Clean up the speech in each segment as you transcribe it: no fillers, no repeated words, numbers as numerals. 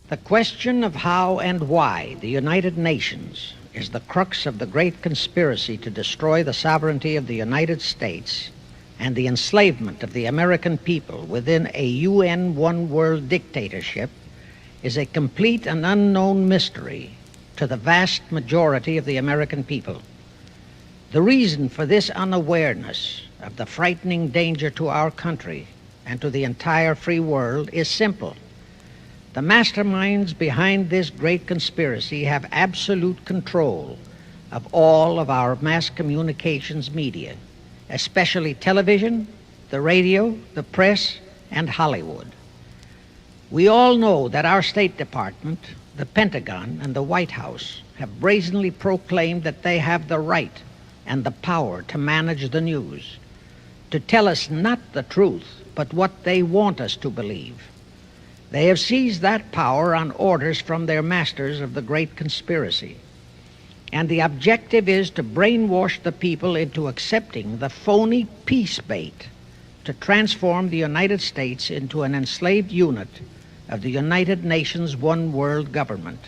The question of how and why the United Nations is the crux of the great conspiracy to destroy the sovereignty of the United States and the enslavement of the American people within a UN one-world dictatorship is a complete and unknown mystery to the vast majority of the American people. The reason for this unawareness of the frightening danger to our country and to the entire free world is simple. The masterminds behind this great conspiracy have absolute control of all of our mass communications media, especially television, the radio, the press, and Hollywood. We all know that our State Department, the Pentagon, and the White House have brazenly proclaimed that they have the right and the power to manage the news, to tell us not the truth, but what they want us to believe. They have seized that power on orders from their masters of the great conspiracy. And the objective is to brainwash the people into accepting the phony peace bait to transform the United States into an enslaved unit of the United Nations one world government.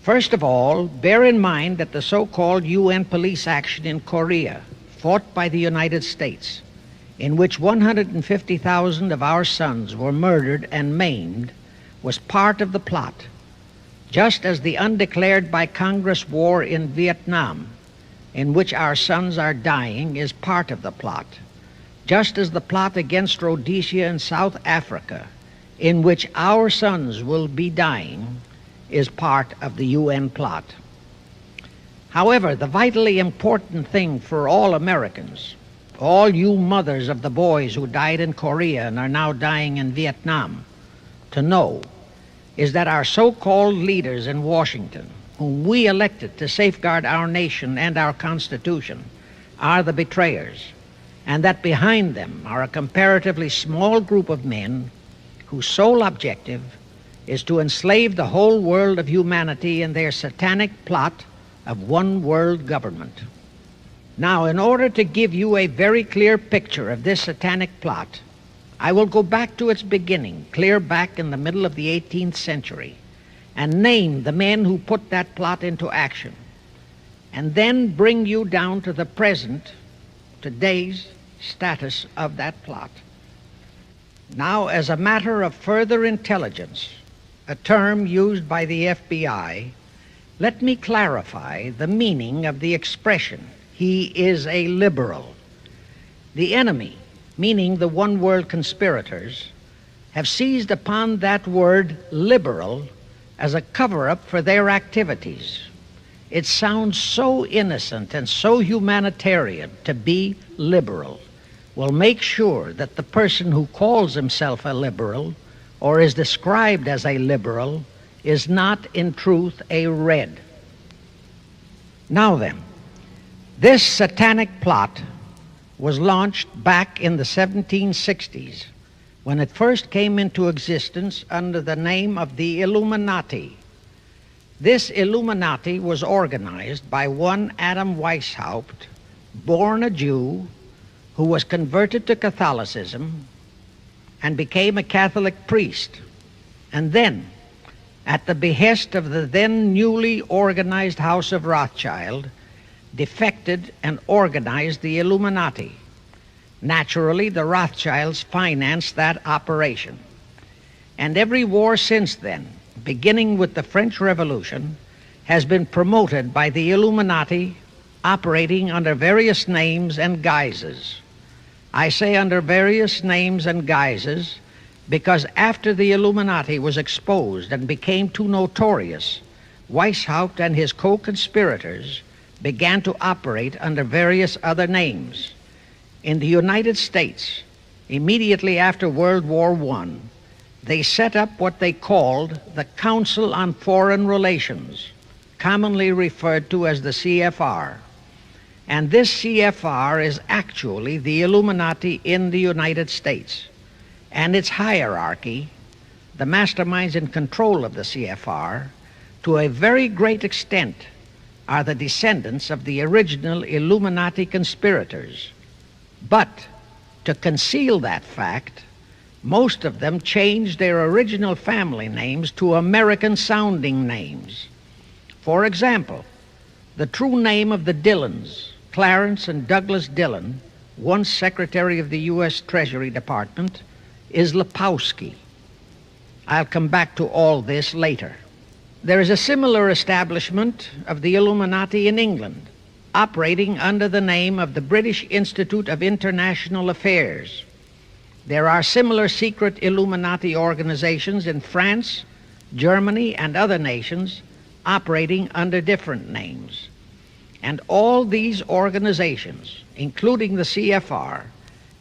First of all, bear in mind that the so-called UN police action in Korea, fought by the United States, in which 150,000 of our sons were murdered and maimed, was part of the plot, just as the undeclared by Congress war in Vietnam, in which our sons are dying, is part of the plot, just as the plot against Rhodesia and South Africa, in which our sons will be dying, is part of the UN plot. However, the vitally important thing for all Americans, all you mothers of the boys who died in Korea and are now dying in Vietnam, to know is that our so-called leaders in Washington, whom we elected to safeguard our nation and our Constitution, are the betrayers, and that behind them are a comparatively small group of men whose sole objective is to enslave the whole world of humanity in their satanic plot of one world government. Now, in order to give you a very clear picture of this satanic plot, I will go back to its beginning, clear back in the middle of the 18th century, and name the men who put that plot into action, and then bring you down to the present, today's status of that plot. Now, as a matter of further intelligence, a term used by the FBI, let me clarify the meaning of the expression, "He is a liberal." The enemy, meaning the one world conspirators, have seized upon that word liberal as a cover-up for their activities. It sounds so innocent and so humanitarian to be liberal. We'll make sure that the person who calls himself a liberal or is described as a liberal is not in truth a red. Now then, this satanic plot was launched back in the 1760s when it first came into existence under the name of the Illumināti. This Illumināti was organized by one Άνταμ Βάισχαουπτ, born a Jew, who was converted to Catholicism and became a Catholic priest, and then, at the behest of the then newly organized House of Rothschild, defected and organized the Illumināti. Naturally, the Rothschilds financed that operation. And every war since then, beginning with the French Revolution, has been promoted by the Illumināti, operating under various names and guises. I say under various names and guises because after the Illumināti was exposed and became too notorious, Weishaupt and his co-conspirators began to operate under various other names. In the United States, immediately after World War I, they set up what they called the Council on Foreign Relations, commonly referred to as the CFR. And this CFR is actually the Illumināti in the United States. And its hierarchy, the masterminds in control of the CFR, to a very great extent are the descendants of the original Illumināti conspirators. But to conceal that fact, most of them changed their original family names to American-sounding names. For example, the true name of the Dillons, Clarence and Douglas Dillon, once Secretary of the U.S. Treasury Department, is Lepowski. I'll come back to all this later. There is a similar establishment of the Illuminati in England, operating under the name of the British Institute of International Affairs. There are similar secret Illuminati organizations in France, Germany, and other nations operating under different names. And all these organizations, including the CFR,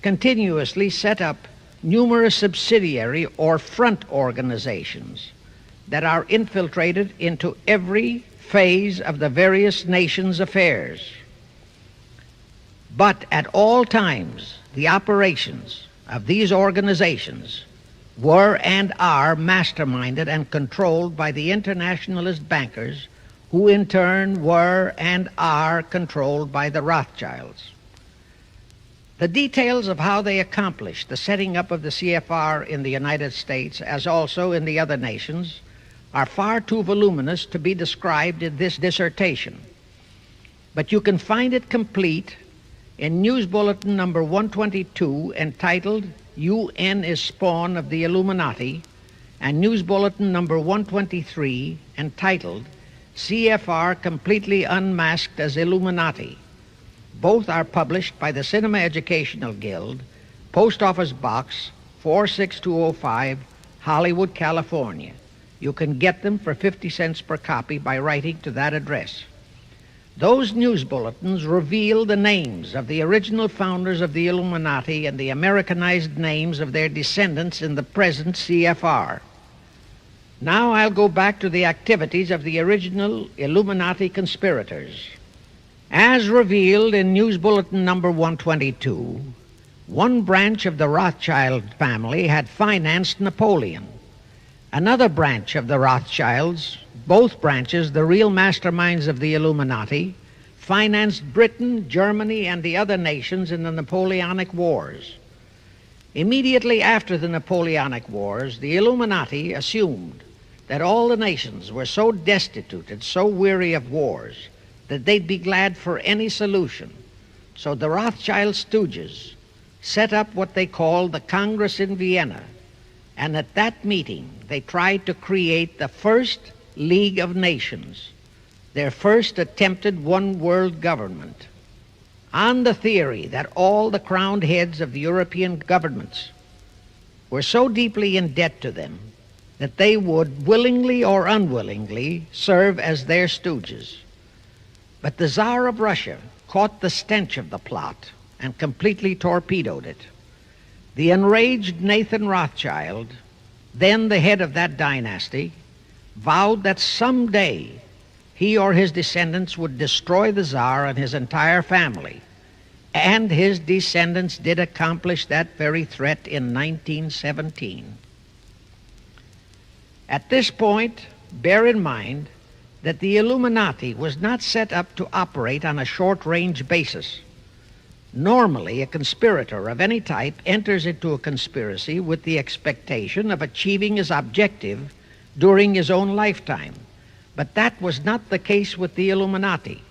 continuously set up numerous subsidiary or front organizations that are infiltrated into every phase of the various nations' affairs. But at all times, the operations of these organizations were and are masterminded and controlled by the internationalist bankers, who in turn were and are controlled by the Rothschilds. The details of how they accomplished the setting up of the CFR in the United States, as also in the other nations, are far too voluminous to be described in this dissertation. But you can find it complete in News Bulletin number 122, entitled UN is Spawn of the Illuminati, and News Bulletin number 123, entitled CFR Completely Unmasked as Illuminati. Both are published by the Cinema Educational Guild, Post Office Box 46205, Hollywood, California. You can get them for 50 cents per copy by writing to that address. Those news bulletins reveal the names of the original founders of the Illuminati and the Americanized names of their descendants in the present CFR. Now I'll go back to the activities of the original Illuminati conspirators. As revealed in News Bulletin number 122, one branch of the Rothschild family had financed Napoleon. Another branch of the Rothschilds, both branches the real masterminds of the Illuminati, financed Britain, Germany, and the other nations in the Napoleonic Wars. Immediately after the Napoleonic Wars, the Illuminati assumed that all the nations were so destitute and so weary of wars that they'd be glad for any solution. So the Rothschild stooges set up what they called the Congress in Vienna, and at that meeting they tried to create the first League of Nations, their first attempted one world government, on the theory that all the crowned heads of the European governments were so deeply in debt to them that they would willingly or unwillingly serve as their stooges. But the Tsar of Russia caught the stench of the plot and completely torpedoed it. The enraged Nathan Rothschild, then the head of that dynasty, vowed that someday he or his descendants would destroy the Tsar and his entire family. And his descendants did accomplish that very threat in 1917. At this point, bear in mind that the Illuminati was not set up to operate on a short-range basis. Normally, a conspirator of any type enters into a conspiracy with the expectation of achieving his objective during his own lifetime. But that was not the case with the Illuminati.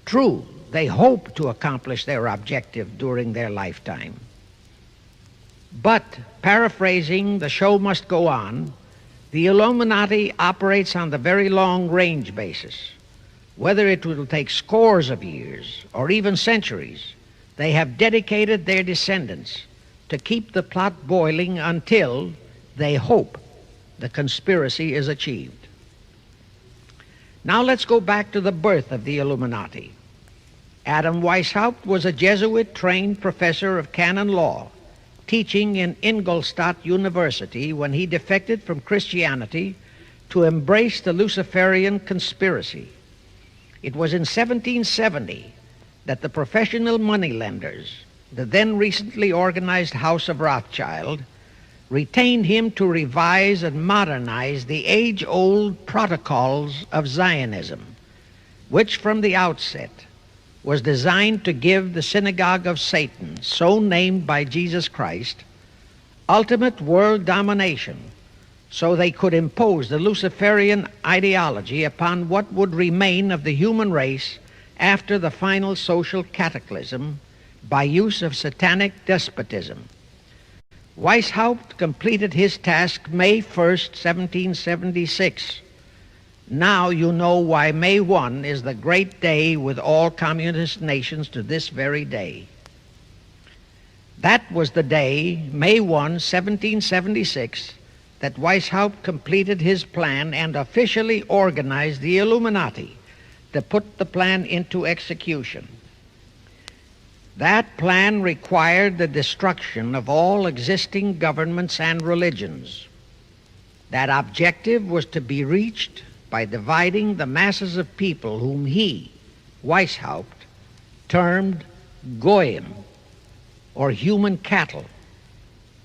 True, they hoped to accomplish their objective during their lifetime. But, paraphrasing The Show Must Go On, the Illuminati operates on the very long-range basis. Whether it will take scores of years or even centuries, they have dedicated their descendants to keep the plot boiling until they hope the conspiracy is achieved. Now let's go back to the birth of the Illuminati. Άνταμ Βάισχαουπτ was a Jesuit-trained professor of canon law, teaching in Ingolstadt University when he defected from Christianity to embrace the Luciferian conspiracy. It was in 1770 that the professional moneylenders, the then recently organized House of Rothschild, retained him to revise and modernize the age-old protocols of Zionism, which from the outset was designed to give the synagogue of Satan, so named by Jesus Christ, ultimate world domination, so they could impose the Luciferian ideology upon what would remain of the human race after the final social cataclysm by use of satanic despotism. Weishaupt completed his task May 1st, 1776. Now you know why May 1 is the great day with all communist nations to this very day. That was the day, May 1, 1776, that Weishaupt completed his plan and officially organized the Illuminati to put the plan into execution. That plan required the destruction of all existing governments and religions. That objective was to be reached by dividing the masses of people whom he, Weishaupt, termed Goyim, or human cattle,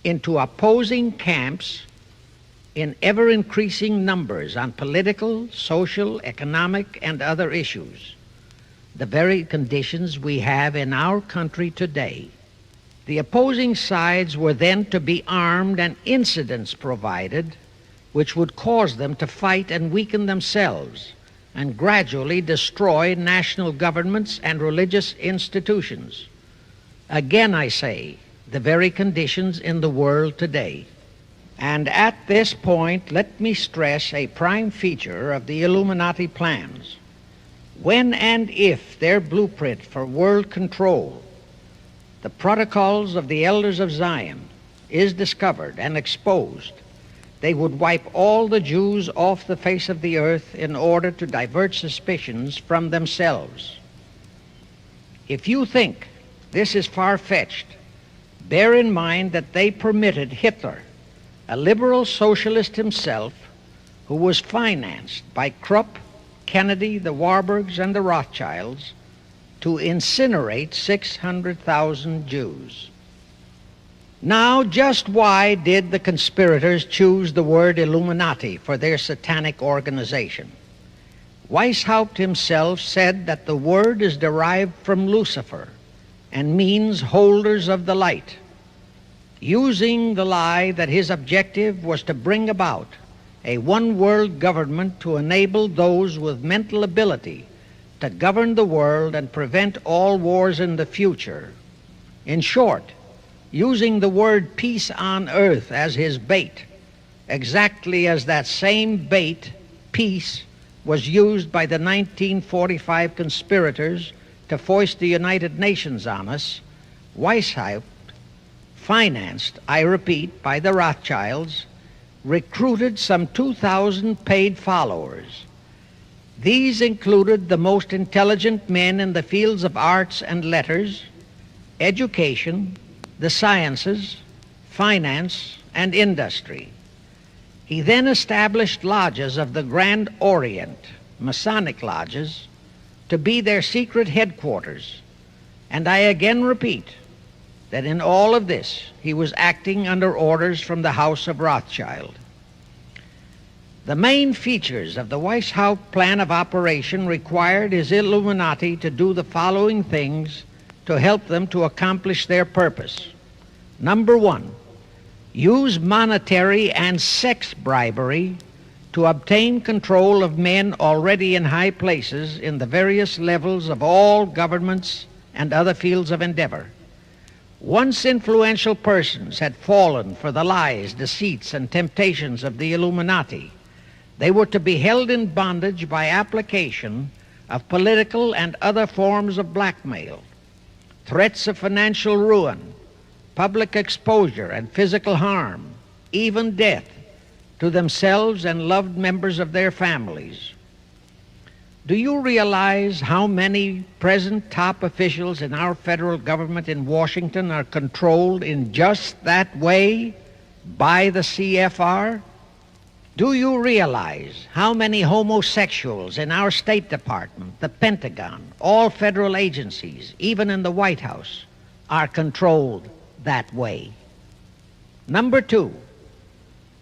into opposing camps in ever-increasing numbers on political, social, economic, and other issues, the very conditions we have in our country today. The opposing sides were then to be armed and incidents provided which would cause them to fight and weaken themselves and gradually destroy national governments and religious institutions. Again, I say, the very conditions in the world today. And at this point, let me stress a prime feature of the Illuminati plans. When and if their blueprint for world control, the protocols of the elders of Zion, is discovered and exposed, they would wipe all the Jews off the face of the earth in order to divert suspicions from themselves. If you think this is far-fetched, bear in mind that they permitted Hitler, a liberal socialist himself, who was financed by Krupp, Kennedy, the Warburgs, and the Rothschilds, to incinerate 600,000 Jews. Now, just why did the conspirators choose the word Illuminati for their satanic organization? Weishaupt himself said that the word is derived from Lucifer and means holders of the light, using the lie that his objective was to bring about a one-world government to enable those with mental ability to govern the world and prevent all wars in the future. In short, using the word peace on earth as his bait, exactly as that same bait, peace, was used by the 1945 conspirators to foist the United Nations on us. Weishaupt, financed, I repeat, by the Rothschilds, recruited some 2,000 paid followers. These included the most intelligent men in the fields of arts and letters, education, the sciences, finance, and industry. He then established lodges of the Grand Orient, Masonic lodges, to be their secret headquarters. And I again repeat that in all of this he was acting under orders from the House of Rothschild. The main features of the Weishaupt plan of operation required his Illuminati to do the following things to help them to accomplish their purpose. Number one, use monetary and sex bribery to obtain control of men already in high places in the various levels of all governments and other fields of endeavor. Once influential persons had fallen for the lies, deceits, and temptations of the Illuminati, they were to be held in bondage by application of political and other forms of blackmail, threats of financial ruin, public exposure and physical harm, even death, to themselves and loved members of their families. Do you realize how many present top officials in our federal government in Washington are controlled in just that way by the CFR? Do you realize how many homosexuals in our State Department, the Pentagon, all federal agencies, even in the White House, are controlled that way? Number two,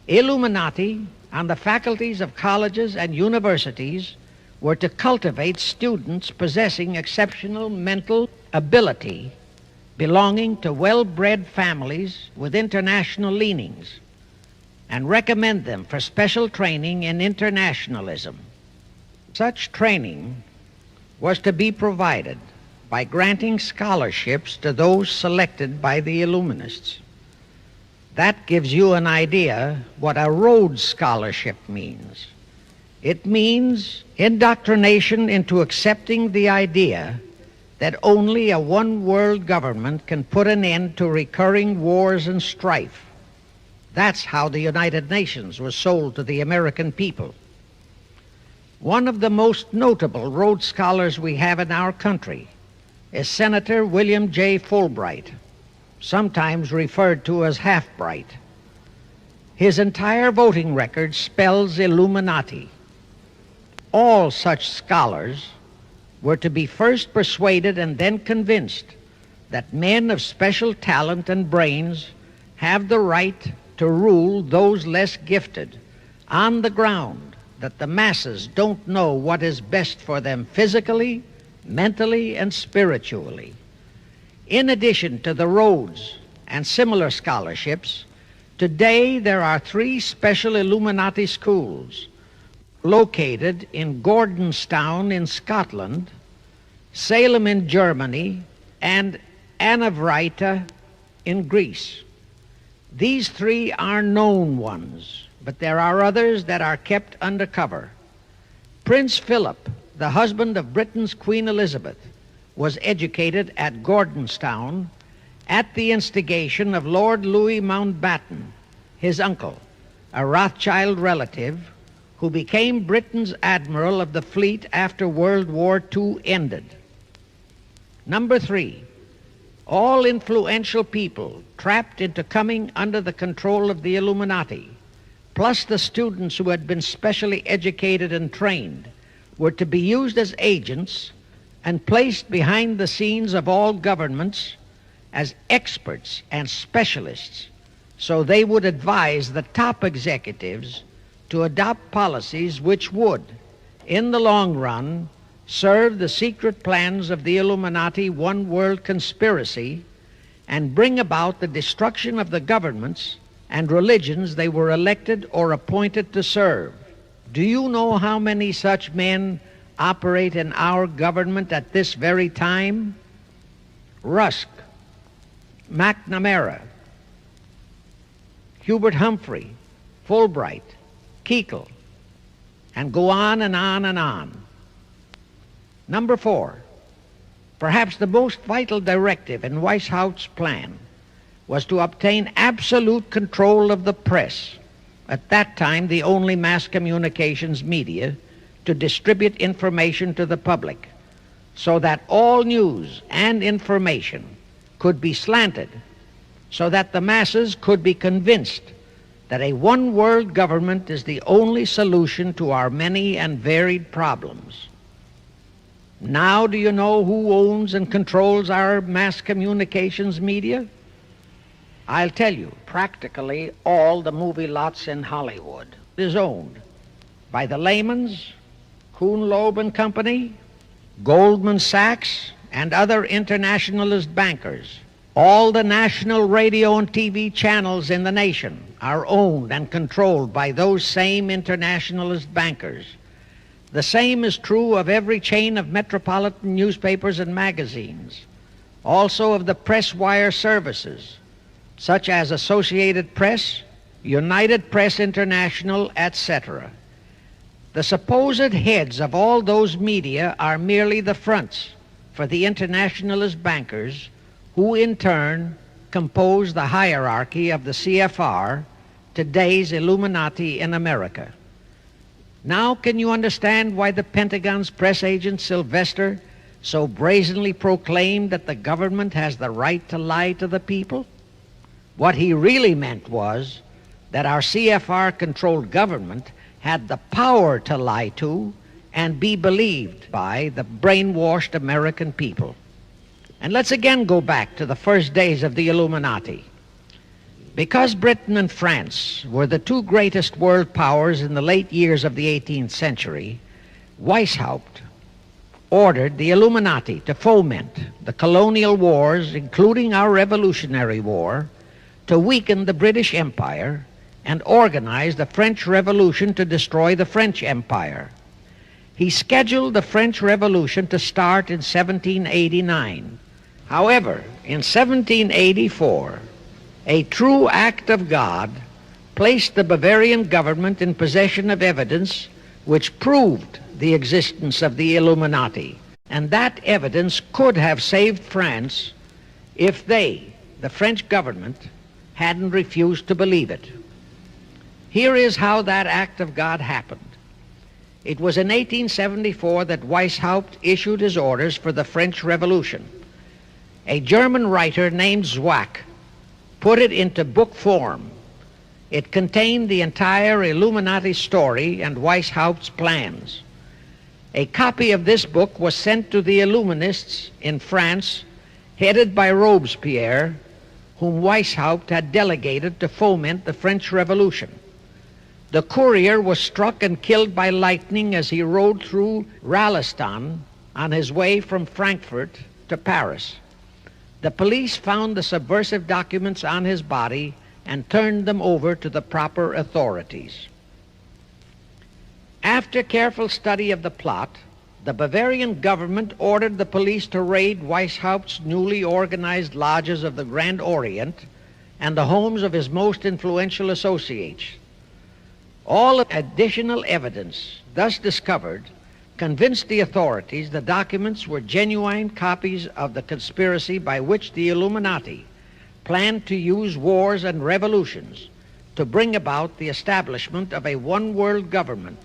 Illuminati on the faculties of colleges and universities were to cultivate students possessing exceptional mental ability belonging to well-bred families with international leanings and recommend them for special training in internationalism. Such training was to be provided by granting scholarships to those selected by the Illuminists. That gives you an idea what a Rhodes Scholarship means. It means indoctrination into accepting the idea that only a one-world government can put an end to recurring wars and strife. That's how the United Nations was sold to the American people. One of the most notable Rhodes Scholars we have in our country is Senator William J. Fulbright, sometimes referred to as Half-Bright. His entire voting record spells Illuminati. All such scholars were to be first persuaded and then convinced that men of special talent and brains have the right to rule those less gifted on the ground that the masses don't know what is best for them physically, mentally, and spiritually. In addition to the Rhodes and similar scholarships, today there are 3 special Illuminati schools located in Gordonstown in Scotland, Salem in Germany, and Anavryta in Greece. These 3 are known ones, but there are others that are kept under cover. Prince Philip, the husband of Britain's Queen Elizabeth, was educated at Gordonstown at the instigation of Lord Louis Mountbatten, his uncle, a Rothschild relative, who became Britain's admiral of the fleet after World War II ended. Number 3, all influential people trapped into coming under the control of the Illuminati, plus the students who had been specially educated and trained, were to be used as agents and placed behind the scenes of all governments as experts and specialists, so they would advise the top executives to adopt policies which would, in the long run, serve the secret plans of the Illuminati one-world conspiracy and bring about the destruction of the governments and religions they were elected or appointed to serve. Do you know how many such men operate in our government at this very time? Rusk, McNamara, Hubert Humphrey, Fulbright, Kuchel, and go on and on and on. Number 4, perhaps the most vital directive in Weishaupt's plan was to obtain absolute control of the press, at that time the only mass communications media, to distribute information to the public, so that all news and information could be slanted, so that the masses could be convinced that a one-world government is the only solution to our many and varied problems. Now do you know who owns and controls our mass communications media? I'll tell you, practically all the movie lots in Hollywood is owned by the Lehmans, Kuhn, Loeb and Company, Goldman Sachs, and other internationalist bankers. All the national radio and TV channels in the nation are owned and controlled by those same internationalist bankers. The same is true of every chain of metropolitan newspapers and magazines, also of the press wire services, such as Associated Press, United Press International, etc. The supposed heads of all those media are merely the fronts for the internationalist bankers, who in turn compose the hierarchy of the CFR, today's Illuminati in America. Now can you understand why the Pentagon's press agent Sylvester so brazenly proclaimed that the government has the right to lie to the people? What he really meant was that our CFR-controlled government had the power to lie to and be believed by the brainwashed American people. And let's again go back to the first days of the Illuminati. Because Britain and France were the 2 greatest world powers in the late years of the 18th century, Weishaupt ordered the Illuminati to foment the colonial wars, including our Revolutionary War, to weaken the British Empire and organize the French Revolution to destroy the French Empire. He scheduled the French Revolution to start in 1789. However, in 1784, a true act of God placed the Bavarian government in possession of evidence which proved the existence of the Illuminati, and that evidence could have saved France if they, the French government, hadn't refused to believe it. Here is how that act of God happened. It was in 1874 that Weishaupt issued his orders for the French Revolution. A German writer named Zwack put it into book form. It contained the entire Illuminati story and Weishaupt's plans. A copy of this book was sent to the Illuminists in France, headed by Robespierre, whom Weishaupt had delegated to foment the French Revolution. The courier was struck and killed by lightning as he rode through Ralston on his way from Frankfurt to Paris. The police found the subversive documents on his body and turned them over to the proper authorities. After careful study of the plot, the Bavarian government ordered the police to raid Weishaupt's newly organized lodges of the Grand Orient and the homes of his most influential associates. All additional evidence thus discovered convinced the authorities the documents were genuine copies of the conspiracy by which the Illuminati planned to use wars and revolutions to bring about the establishment of a one-world government,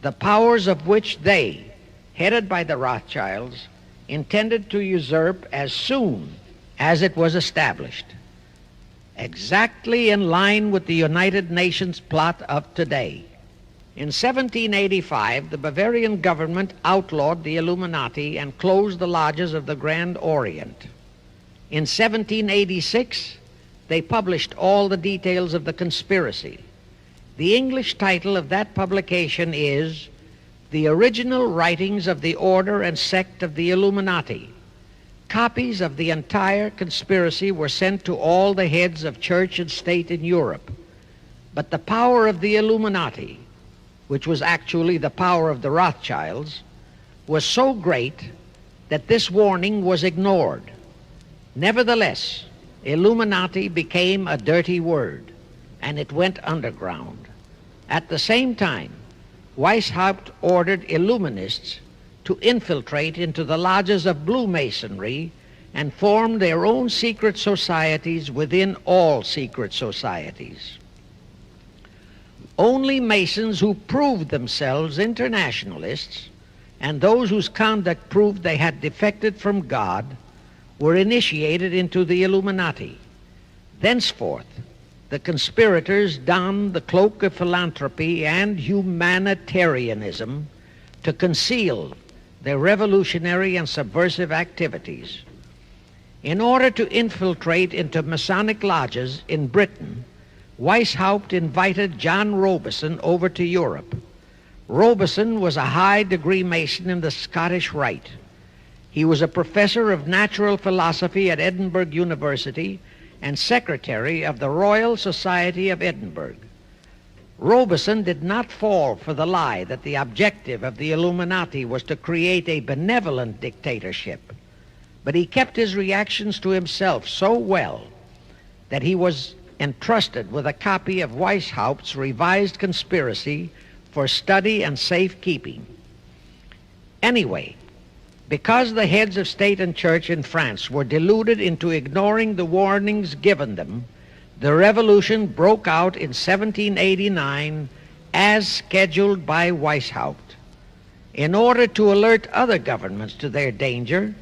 the powers of which they, headed by the Rothschilds, intended to usurp as soon as it was established, exactly in line with the United Nations plot of today. In 1785, the Bavarian government outlawed the Illuminati and closed the lodges of the Grand Orient. In 1786, they published all the details of the conspiracy. The English title of that publication is The Original Writings of the Order and Sect of the Illuminati. Copies of the entire conspiracy were sent to all the heads of church and state in Europe. But the power of the Illuminati, which was actually the power of the Rothschilds, was so great that this warning was ignored. Nevertheless, Illuminati became a dirty word, and it went underground. At the same time, Weishaupt ordered Illuminists to infiltrate into the lodges of Blue Masonry and form their own secret societies within all secret societies. Only Masons who proved themselves internationalists and those whose conduct proved they had defected from God were initiated into the Illuminati. Thenceforth, the conspirators donned the cloak of philanthropy and humanitarianism to conceal their revolutionary and subversive activities. In order to infiltrate into Masonic lodges in Britain, Weishaupt invited John Robison over to Europe. Robison was a high-degree Mason in the Scottish Rite. He was a professor of natural philosophy at Edinburgh University and secretary of the Royal Society of Edinburgh. Robison did not fall for the lie that the objective of the Illuminati was to create a benevolent dictatorship, but he kept his reactions to himself so well that he was entrusted with a copy of Weishaupt's revised conspiracy for study and safekeeping. Anyway, because the heads of state and church in France were deluded into ignoring the warnings given them, the revolution broke out in 1789 as scheduled by Weishaupt. In order to alert other governments to their danger,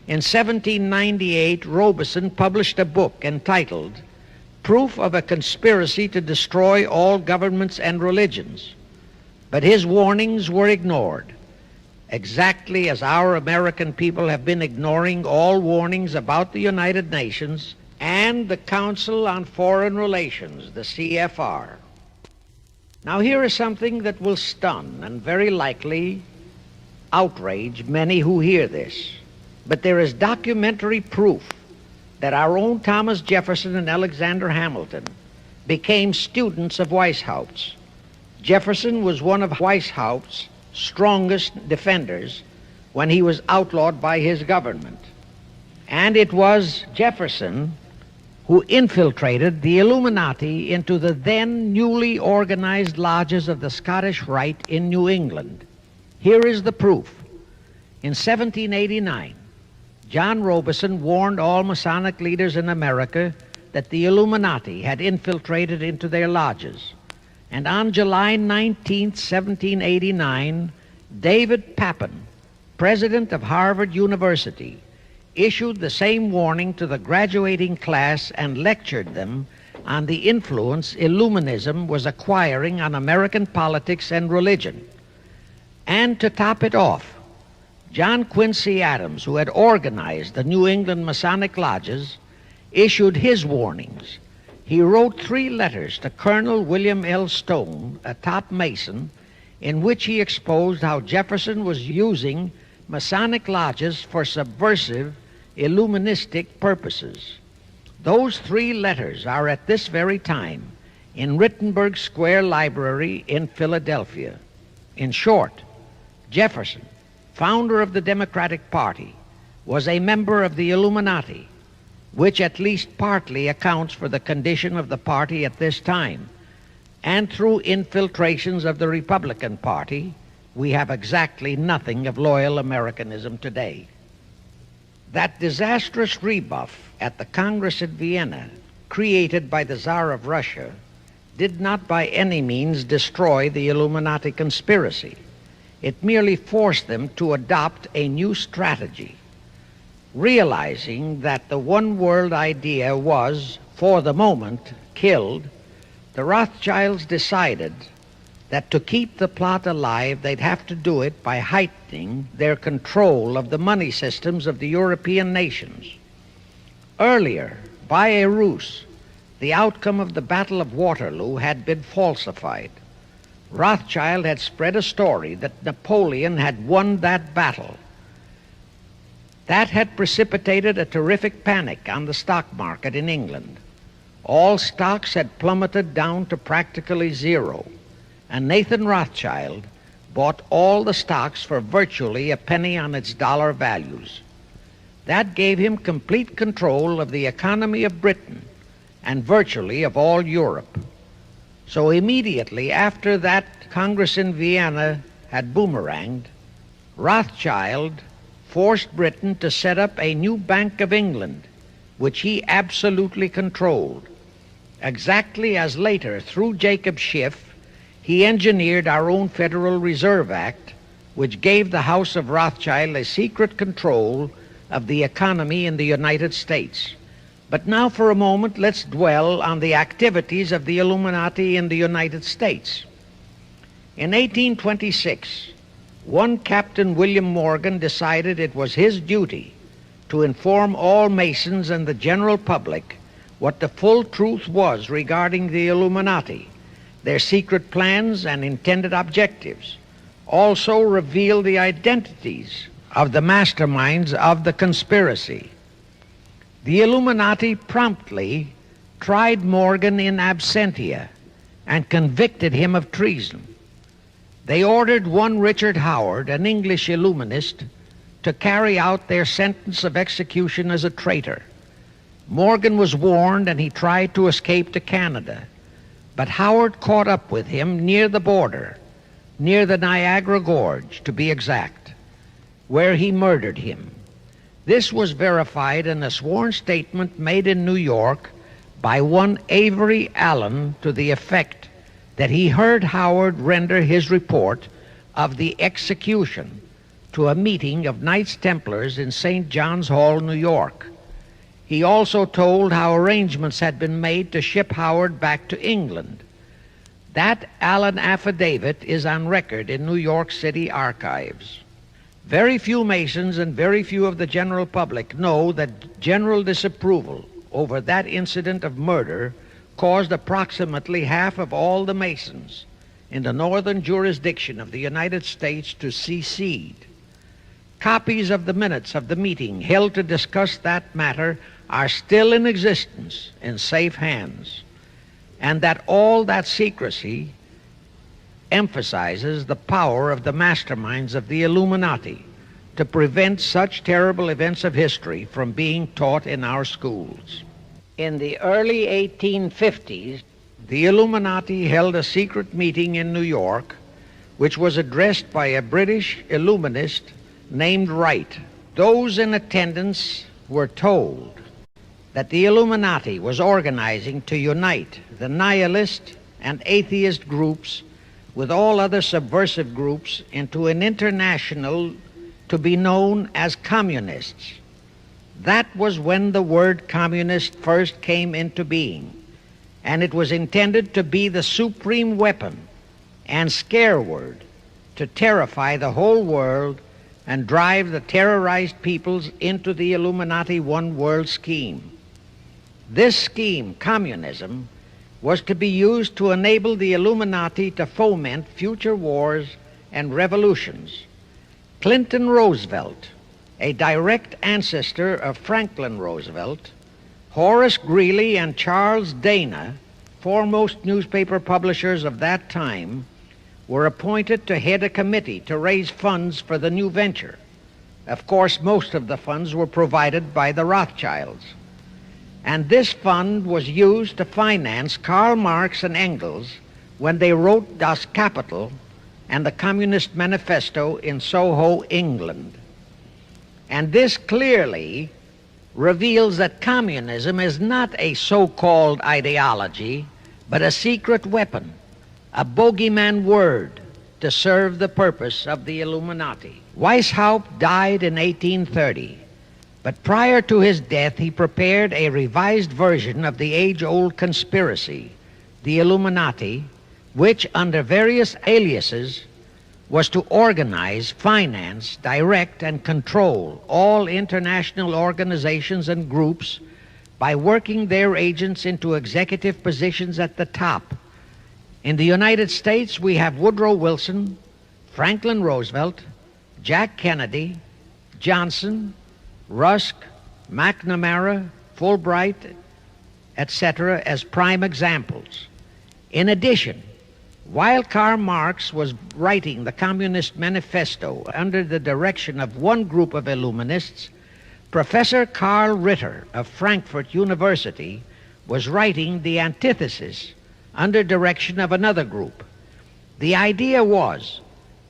in 1798 Robison published a book entitled Proof of a Conspiracy to Destroy All Governments and Religions. But his warnings were ignored, exactly as our American people have been ignoring all warnings about the United Nations and the Council on Foreign Relations, the CFR. Now here is something that will stun and very likely outrage many who hear this, but there is documentary proof that our own Thomas Jefferson and Alexander Hamilton became students of Weishaupt's. Jefferson was one of Weishaupt's strongest defenders when he was outlawed by his government. And it was Jefferson who infiltrated the Illuminati into the then newly organized lodges of the Scottish Rite in New England. Here is the proof. In 1789, John Robeson warned all Masonic leaders in America that the Illuminati had infiltrated into their lodges. And on July 19, 1789, David Papin, president of Harvard University, issued the same warning to the graduating class and lectured them on the influence Illuminism was acquiring on American politics and religion. And to top it off, John Quincy Adams, who had organized the New England Masonic lodges, issued his warnings. He wrote 3 letters to Colonel William L. Stone, a top Mason, in which he exposed how Jefferson was using Masonic lodges for subversive, Illuministic purposes. Those 3 letters are at this very time in Rittenberg Square Library in Philadelphia. In short, Jefferson, founder of the Democratic Party, was a member of the Illuminati, which at least partly accounts for the condition of the party at this time. And through infiltrations of the Republican Party, we have exactly nothing of loyal Americanism today. That disastrous rebuff at the Congress at Vienna, created by the Tsar of Russia, did not by any means destroy the Illuminati conspiracy. It merely forced them to adopt a new strategy. Realizing that the one world idea was, for the moment, killed, the Rothschilds decided that to keep the plot alive, they'd have to do it by heightening their control of the money systems of the European nations. Earlier, by a ruse, the outcome of the Battle of Waterloo had been falsified. Rothschild had spread a story that Napoleon had won that battle. That had precipitated a terrific panic on the stock market in England. All stocks had plummeted down to practically zero, and Nathan Rothschild bought all the stocks for virtually a penny on its dollar values. That gave him complete control of the economy of Britain and virtually of all Europe. So immediately after that Congress in Vienna had boomeranged, Rothschild forced Britain to set up a new Bank of England, which he absolutely controlled, exactly as later, through Jacob Schiff, he engineered our own Federal Reserve Act, which gave the House of Rothschild a secret control of the economy in the United States. But now for a moment, let's dwell on the activities of the Illuminati in the United States. In 1826, one Captain William Morgan decided it was his duty to inform all Masons and the general public what the full truth was regarding the Illuminati, their secret plans and intended objectives, also reveal the identities of the masterminds of the conspiracy. The Illuminati promptly tried Morgan in absentia and convicted him of treason. They ordered one Richard Howard, an English Illuminist, to carry out their sentence of execution as a traitor. Morgan was warned and he tried to escape to Canada, but Howard caught up with him near the border, near the Niagara Gorge to be exact, where he murdered him. This was verified in a sworn statement made in New York by one Avery Allen to the effect that he heard Howard render his report of the execution to a meeting of Knights Templars in St. John's Hall, New York. He also told how arrangements had been made to ship Howard back to England. That Allen affidavit is on record in New York City archives. Very few Masons and very few of the general public know that general disapproval over that incident of murder caused approximately half of all the Masons in the northern jurisdiction of the United States to secede. copies of the minutes of the meeting held to discuss that matter are still in existence in safe hands, and that all that secrecy emphasizes the power of the masterminds of the Illuminati to prevent such terrible events of history from being taught in our schools. In the early 1850s, the Illuminati held a secret meeting in New York, which was addressed by a British Illuminist named Wright. Those in attendance were told that the Illuminati was organizing to unite the nihilist and atheist groups with all other subversive groups into an international to be known as communists. That was when the word communist first came into being, and it was intended to be the supreme weapon and scare word to terrify the whole world and drive the terrorized peoples into the Illuminati one world scheme. This scheme, communism, was to be used to enable the Illuminati to foment future wars and revolutions. Clinton Roosevelt, a direct ancestor of Franklin Roosevelt, Horace Greeley and Charles Dana, foremost newspaper publishers of that time, were appointed to head a committee to raise funds for the new venture. Of course, most of the funds were provided by the Rothschilds. And this fund was used to finance Karl Marx and Engels when they wrote Das Kapital and the Communist Manifesto in Soho, England. And this clearly reveals that communism is not a so-called ideology, but a secret weapon, a bogeyman word to serve the purpose of the Illuminati. Weishaupt died in 1830, but prior to his death he prepared a revised version of the age-old conspiracy, the Illuminati, which under various aliases was to organize, finance, direct, and control all international organizations and groups by working their agents into executive positions at the top. In the United States, we have Woodrow Wilson, Franklin Roosevelt, Jack Kennedy, Johnson, Rusk, McNamara, Fulbright, etc. as prime examples. In addition, while Karl Marx was writing the Communist Manifesto under the direction of one group of Illuminists, Professor Karl Ritter of Frankfurt University was writing the antithesis under direction of another group. The idea was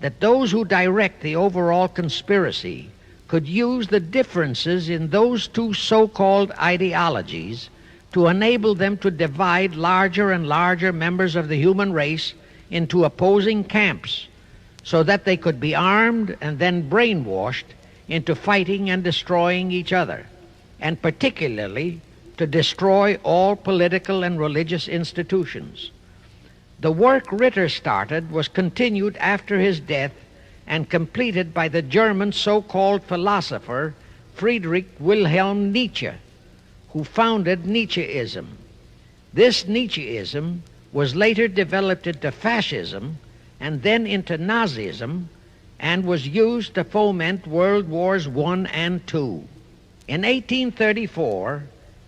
that those who direct the overall conspiracy could use the differences in those two so-called ideologies to enable them to divide larger and larger members of the human race into opposing camps so that they could be armed and then brainwashed into fighting and destroying each other, and particularly to destroy all political and religious institutions. The work Ritter started was continued after his death and completed by the German so-called philosopher Friedrich Wilhelm Nietzsche, who founded Nietzscheism. This Nietzscheism was later developed into fascism and then into Nazism and was used to foment World Wars I and II. In 1834,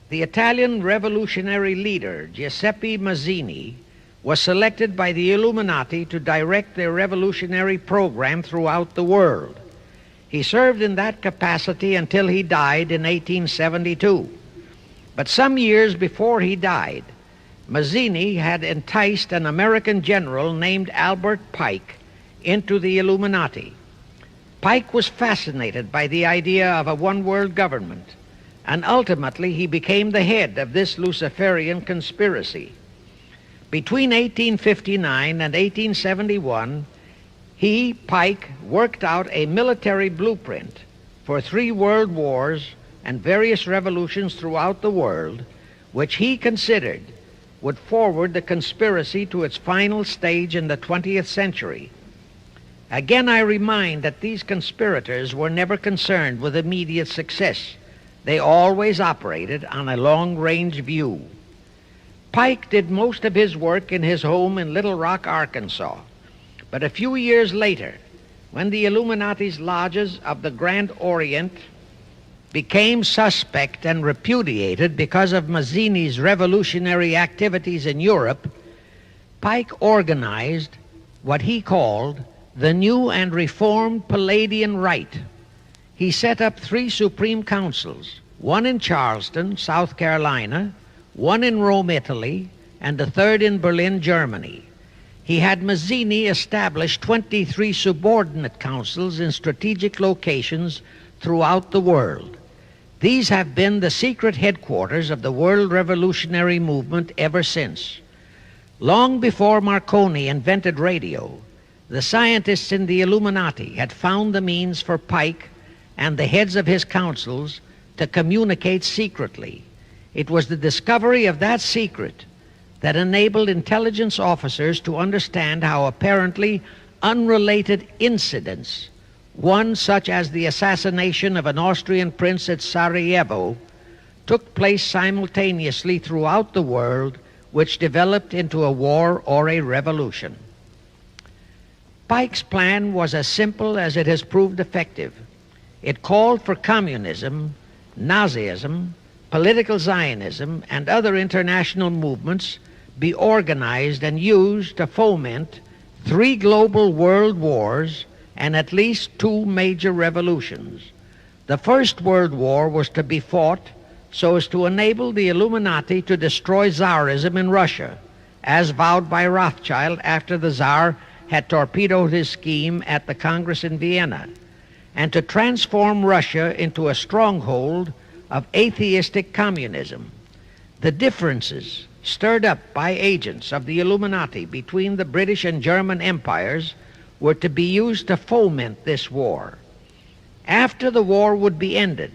the Italian revolutionary leader Giuseppe Mazzini was selected by the Illuminati to direct their revolutionary program throughout the world. He served in that capacity until he died in 1872. But some years before he died, Mazzini had enticed an American general named Albert Pike into the Illuminati. Pike was fascinated by the idea of a one-world government, and ultimately he became the head of this Luciferian conspiracy. Between 1859 and 1871, he, Pike, worked out a military blueprint for 3 world wars and various revolutions throughout the world, which he considered would forward the conspiracy to its final stage in the 20th century. Again, I remind that these conspirators were never concerned with immediate success. They always operated on a long-range view. Pike did most of his work in his home in Little Rock, Arkansas, but a few years later, when the Illuminati's lodges of the Grand Orient became suspect and repudiated because of Mazzini's revolutionary activities in Europe, Pike organized what he called the New and Reformed Palladian Rite. He set up 3 Supreme Councils, one in Charleston, South Carolina, one in Rome, Italy, and the 3rd in Berlin, Germany. He had Mazzini establish 23 subordinate councils in strategic locations throughout the world. These have been the secret headquarters of the world revolutionary movement ever since. Long before Marconi invented radio, the scientists in the Illuminati had found the means for Pike and the heads of his councils to communicate secretly. It was the discovery of that secret that enabled intelligence officers to understand how apparently unrelated incidents, one such as the assassination of an Austrian prince at Sarajevo, took place simultaneously throughout the world, which developed into a war or a revolution. Pike's plan was as simple as it has proved effective. It called for communism, Nazism, political Zionism, and other international movements be organized and used to foment 3 global world wars and at least 2 major revolutions. The First World War was to be fought so as to enable the Illuminati to destroy Tsarism in Russia, as vowed by Rothschild after the Tsar had torpedoed his scheme at the Congress in Vienna, and to transform Russia into a stronghold of atheistic communism. The differences stirred up by agents of the Illuminati between the British and German empires were to be used to foment this war. After the war would be ended,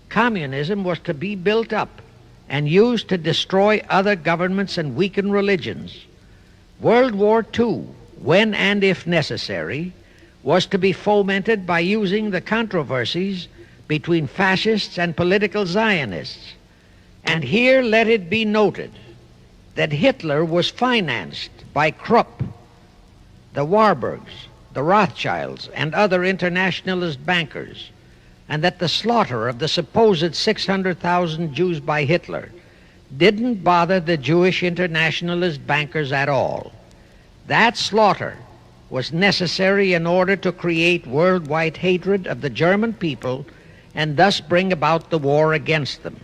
communism was to be built up and used to destroy other governments and weaken religions. World War II, when and if necessary, was to be fomented by using the controversies between fascists and political Zionists. And here let it be noted that Hitler was financed by Krupp, the Warburgs, the Rothschilds, and other internationalist bankers, and that the slaughter of the supposed 600,000 Jews by Hitler didn't bother the Jewish internationalist bankers at all. That slaughter was necessary in order to create worldwide hatred of the German people and thus bring about the war against them.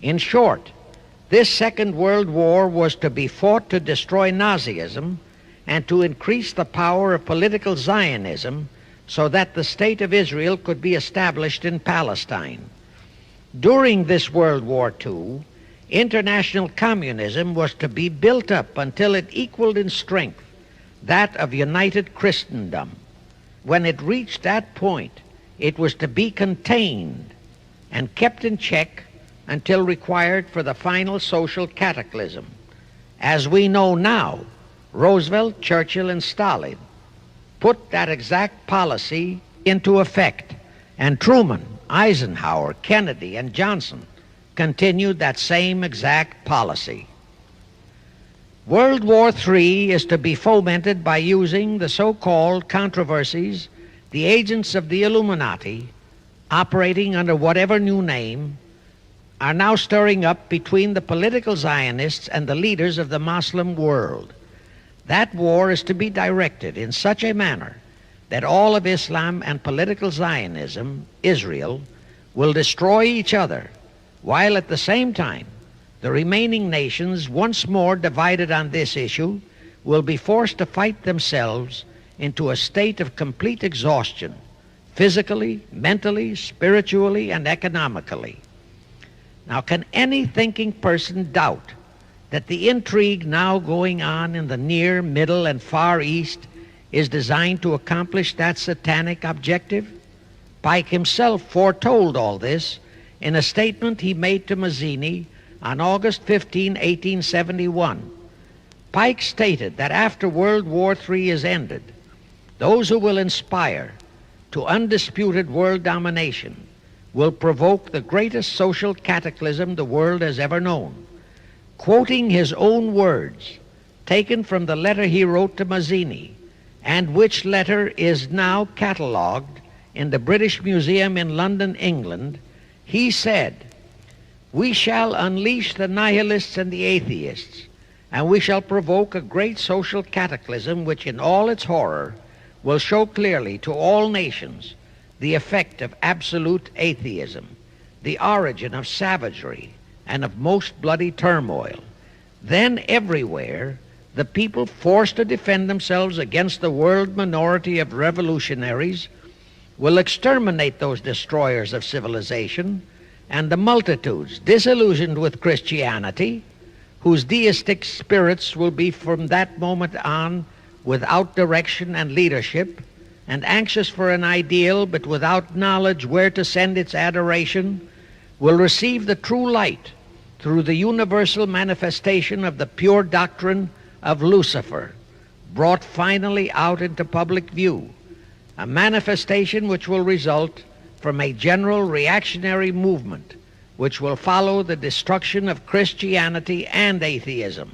In short, this Second World War was to be fought to destroy Nazism and to increase the power of political Zionism so that the State of Israel could be established in Palestine. During this World War II, international communism was to be built up until it equaled in strength that of united Christendom. When it reached that point, it was to be contained and kept in check until required for the final social cataclysm. As we know now, Roosevelt, Churchill, and Stalin put that exact policy into effect, and Truman, Eisenhower, Kennedy, and Johnson continued that same exact policy. World War III is to be fomented by using the so-called controversies the agents of the Illuminati, operating under whatever new name, are now stirring up between the political Zionists and the leaders of the Muslim world. That war is to be directed in such a manner that all of Islam and political Zionism, Israel, will destroy each other, while at the same time the remaining nations, once more divided on this issue, will be forced to fight themselves into a state of complete exhaustion, physically, mentally, spiritually, and economically. Now, can any thinking person doubt that the intrigue now going on in the Near, Middle, and Far East is designed to accomplish that satanic objective? Pike himself foretold all this in a statement he made to Mazzini on August 15, 1871. Pike stated that after World War III is ended, those who will inspire to undisputed world domination will provoke the greatest social cataclysm the world has ever known. Quoting his own words, taken from the letter he wrote to Mazzini, and which letter is now catalogued in the British Museum in London, England, he said, "We shall unleash the nihilists and the atheists, and we shall provoke a great social cataclysm which in all its horror will show clearly to all nations the effect of absolute atheism, the origin of savagery and of most bloody turmoil. Then everywhere the people forced to defend themselves against the world minority of revolutionaries will exterminate those destroyers of civilization, and the multitudes disillusioned with Christianity, whose deistic spirits will be from that moment on without direction and leadership, and anxious for an ideal but without knowledge where to send its adoration, will receive the true light through the universal manifestation of the pure doctrine of Lucifer, brought finally out into public view, a manifestation which will result from a general reactionary movement which will follow the destruction of Christianity and atheism,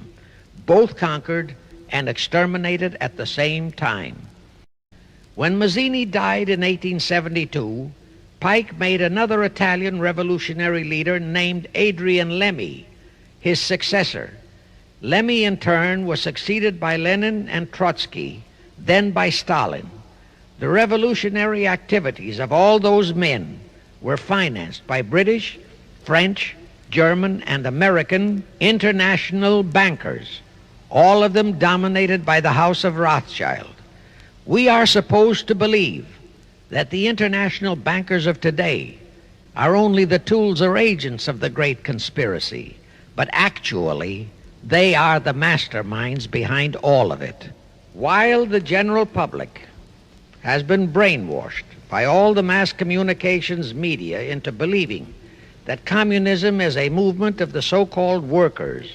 both conquered and exterminated at the same time." When Mazzini died in 1872, Pike made another Italian revolutionary leader named Adrian Lemmy his successor. Lemmy, in turn, was succeeded by Lenin and Trotsky, then by Stalin. The revolutionary activities of all those men were financed by British, French, German, and American international bankers, all of them dominated by the House of Rothschild. We are supposed to believe that the international bankers of today are only the tools or agents of the great conspiracy, but actually they are the masterminds behind all of it. While the general public has been brainwashed by all the mass communications media into believing that communism is a movement of the so-called workers,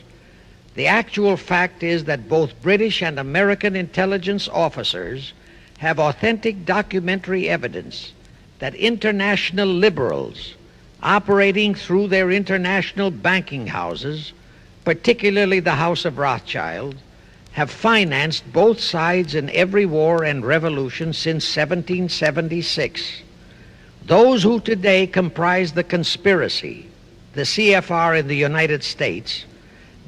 the actual fact is that both British and American intelligence officers have authentic documentary evidence that international liberals operating through their international banking houses, particularly the House of Rothschild, have financed both sides in every war and revolution since 1776. Those who today comprise the conspiracy, the CFR in the United States,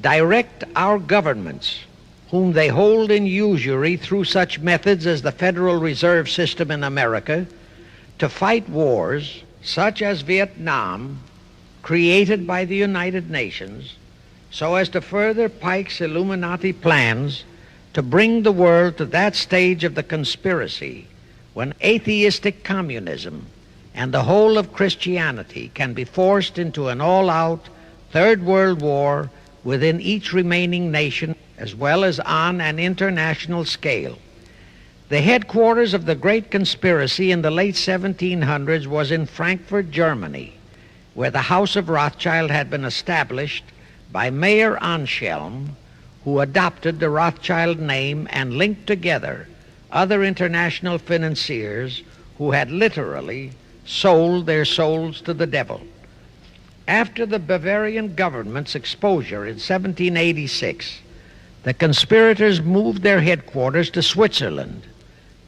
direct our governments, whom they hold in usury through such methods as the Federal Reserve System in America, to fight wars such as Vietnam, created by the United Nations, so as to further Pike's Illuminati plans to bring the world to that stage of the conspiracy when atheistic communism and the whole of Christianity can be forced into an all-out Third World War within each remaining nation, as well as on an international scale. The headquarters of the great conspiracy in the late 1700s was in Frankfurt, Germany, where the House of Rothschild had been established by Mayer Anschelm, who adopted the Rothschild name and linked together other international financiers who had literally sold their souls to the devil. After the Bavarian government's exposure in 1786, the conspirators moved their headquarters to Switzerland,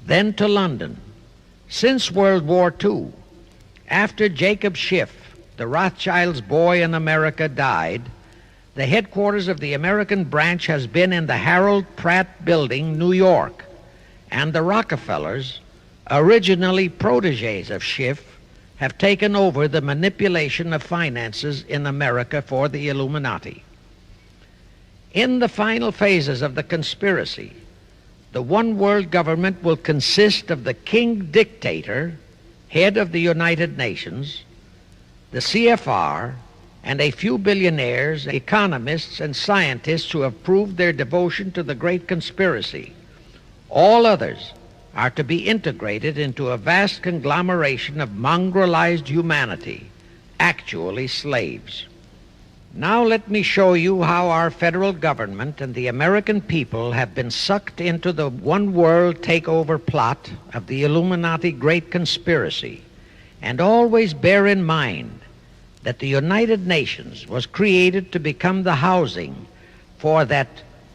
then to London. Since World War II, after Jacob Schiff, the Rothschild's boy in America, died, the headquarters of the American branch has been in the Harold Pratt Building, New York, and the Rockefellers, originally protégés of Schiff, have taken over the manipulation of finances in America for the Illuminati. In the final phases of the conspiracy, the one world government will consist of the king dictator, head of the United Nations, the CFR, and a few billionaires, economists, and scientists who have proved their devotion to the great conspiracy. All others are to be integrated into a vast conglomeration of mongrelized humanity, actually slaves. Now let me show you how our federal government and the American people have been sucked into the one world takeover plot of the Illuminati great conspiracy. And always bear in mind that the United Nations was created to become the housing for that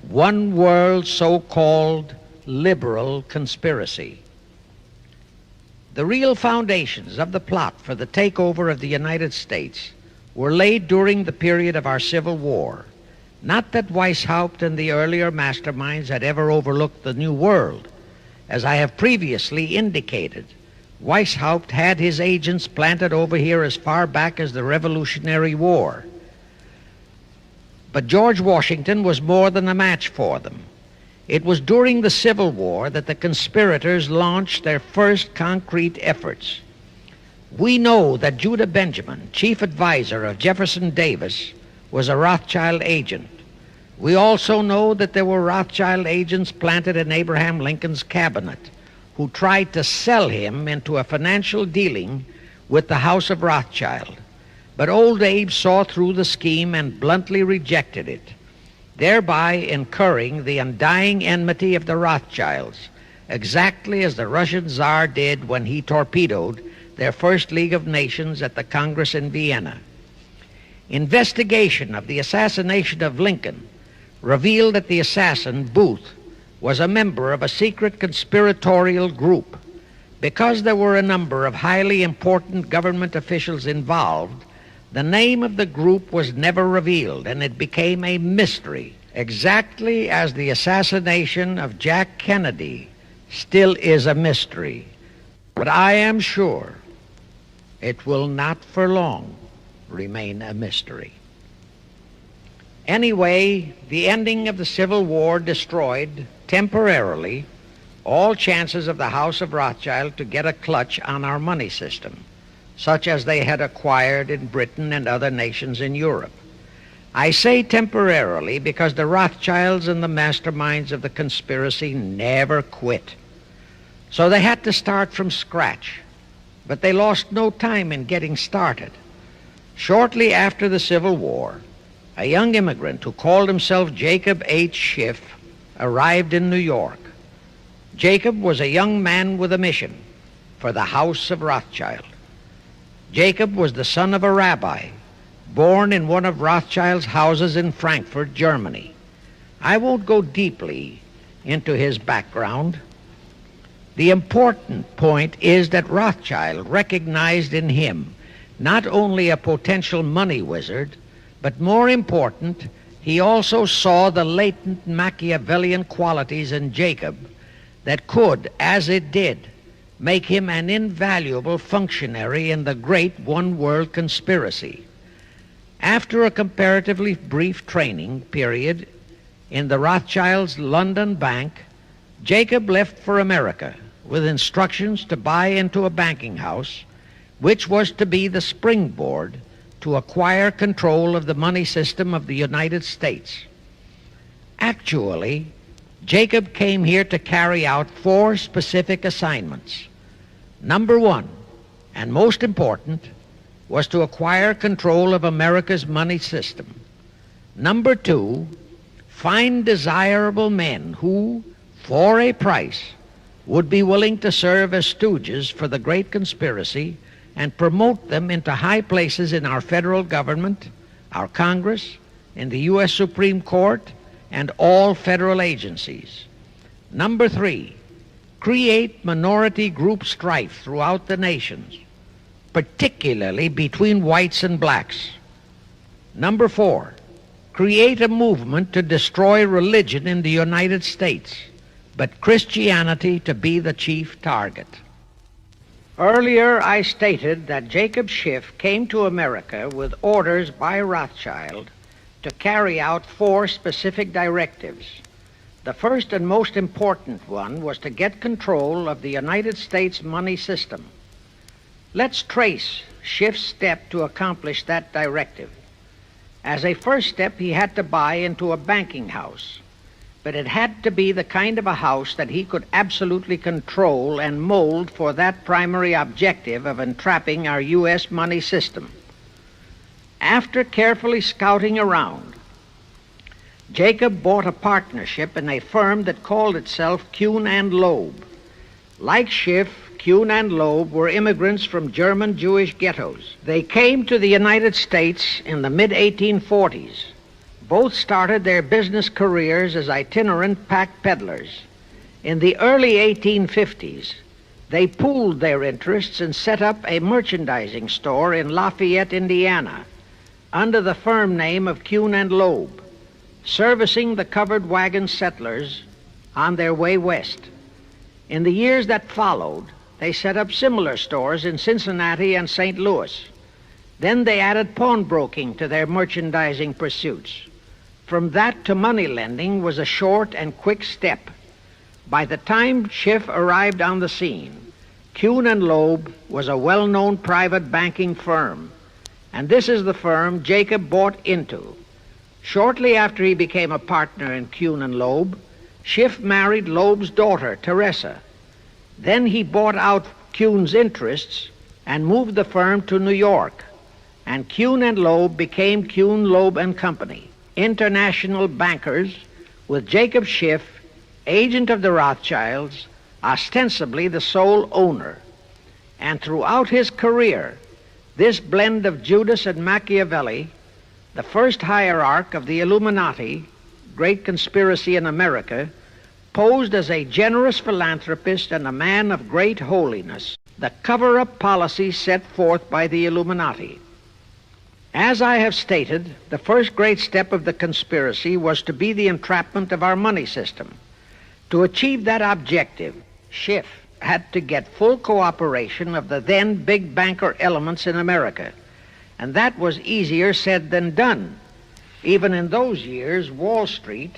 one world so-called liberal conspiracy. The real foundations of the plot for the takeover of the United States were laid during the period of our Civil War. Not that Weishaupt and the earlier masterminds had ever overlooked the New World. As I have previously indicated, Weishaupt had his agents planted over here as far back as the Revolutionary War. But George Washington was more than a match for them. It was during the Civil War that the conspirators launched their first concrete efforts. We know that Judah Benjamin, chief advisor of Jefferson Davis, was a Rothschild agent. We also know that there were Rothschild agents planted in Abraham Lincoln's cabinet who tried to sell him into a financial dealing with the House of Rothschild. But old Abe saw through the scheme and bluntly rejected it, thereby incurring the undying enmity of the Rothschilds, exactly as the Russian Tsar did when he torpedoed their first League of Nations at the Congress in Vienna. Investigation of the assassination of Lincoln revealed that the assassin, Booth, was a member of a secret conspiratorial group. Because there were a number of highly important government officials involved, the name of the group was never revealed, and it became a mystery, exactly as the assassination of Jack Kennedy still is a mystery. But I am sure it will not for long remain a mystery. Anyway, the ending of the Civil War destroyed, temporarily, all chances of the House of Rothschild to get a clutch on our money system, such as they had acquired in Britain and other nations in Europe. I say temporarily because the Rothschilds and the masterminds of the conspiracy never quit. So they had to start from scratch, but they lost no time in getting started. Shortly after the Civil War, a young immigrant who called himself Jacob H. Schiff arrived in New York. Jacob was a young man with a mission for the House of Rothschild. Jacob was the son of a rabbi, born in one of Rothschild's houses in Frankfurt, Germany. I won't go deeply into his background. The important point is that Rothschild recognized in him not only a potential money wizard, but more important, he also saw the latent Machiavellian qualities in Jacob that could, as it did, make him an invaluable functionary in the great one-world conspiracy. After a comparatively brief training period in the Rothschilds' London bank, Jacob left for America with instructions to buy into a banking house, which was to be the springboard to acquire control of the money system of the United States. Actually, Jacob came here to carry out 4 specific assignments. Number 1, and most important, was to acquire control of America's money system. Number 2, find desirable men who, for a price, would be willing to serve as stooges for the great conspiracy and promote them into high places in our federal government, our Congress, in the U.S. Supreme Court, and all federal agencies. Number 3, create minority group strife throughout the nations, particularly between whites and blacks. Number 4, create a movement to destroy religion in the United States, but Christianity to be the chief target. Earlier, I stated that Jacob Schiff came to America with orders by Rothschild to carry out 4 specific directives. The first and most important one was to get control of the United States money system. Let's trace Schiff's step to accomplish that directive. As a first step, he had to buy into a banking house, but it had to be the kind of a house that he could absolutely control and mold for that primary objective of entrapping our U.S. money system. After carefully scouting around, Jacob bought a partnership in a firm that called itself Kuhn and Loeb. Like Schiff, Kuhn and Loeb were immigrants from German Jewish ghettos. They came to the United States in the mid-1840s. Both started their business careers as itinerant pack peddlers. In the early 1850s, they pooled their interests and set up a merchandising store in Lafayette, Indiana, under the firm name of Kuhn and Loeb, servicing the covered wagon settlers on their way west. In the years that followed, they set up similar stores in Cincinnati and St. Louis. Then they added pawnbroking to their merchandising pursuits. From that to money lending was a short and quick step. By the time Schiff arrived on the scene, Kuhn and Loeb was a well-known private banking firm, and this is the firm Jacob bought into. Shortly after he became a partner in Kuhn and Loeb, Schiff married Loeb's daughter, Teresa. Then he bought out Kuhn's interests and moved the firm to New York, and Kuhn and Loeb became Kuhn, Loeb and Company, international bankers, with Jacob Schiff, agent of the Rothschilds, ostensibly the sole owner. And throughout his career, this blend of Judas and Machiavelli, the first hierarch of the Illuminati, great conspiracy in America, posed as a generous philanthropist and a man of great holiness, the cover-up policy set forth by the Illuminati. As I have stated, the first great step of the conspiracy was to be the entrapment of our money system. To achieve that objective, Schiff had to get full cooperation of the then big banker elements in America, and that was easier said than done. Even in those years, Wall Street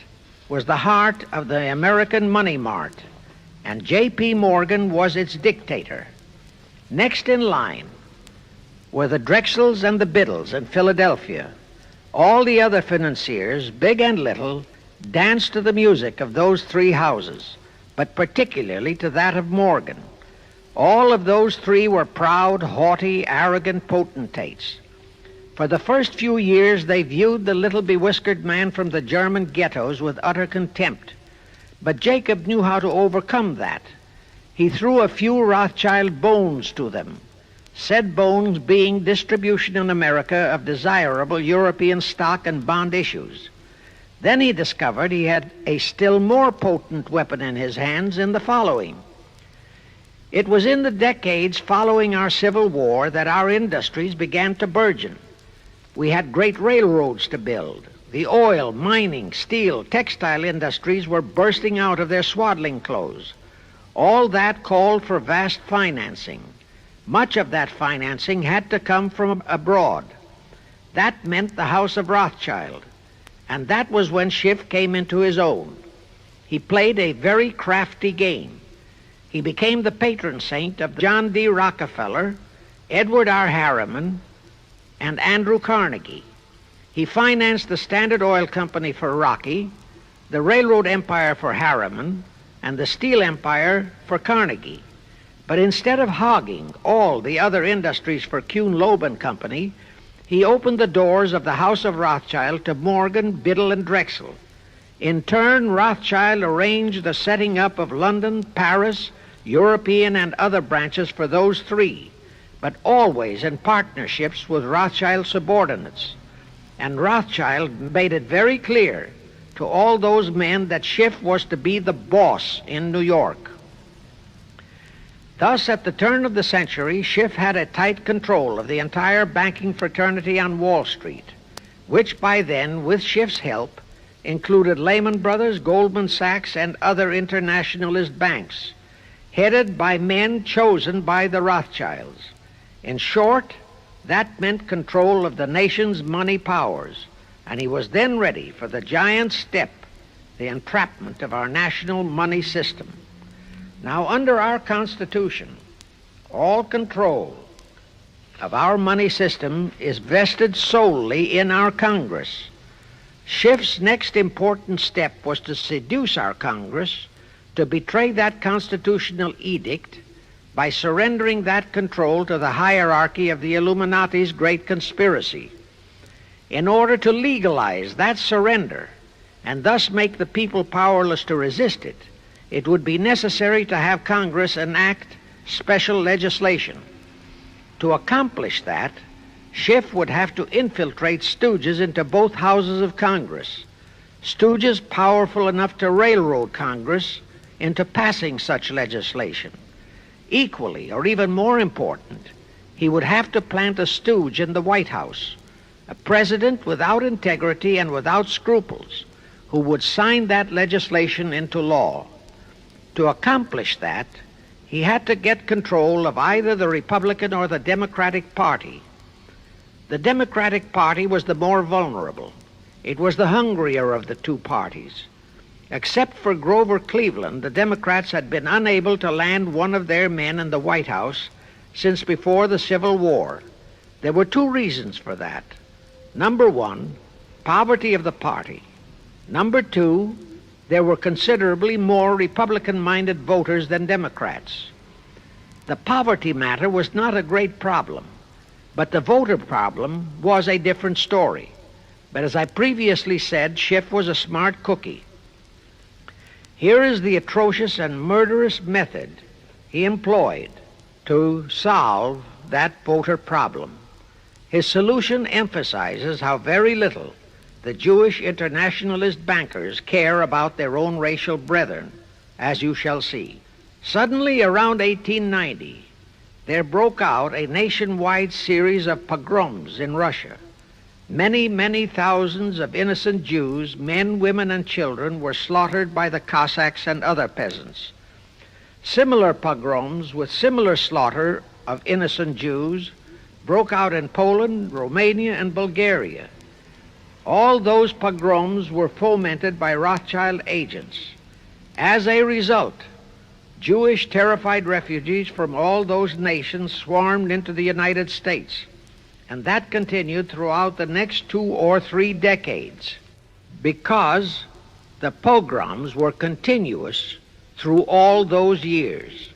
was the heart of the American money mart, and J.P. Morgan was its dictator. Next in line were the Drexels and the Biddles in Philadelphia. All the other financiers, big and little, danced to the music of those three houses, but particularly to that of Morgan. All of those three were proud, haughty, arrogant potentates. For the first few years, they viewed the little bewhiskered man from the German ghettos with utter contempt. But Jacob knew how to overcome that. He threw a few Rothschild bones to them, said bones being distribution in America of desirable European stock and bond issues. Then he discovered he had a still more potent weapon in his hands in the following. It was in the decades following our Civil War that our industries began to burgeon. We had great railroads to build. The oil, mining, steel, textile industries were bursting out of their swaddling clothes. All that called for vast financing. Much of that financing had to come from abroad. That meant the House of Rothschild. And that was when Schiff came into his own. He played a very crafty game. He became the patron saint of John D. Rockefeller, Edward R. Harriman, and Andrew Carnegie. He financed the Standard Oil Company for Rocky, the railroad empire for Harriman, and the steel empire for Carnegie. But instead of hogging all the other industries for Kuhn, Loeb and Company, he opened the doors of the House of Rothschild to Morgan, Biddle, and Drexel. In turn, Rothschild arranged the setting up of London, Paris, European, and other branches for those three, but always in partnerships with Rothschild subordinates. And Rothschild made it very clear to all those men that Schiff was to be the boss in New York. Thus, at the turn of the century, Schiff had a tight control of the entire banking fraternity on Wall Street, which by then, with Schiff's help, included Lehman Brothers, Goldman Sachs, and other internationalist banks, headed by men chosen by the Rothschilds. In short, that meant control of the nation's money powers, and he was then ready for the giant step, the entrapment of our national money system. Now, under our Constitution, all control of our money system is vested solely in our Congress. Schiff's next important step was to seduce our Congress to betray that constitutional edict by surrendering that control to the hierarchy of the Illuminati's great conspiracy. In order to legalize that surrender and thus make the people powerless to resist it, it would be necessary to have Congress enact special legislation. To accomplish that, Schiff would have to infiltrate stooges into both houses of Congress, stooges powerful enough to railroad Congress into passing such legislation. Equally, or even more important, he would have to plant a stooge in the White House, a president without integrity and without scruples, who would sign that legislation into law. To accomplish that, he had to get control of either the Republican or the Democratic Party. The Democratic Party was the more vulnerable. It was the hungrier of the two parties. Except for Grover Cleveland, the Democrats had been unable to land one of their men in the White House since before the Civil War. There were two reasons for that. Number one, poverty of the party. Number two, there were considerably more Republican-minded voters than Democrats. The poverty matter was not a great problem, but the voter problem was a different story. But as I previously said, Schiff was a smart cookie. Here is the atrocious and murderous method he employed to solve that voter problem. His solution emphasizes how very little the Jewish internationalist bankers care about their own racial brethren, as you shall see. Suddenly, around 1890, there broke out a nationwide series of pogroms in Russia. Many, many thousands of innocent Jews, men, women, and children, were slaughtered by the Cossacks and other peasants. Similar pogroms with similar slaughter of innocent Jews broke out in Poland, Romania, and Bulgaria. All those pogroms were fomented by Rothschild agents. As a result, Jewish terrified refugees from all those nations swarmed into the United States, and that continued throughout the next 2 or 3 decades because the pogroms were continuous through all those years.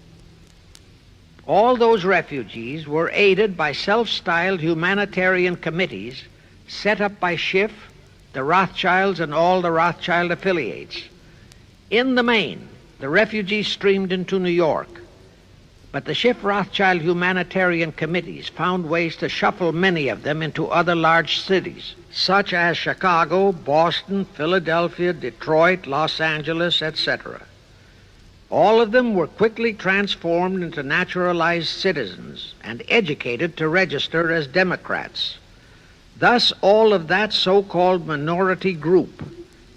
All those refugees were aided by self-styled humanitarian committees set up by Schiff, the Rothschilds, and all the Rothschild affiliates. In the main, the refugees streamed into New York, but the Schiff-Rothschild humanitarian committees found ways to shuffle many of them into other large cities, such as Chicago, Boston, Philadelphia, Detroit, Los Angeles, etc. All of them were quickly transformed into naturalized citizens and educated to register as Democrats. Thus, all of that so-called minority group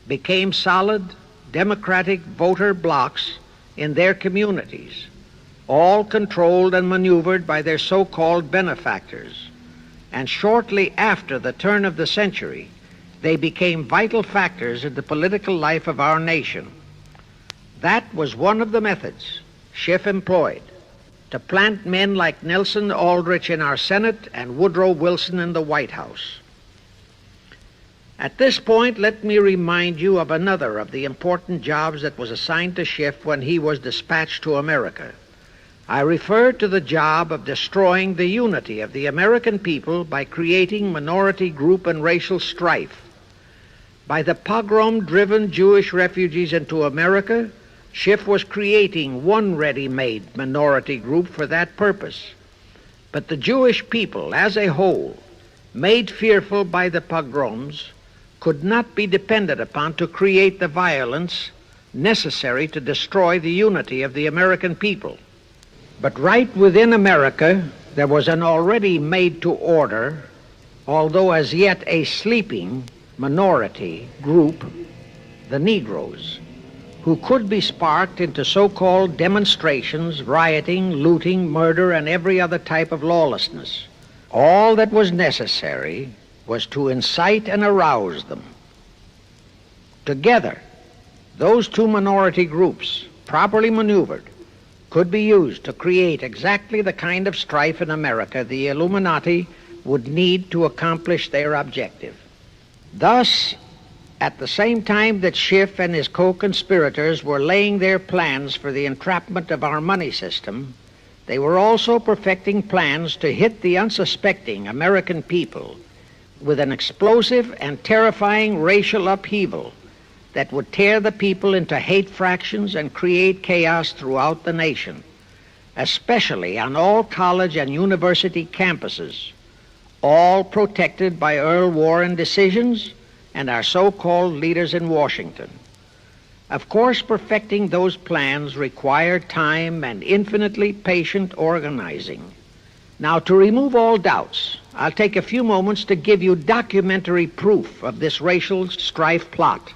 became solid Democratic voter blocs in their communities, all controlled and maneuvered by their so-called benefactors. And shortly after the turn of the century, they became vital factors in the political life of our nation. That was one of the methods Schiff employed to plant men like Nelson Aldrich in our Senate and Woodrow Wilson in the White House. At this point, let me remind you of another of the important jobs that was assigned to Schiff when he was dispatched to America. I refer to the job of destroying the unity of the American people by creating minority group and racial strife. By the pogrom-driven Jewish refugees into America, Schiff was creating one ready-made minority group for that purpose. But the Jewish people as a whole, made fearful by the pogroms, could not be depended upon to create the violence necessary to destroy the unity of the American people. But right within America, there was an already made-to-order, although as yet a sleeping minority group, the Negroes, who could be sparked into so-called demonstrations, rioting, looting, murder, and every other type of lawlessness. All that was necessary was to incite and arouse them. Together, those two minority groups, properly maneuvered, could be used to create exactly the kind of strife in America the Illuminati would need to accomplish their objective. Thus, at the same time that Schiff and his co-conspirators were laying their plans for the entrapment of our money system, they were also perfecting plans to hit the unsuspecting American people with an explosive and terrifying racial upheaval that would tear the people into hate fractions and create chaos throughout the nation, especially on all college and university campuses, all protected by Earl Warren decisions and our so-called leaders in Washington. Of course, perfecting those plans required time and infinitely patient organizing. Now, to remove all doubts, I'll take a few moments to give you documentary proof of this racial strife plot.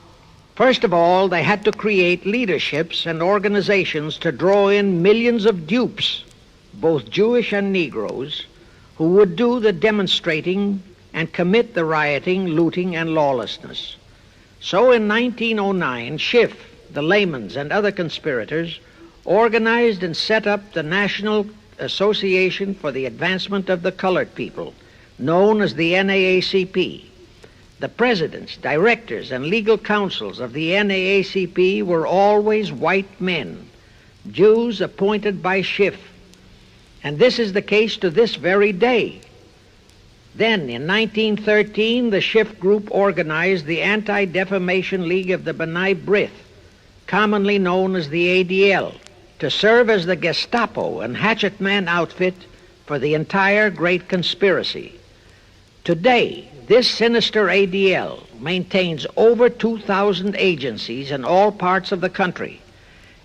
First of all, they had to create leaderships and organizations to draw in millions of dupes, both Jewish and Negroes, who would do the demonstrating and commit the rioting, looting, and lawlessness. So in 1909, Schiff, the Layman's, and other conspirators organized and set up the National Association for the Advancement of the Colored People, known as the NAACP. The presidents, directors, and legal counsels of the NAACP were always white men, Jews appointed by Schiff. And this is the case to this very day. Then, in 1913, the Schiff Group organized the Anti-Defamation League of the B'nai B'rith, commonly known as the ADL, to serve as the Gestapo and hatchet man outfit for the entire great conspiracy. Today, this sinister ADL maintains over 2,000 agencies in all parts of the country,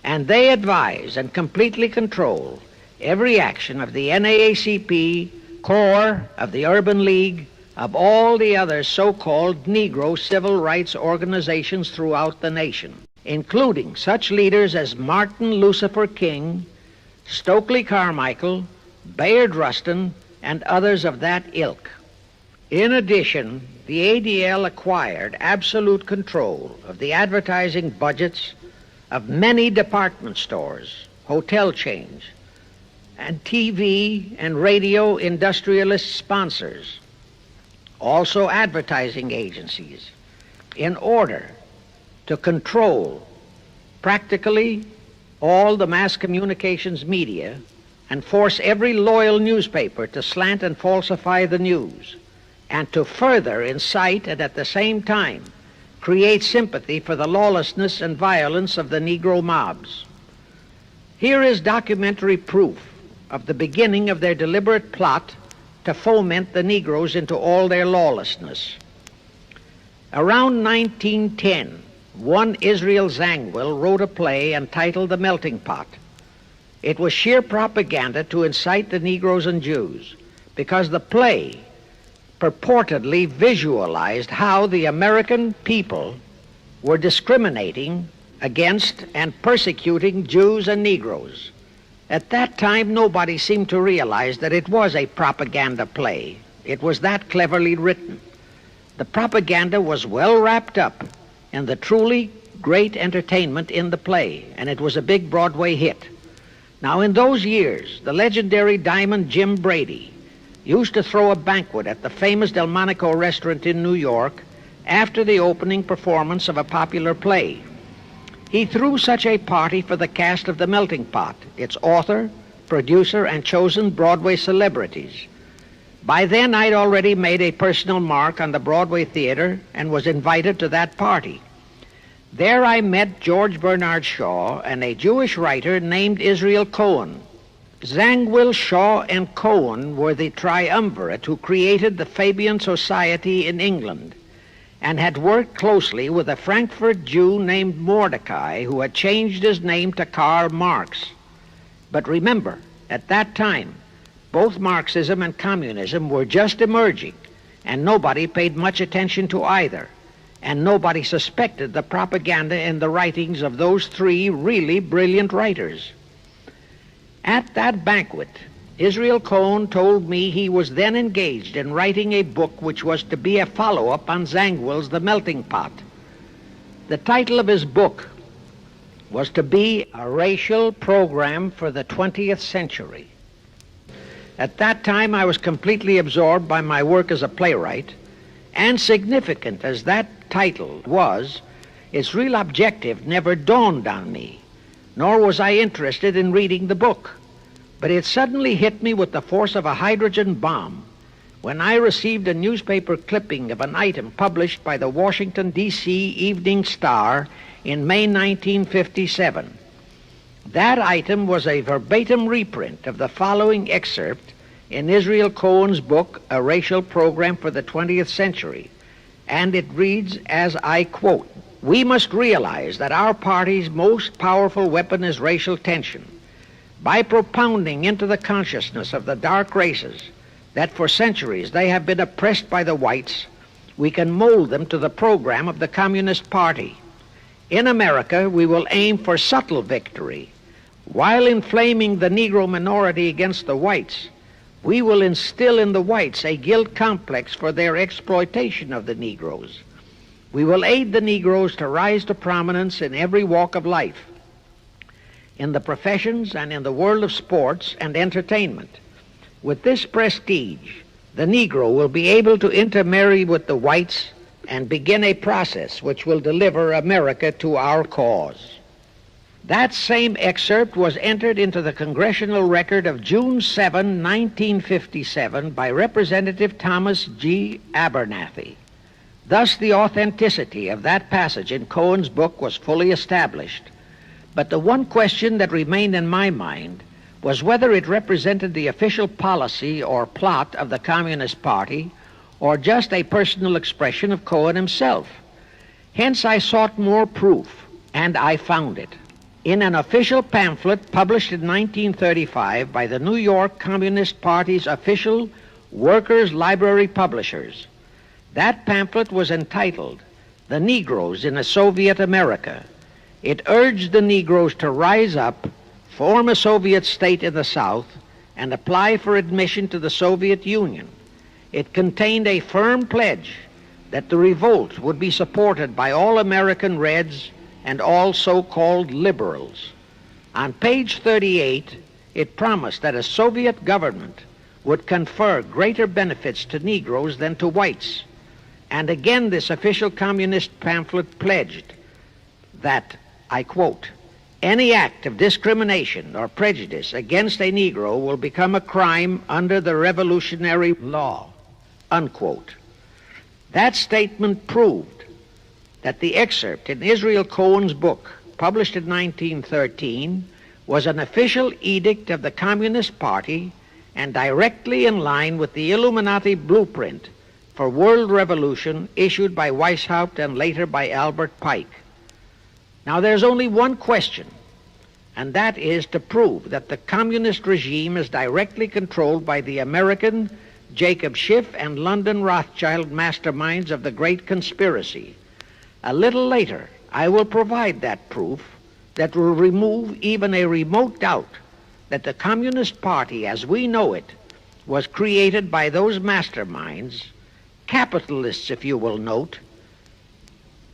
and they advise and completely control every action of the NAACP, CORE, of the Urban League, of all the other so-called Negro civil rights organizations throughout the nation, including such leaders as Martin Lucifer King, Stokely Carmichael, Bayard Rustin, and others of that ilk. In addition, the ADL acquired absolute control of the advertising budgets of many department stores, hotel chains, and TV and radio industrialist sponsors, also advertising agencies, in order to control practically all the mass communications media and force every loyal newspaper to slant and falsify the news, and to further incite and at the same time create sympathy for the lawlessness and violence of the Negro mobs. Here is documentary proof of the beginning of their deliberate plot to foment the Negroes into all their lawlessness. Around 1910, one Israel Zangwill wrote a play entitled The Melting Pot. It was sheer propaganda to incite the Negroes and Jews, because the play purportedly visualized how the American people were discriminating against and persecuting Jews and Negroes. At that time, nobody seemed to realize that it was a propaganda play. It was that cleverly written. The propaganda was well wrapped up in the truly great entertainment in the play, and it was a big Broadway hit. Now, in those years, the legendary Diamond Jim Brady used to throw a banquet at the famous Delmonico restaurant in New York after the opening performance of a popular play. He threw such a party for the cast of The Melting Pot, its author, producer, and chosen Broadway celebrities. By then, I'd already made a personal mark on the Broadway theater and was invited to that party. There I met George Bernard Shaw and a Jewish writer named Israel Cohen. Zangwill, Shaw, and Cohen were the triumvirate who created the Fabian Society in England, and had worked closely with a Frankfurt Jew named Mordecai, who had changed his name to Karl Marx. But remember, at that time, both Marxism and communism were just emerging, and nobody paid much attention to either, and nobody suspected the propaganda in the writings of those three really brilliant writers. At that banquet, Israel Cohen told me he was then engaged in writing a book which was to be a follow-up on Zangwill's The Melting Pot. The title of his book was to be A Racial Program for the 20th Century. At that time, I was completely absorbed by my work as a playwright, and significant as that title was, its real objective never dawned on me, nor was I interested in reading the book. But it suddenly hit me with the force of a hydrogen bomb when I received a newspaper clipping of an item published by the Washington, D.C. Evening Star in May 1957. That item was a verbatim reprint of the following excerpt in Israel Cohen's book, A Racial Program for the 20th Century, and it reads as I quote, We must realize that our party's most powerful weapon is racial tension. By propounding into the consciousness of the dark races that for centuries they have been oppressed by the whites, we can mold them to the program of the Communist Party. In America, we will aim for subtle victory. While inflaming the Negro minority against the whites, we will instill in the whites a guilt complex for their exploitation of the Negroes. We will aid the Negroes to rise to prominence in every walk of life, in the professions and in the world of sports and entertainment. With this prestige, the Negro will be able to intermarry with the whites and begin a process which will deliver America to our cause. That same excerpt was entered into the Congressional Record of June 7, 1957 by Representative Thomas G. Abernathy. Thus the authenticity of that passage in Cohen's book was fully established. But the one question that remained in my mind was whether it represented the official policy or plot of the Communist Party or just a personal expression of Cohen himself. Hence I sought more proof, and I found it. In an official pamphlet published in 1935 by the New York Communist Party's official Workers' Library Publishers. That pamphlet was entitled, "The Negroes in a Soviet America." It urged the Negroes to rise up, form a Soviet state in the South, and apply for admission to the Soviet Union. It contained a firm pledge that the revolt would be supported by all American Reds and all so-called liberals. On page 38, it promised that a Soviet government would confer greater benefits to Negroes than to whites. And again, this official communist pamphlet pledged that, I quote, "Any act of discrimination or prejudice against a Negro will become a crime under the revolutionary law," unquote. That statement proved that the excerpt in Israel Cohen's book, published in 1913, was an official edict of the Communist Party and directly in line with the Iilluminati blueprint for world revolution issued by Weishaupt and later by Albert Pike. Now there's only one question, and that is to prove that the communist regime is directly controlled by the American Jacob Schiff and London Rothschild masterminds of the Great Conspiracy. A little later, I will provide that proof that will remove even a remote doubt that the Communist Party, as we know it, was created by those masterminds, capitalists, if you will note,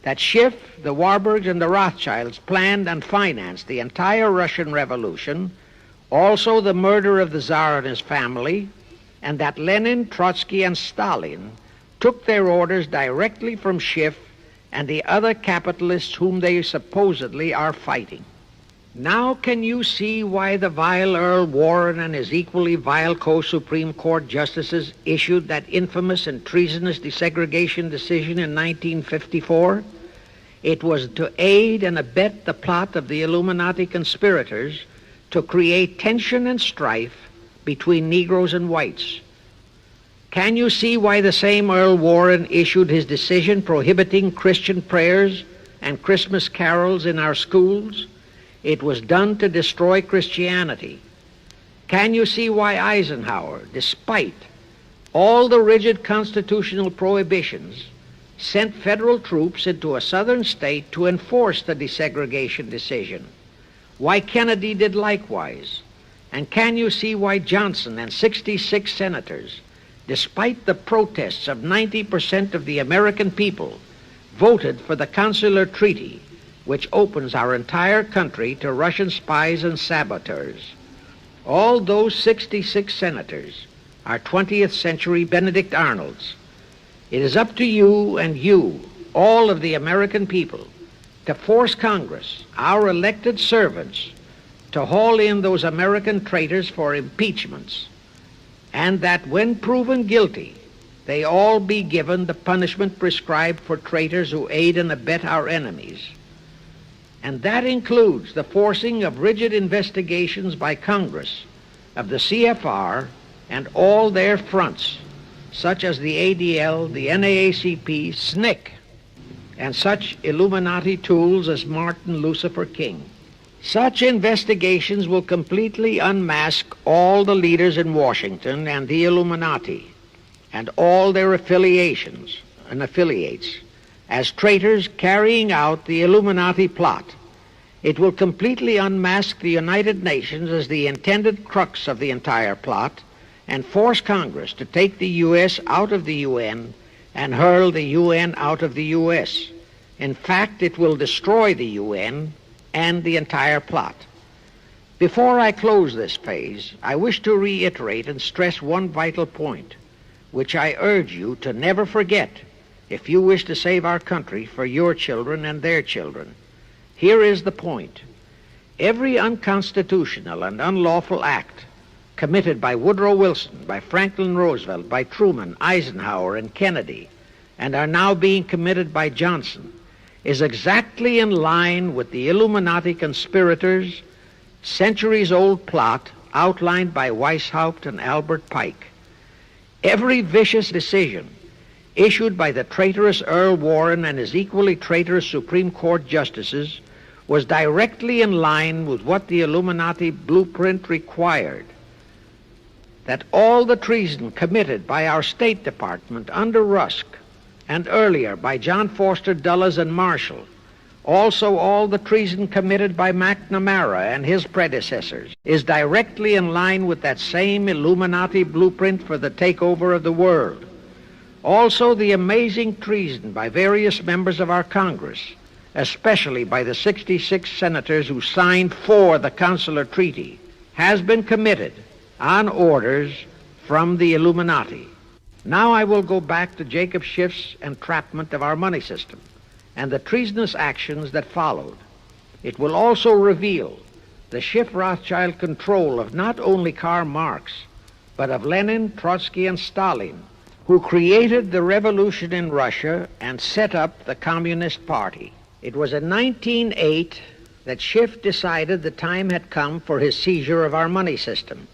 that Schiff, the Warburgs, and the Rothschilds planned and financed the entire Russian Revolution, also the murder of the Tsar and his family, and that Lenin, Trotsky, and Stalin took their orders directly from Schiff and the other capitalists whom they supposedly are fighting. Now can you see why the vile Earl Warren and his equally vile co-Supreme Court justices issued that infamous and treasonous desegregation decision in 1954? It was to aid and abet the plot of the Illuminati conspirators to create tension and strife between Negroes and whites. Can you see why the same Earl Warren issued his decision prohibiting Christian prayers and Christmas carols in our schools? It was done to destroy Christianity. Can you see why Eisenhower, despite all the rigid constitutional prohibitions, sent federal troops into a southern state to enforce the desegregation decision? Why Kennedy did likewise? And can you see why Johnson and 66 senators, despite the protests of 90% of the American people, voted for the consular treaty which opens our entire country to Russian spies and saboteurs? All those 66 senators are 20th century Benedict Arnolds. It is up to you and you, all of the American people, to force Congress, our elected servants, to haul in those American traitors for impeachments, and that when proven guilty, they all be given the punishment prescribed for traitors who aid and abet our enemies. And that includes the forcing of rigid investigations by Congress of the CFR and all their fronts, such as the ADL, the NAACP, SNCC, and such Illuminati tools as Martin Lucifer King. Such investigations will completely unmask all the leaders in Washington and the Illuminati and all their affiliations and affiliates as traitors carrying out the Illuminati plot. It will completely unmask the United Nations as the intended crux of the entire plot and force Congress to take the U.S. out of the UN and hurl the UN out of the U.S. In fact, it will destroy the UN and the entire plot. Before I close this phase, I wish to reiterate and stress one vital point, which I urge you to never forget if you wish to save our country for your children and their children. Here is the point. Every unconstitutional and unlawful act committed by Woodrow Wilson, by Franklin Roosevelt, by Truman, Eisenhower, and Kennedy, and are now being committed by Johnson, is exactly in line with the Illuminati conspirators' centuries-old plot outlined by Weishaupt and Albert Pike. Every vicious decision issued by the traitorous Earl Warren and his equally traitorous Supreme Court justices was directly in line with what the Illuminati blueprint required. That all the treason committed by our State Department under Rusk and earlier by John Foster Dulles and Marshall, also all the treason committed by McNamara and his predecessors, is directly in line with that same Illuminati blueprint for the takeover of the world. Also the amazing treason by various members of our Congress, especially by the 66 senators who signed for the Consular Treaty, has been committed on orders from the Illuminati. Now I will go back to Jacob Schiff's entrapment of our money system and the treasonous actions that followed. It will also reveal the Schiff-Rothschild control of not only Karl Marx, but of Lenin, Trotsky, and Stalin, who created the revolution in Russia and set up the Communist Party. It was in 1908 that Schiff decided the time had come for his seizure of our money system.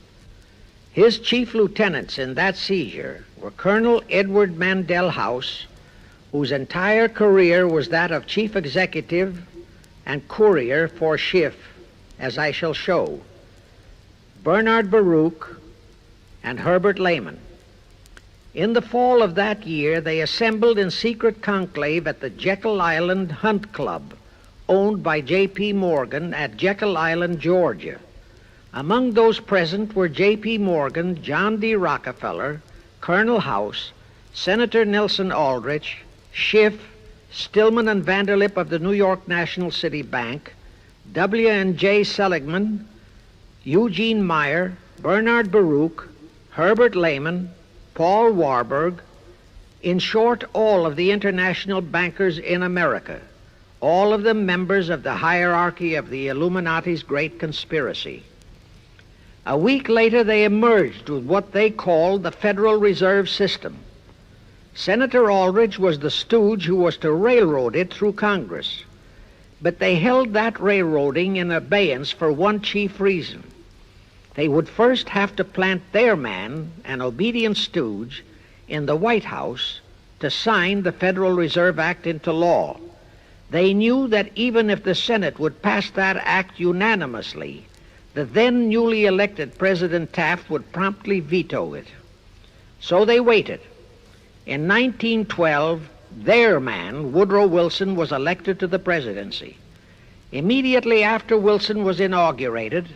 His chief lieutenants in that seizure were Colonel Edward Mandel House, whose entire career was that of chief executive and courier for Schiff, as I shall show, Bernard Baruch, and Herbert Lehman. In the fall of that year, they assembled in secret conclave at the Jekyll Island Hunt Club, owned by J.P. Morgan at Jekyll Island, Georgia. Among those present were J.P. Morgan, John D. Rockefeller, Colonel House, Senator Nelson Aldrich, Schiff, Stillman and Vanderlip of the New York National City Bank, W. and J. Seligman, Eugene Meyer, Bernard Baruch, Herbert Lehman, Paul Warburg, in short, all of the international bankers in America, all of them members of the hierarchy of the Illuminati's great conspiracy. A week later, they emerged with what they called the Federal Reserve System. Senator Aldrich was the stooge who was to railroad it through Congress. But they held that railroading in abeyance for one chief reason. They would first have to plant their man, an obedient stooge, in the White House to sign the Federal Reserve Act into law. They knew that even if the Senate would pass that act unanimously, the then newly elected President Taft would promptly veto it. So they waited. In 1912, their man, Woodrow Wilson, was elected to the presidency. Immediately after Wilson was inaugurated,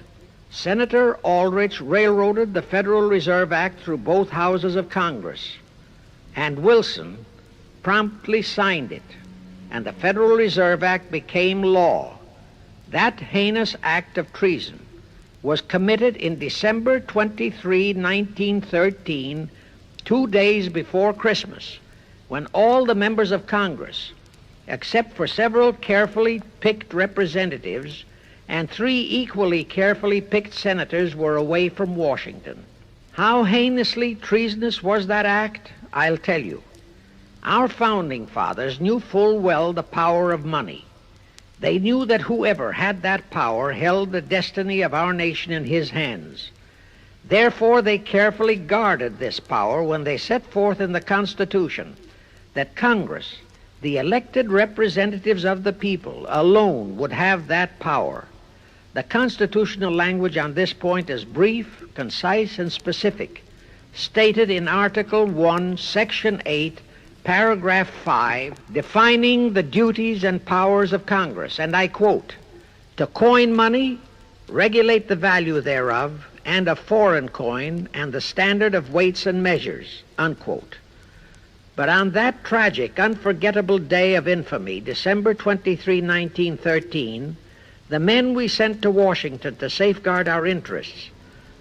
Senator Aldrich railroaded the Federal Reserve Act through both houses of Congress, and Wilson promptly signed it, and the Federal Reserve Act became law. That heinous act of treason was committed in December 23, 1913, 2 days before Christmas, when all the members of Congress, except for several carefully picked representatives and 3 equally carefully picked senators, were away from Washington. How heinously treasonous was that act? I'll tell you. Our founding fathers knew full well the power of money. They knew that whoever had that power held the destiny of our nation in his hands. Therefore, they carefully guarded this power when they set forth in the Constitution that Congress The elected representatives of the people alone would have that power. The constitutional language on this point is brief, concise, and specific, stated in Article 1, Section 8, Paragraph 5, defining the duties and powers of Congress, and I quote, "To coin money, regulate the value thereof, and of foreign coin, and the standard of weights and measures," unquote. But on that tragic, unforgettable day of infamy, December 23, 1913, the men we sent to Washington to safeguard our interests,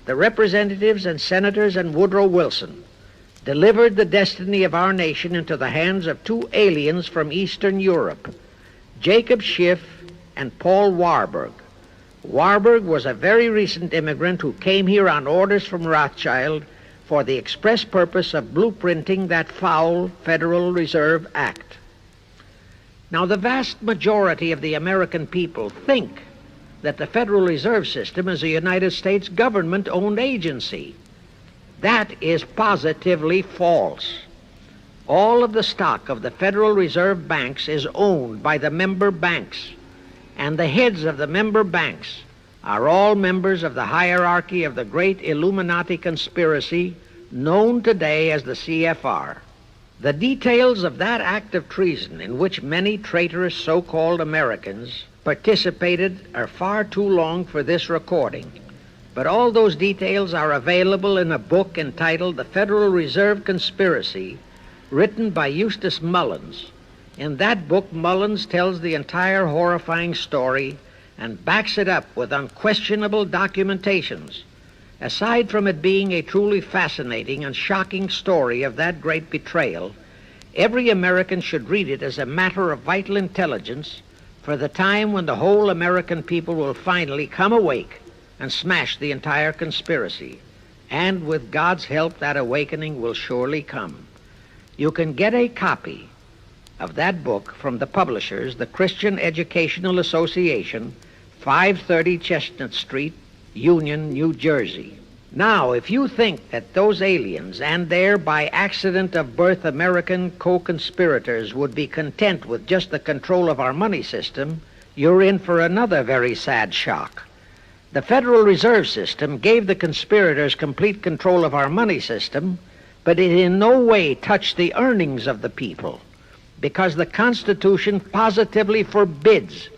the representatives and senators and Woodrow Wilson, delivered the destiny of our nation into the hands of two aliens from Eastern Europe, Jacob Schiff and Paul Warburg. Warburg was a very recent immigrant who came here on orders from Rothschild for the express purpose of blueprinting that foul Federal Reserve Act. Now, the vast majority of the American people think that the Federal Reserve System is a United States government-owned agency. That is positively false. All of the stock of the Federal Reserve banks is owned by the member banks, and the heads of the member banks are all members of the hierarchy of the great Illluminati conspiracy known today as the CFR. The details of that act of treason in which many traitorous so-called Americans participated are far too long for this recording, but all those details are available in a book entitled The Federal Reserve Conspiracy, written by Eustace Mullins. In that book, Mullins tells the entire horrifying story and backs it up with unquestionable documentations. Aside from it being a truly fascinating and shocking story of that great betrayal, every American should read it as a matter of vital intelligence for the time when the whole American people will finally come awake and smash the entire conspiracy. And with God's help, that awakening will surely come. You can get a copy of that book from the publishers, the Christian Educational Association, 530 Chestnut Street, Union, New Jersey. Now, if you think that those aliens and their by accident of birth American co-conspirators would be content with just the control of our money system, you're in for another very sad shock. The Federal Reserve System gave the conspirators complete control of our money system, but it in no way touched the earnings of the people, because the Constitution positively forbids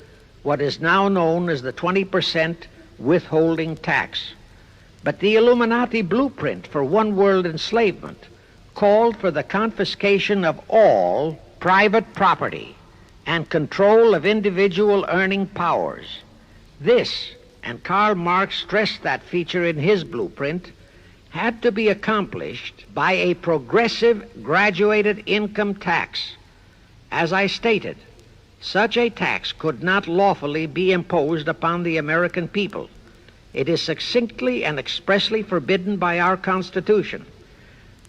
what is now known as the 20% withholding tax. But the Illuminati blueprint for one-world enslavement called for the confiscation of all private property and control of individual earning powers. This, and Karl Marx stressed that feature in his blueprint, had to be accomplished by a progressive graduated income tax. As I stated, such a tax could not lawfully be imposed upon the American people. It is succinctly and expressly forbidden by our Constitution.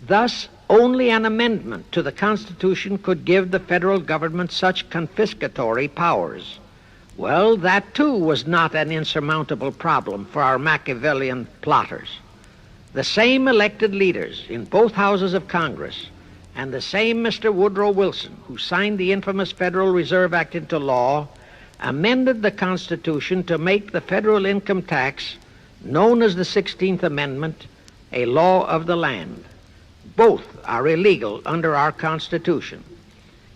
Thus, only an amendment to the Constitution could give the federal government such confiscatory powers. Well, that too was not an insurmountable problem for our Machiavellian plotters. The same elected leaders in both houses of Congress and the same Mr. Woodrow Wilson, who signed the infamous Federal Reserve Act into law, amended the Constitution to make the federal income tax, known as the 16th Amendment, a law of the land. Both are illegal under our Constitution.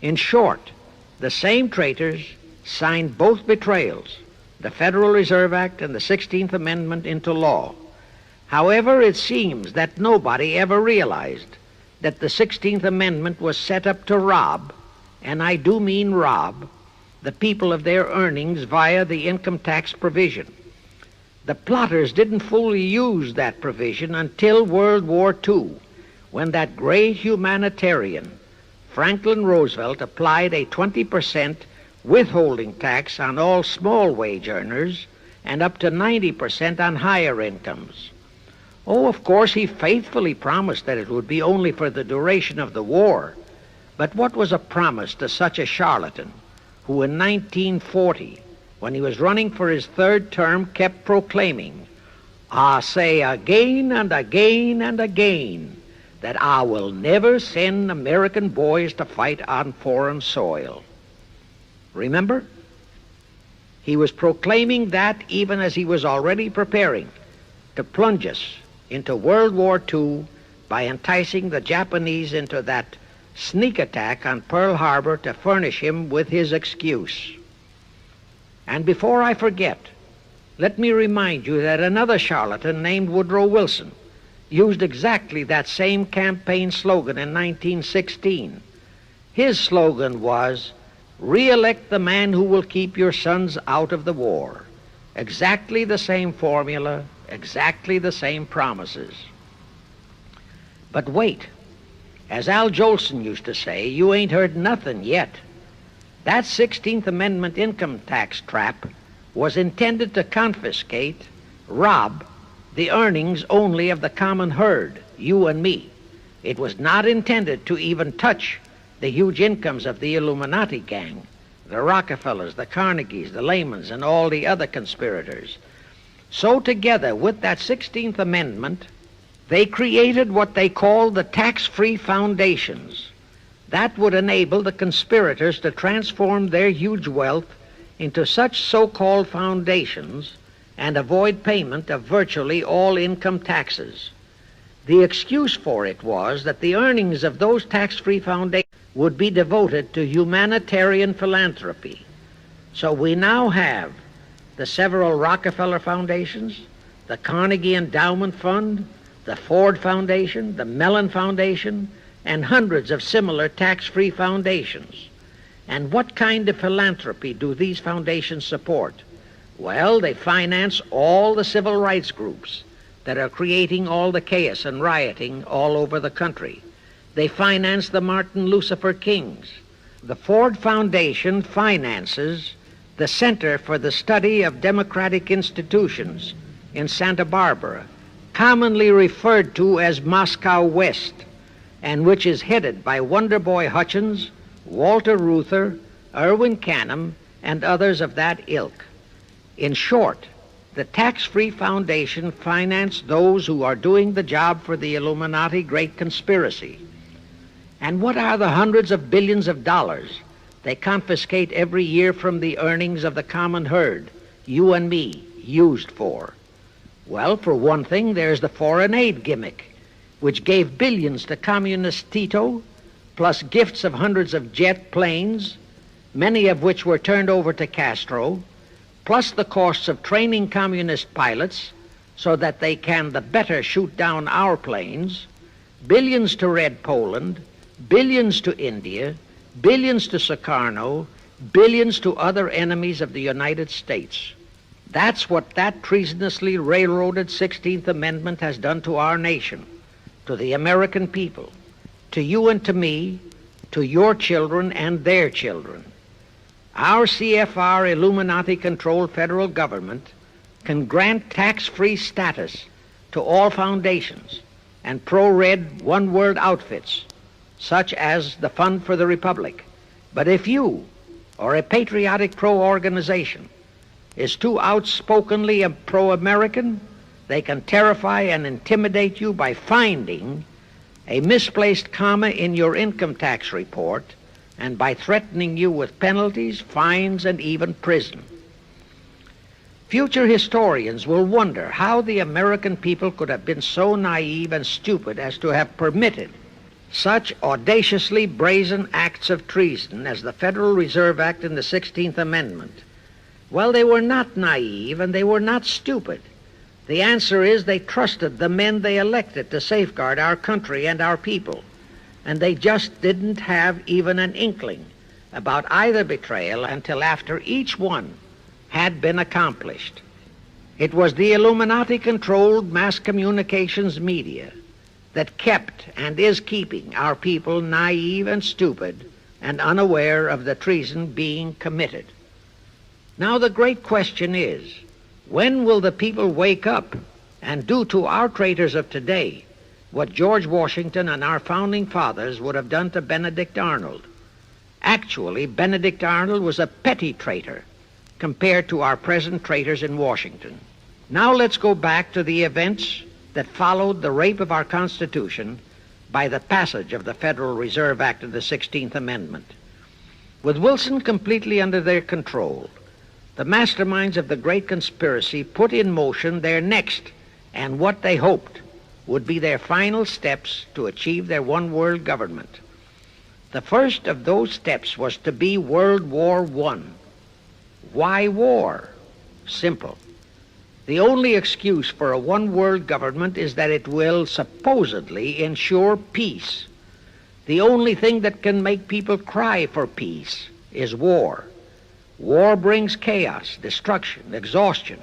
In short, the same traitors signed both betrayals, the Federal Reserve Act and the 16th Amendment, into law. However, it seems that nobody ever realized that the 16th Amendment was set up to rob, and I do mean rob, the people of their earnings via the income tax provision. The plotters didn't fully use that provision until World War II, when that great humanitarian, Franklin Roosevelt, applied a 20% withholding tax on all small wage earners and up to 90% on higher incomes. Oh, of course, he faithfully promised that it would be only for the duration of the war. But what was a promise to such a charlatan who in 1940, when he was running for his third term, kept proclaiming, "I say again and again and again, that I will never send American boys to fight on foreign soil. Remember? He was proclaiming that even as he was already preparing to plunge us into World War II by enticing the Japanese into that sneak attack on Pearl Harbor to furnish him with his excuse. And before I forget, let me remind you that another charlatan named Woodrow Wilson used exactly that same campaign slogan in 1916. His slogan was, "Re-elect the man who will keep your sons out of the war." Exactly the same formula, exactly the same promises. But wait, as Al Jolson used to say, you ain't heard nothing yet. That 16th Amendment income tax trap was intended to confiscate, rob, the earnings only of the common herd, you and me. It was not intended to even touch the huge incomes of the Illluminati gang, the Rockefellers, the Carnegies, the Lehmans, and all the other conspirators. So together with that 16th Amendment, they created what they called the tax-free foundations. That would enable the conspirators to transform their huge wealth into such so-called foundations and avoid payment of virtually all income taxes. The excuse for it was that the earnings of those tax-free foundations would be devoted to humanitarian philanthropy. So we now have the several Rockefeller foundations, the Carnegie Endowment Fund, the Ford Foundation, the Mellon Foundation, and hundreds of similar tax-free foundations. And what kind of philanthropy do these foundations support? Well, they finance all the civil rights groups that are creating all the chaos and rioting all over the country. They finance the Martin Lucifer Kings. The Ford Foundation finances the Center for the Study of Democratic Institutions in Santa Barbara, commonly referred to as Moscow West, and which is headed by Wonderboy Hutchins, Walter Reuther, Irwin Canham, and others of that ilk. In short, the tax-free foundation financed those who are doing the job for the Illuminati Great Conspiracy. And what are the hundreds of billions of dollars they confiscate every year from the earnings of the common herd, you and me, used for? Well, for one thing, there's the foreign aid gimmick, which gave billions to communist Tito, plus gifts of hundreds of jet planes, many of which were turned over to Castro, plus the costs of training communist pilots so that they can the better shoot down our planes, billions to Red Poland, billions to India, billions to Sukarno, billions to other enemies of the United States. That's what that treasonously railroaded 16th Amendment has done to our nation, to the American people, to you and to me, to your children and their children. Our CFR Illuminati-controlled federal government can grant tax-free status to all foundations and pro-red one-world outfits, such as the Fund for the Republic. But if you, or a patriotic pro-organization, is too outspokenly pro-American, they can terrify and intimidate you by finding a misplaced comma in your income tax report and by threatening you with penalties, fines, and even prison. Future historians will wonder how the American people could have been so naive and stupid as to have permitted such audaciously brazen acts of treason as the Federal Reserve Act and the 16th Amendment. Well, they were not naive and they were not stupid. The answer is they trusted the men they elected to safeguard our country and our people, and they just didn't have even an inkling about either betrayal until after each one had been accomplished. It was the Illuminati-controlled mass communications media that kept and is keeping our people naive and stupid and unaware of the treason being committed. Now the great question is, when will the people wake up and do to our traitors of today what George Washington and our founding fathers would have done to Benedict Arnold? Actually, Benedict Arnold was a petty traitor compared to our present traitors in Washington. Now let's go back to the events that followed the rape of our Constitution by the passage of the Federal Reserve Act of the 16th Amendment. With Wilson completely under their control, the masterminds of the great conspiracy put in motion their next and what they hoped would be their final steps to achieve their one-world government. The first of those steps was to be World War I. Why war? Simple. The only excuse for a one-world government is that it will supposedly ensure peace. The only thing that can make people cry for peace is war. War brings chaos, destruction, exhaustion,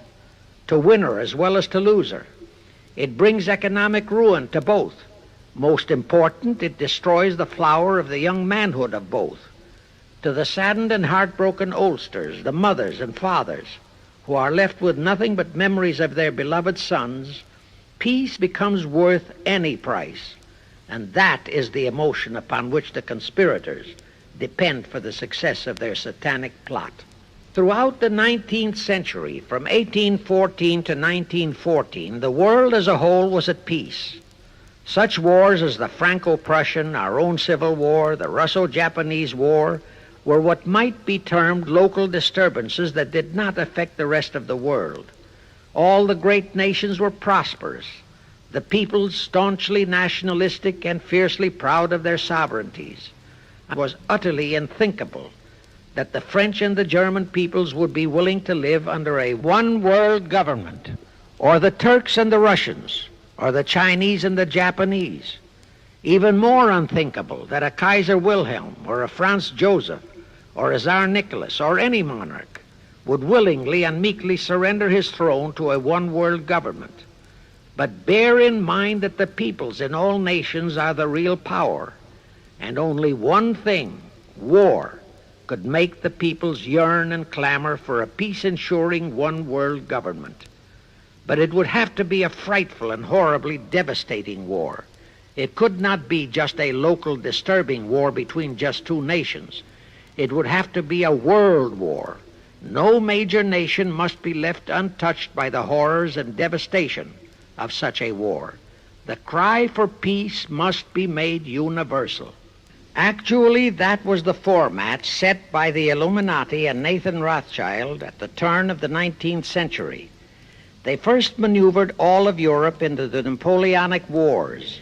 to winner as well as to loser. It brings economic ruin to both. Most important, it destroys the flower of the young manhood of both. To the saddened and heartbroken oldsters, the mothers and fathers, who are left with nothing but memories of their beloved sons, peace becomes worth any price. And that is the emotion upon which the conspirators depend for the success of their satanic plot. Throughout the 19th century, from 1814 to 1914, the world as a whole was at peace. Such wars as the Franco-Prussian, our own Civil War, the Russo-Japanese War, were what might be termed local disturbances that did not affect the rest of the world. All the great nations were prosperous, the peoples staunchly nationalistic and fiercely proud of their sovereignties. It was utterly unthinkable that the French and the German peoples would be willing to live under a one-world government, or the Turks and the Russians, or the Chinese and the Japanese. Even more unthinkable that a Kaiser Wilhelm, or a Franz Joseph, or a Tsar Nicholas, or any monarch would willingly and meekly surrender his throne to a one-world government. But bear in mind that the peoples in all nations are the real power, and only one thing, war, could make the peoples yearn and clamor for a peace-ensuring one-world government. But it would have to be a frightful and horribly devastating war. It could not be just a local disturbing war between just two nations. It would have to be a world war. No major nation must be left untouched by the horrors and devastation of such a war. The cry for peace must be made universal. Actually, that was the format set by the Illluminati and Nathan Rothschild at the turn of the 19th century. They first maneuvered all of Europe into the Napoleonic Wars.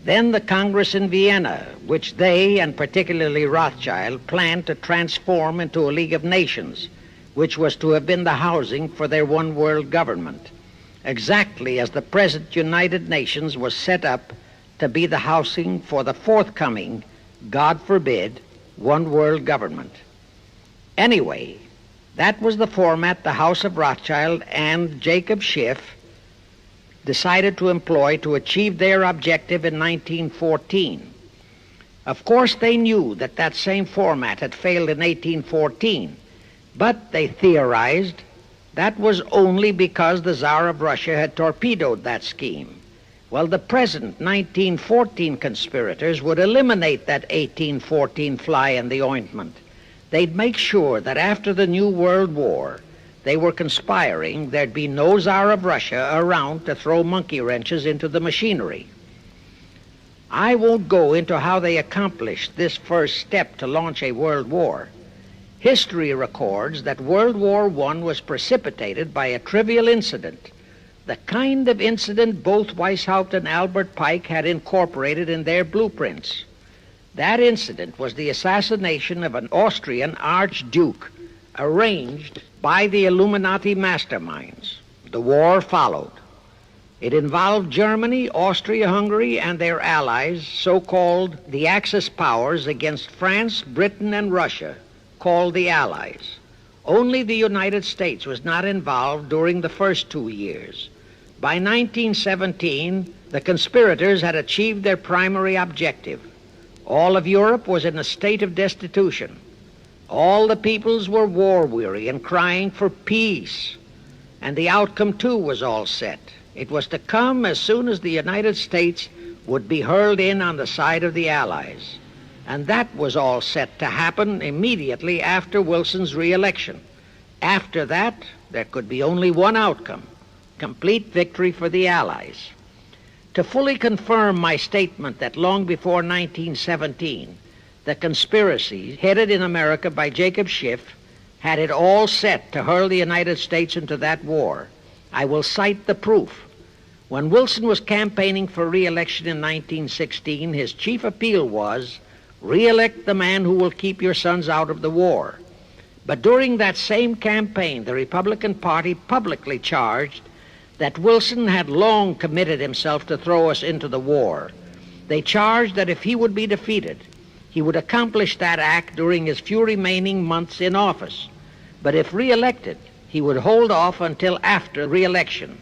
Then the Congress in Vienna, which they, and particularly Rothschild, planned to transform into a League of Nations, which was to have been the housing for their one-world government, exactly as the present United Nations was set up to be the housing for the forthcoming, God forbid, one-world government. Anyway, that was the format the House of Rothschild and Jacob Schiff decided to employ to achieve their objective in 1914. Of course, they knew that that same format had failed in 1814, but they theorized that was only because the Tsar of Russia had torpedoed that scheme. Well, the present 1914 conspirators would eliminate that 1814 fly in the ointment. They'd make sure that after the New World War, they were conspiring there'd be no Tsar of Russia around to throw monkey wrenches into the machinery. I won't go into how they accomplished this first step to launch a world war. History records that World War I was precipitated by a trivial incident, the kind of incident both Weishaupt and Albert Pike had incorporated in their blueprints. That incident was the assassination of an Austrian archduke, arranged by the Illuminati masterminds. The war followed. It involved Germany, Austria-Hungary, and their allies, so-called the Axis powers, against France, Britain, and Russia, called the Allies. Only the United States was not involved during the first 2 years. By 1917, the conspirators had achieved their primary objective. All of Europe was in a state of destitution. All the peoples were war-weary and crying for peace. And the outcome, too, was all set. It was to come as soon as the United States would be hurled in on the side of the Allies. And that was all set to happen immediately after Wilson's re-election. After that, there could be only one outcome: complete victory for the Allies. To fully confirm my statement that long before 1917, the conspiracy headed in America by Jacob Schiff had it all set to hurl the United States into that war, I will cite the proof. When Wilson was campaigning for re-election in 1916, his chief appeal was, "Re-elect the man who will keep your sons out of the war." But during that same campaign, the Republican Party publicly charged that Wilson had long committed himself to throw us into the war. They charged that if he would be defeated, he would accomplish that act during his few remaining months in office. But if re-elected, he would hold off until after re-election.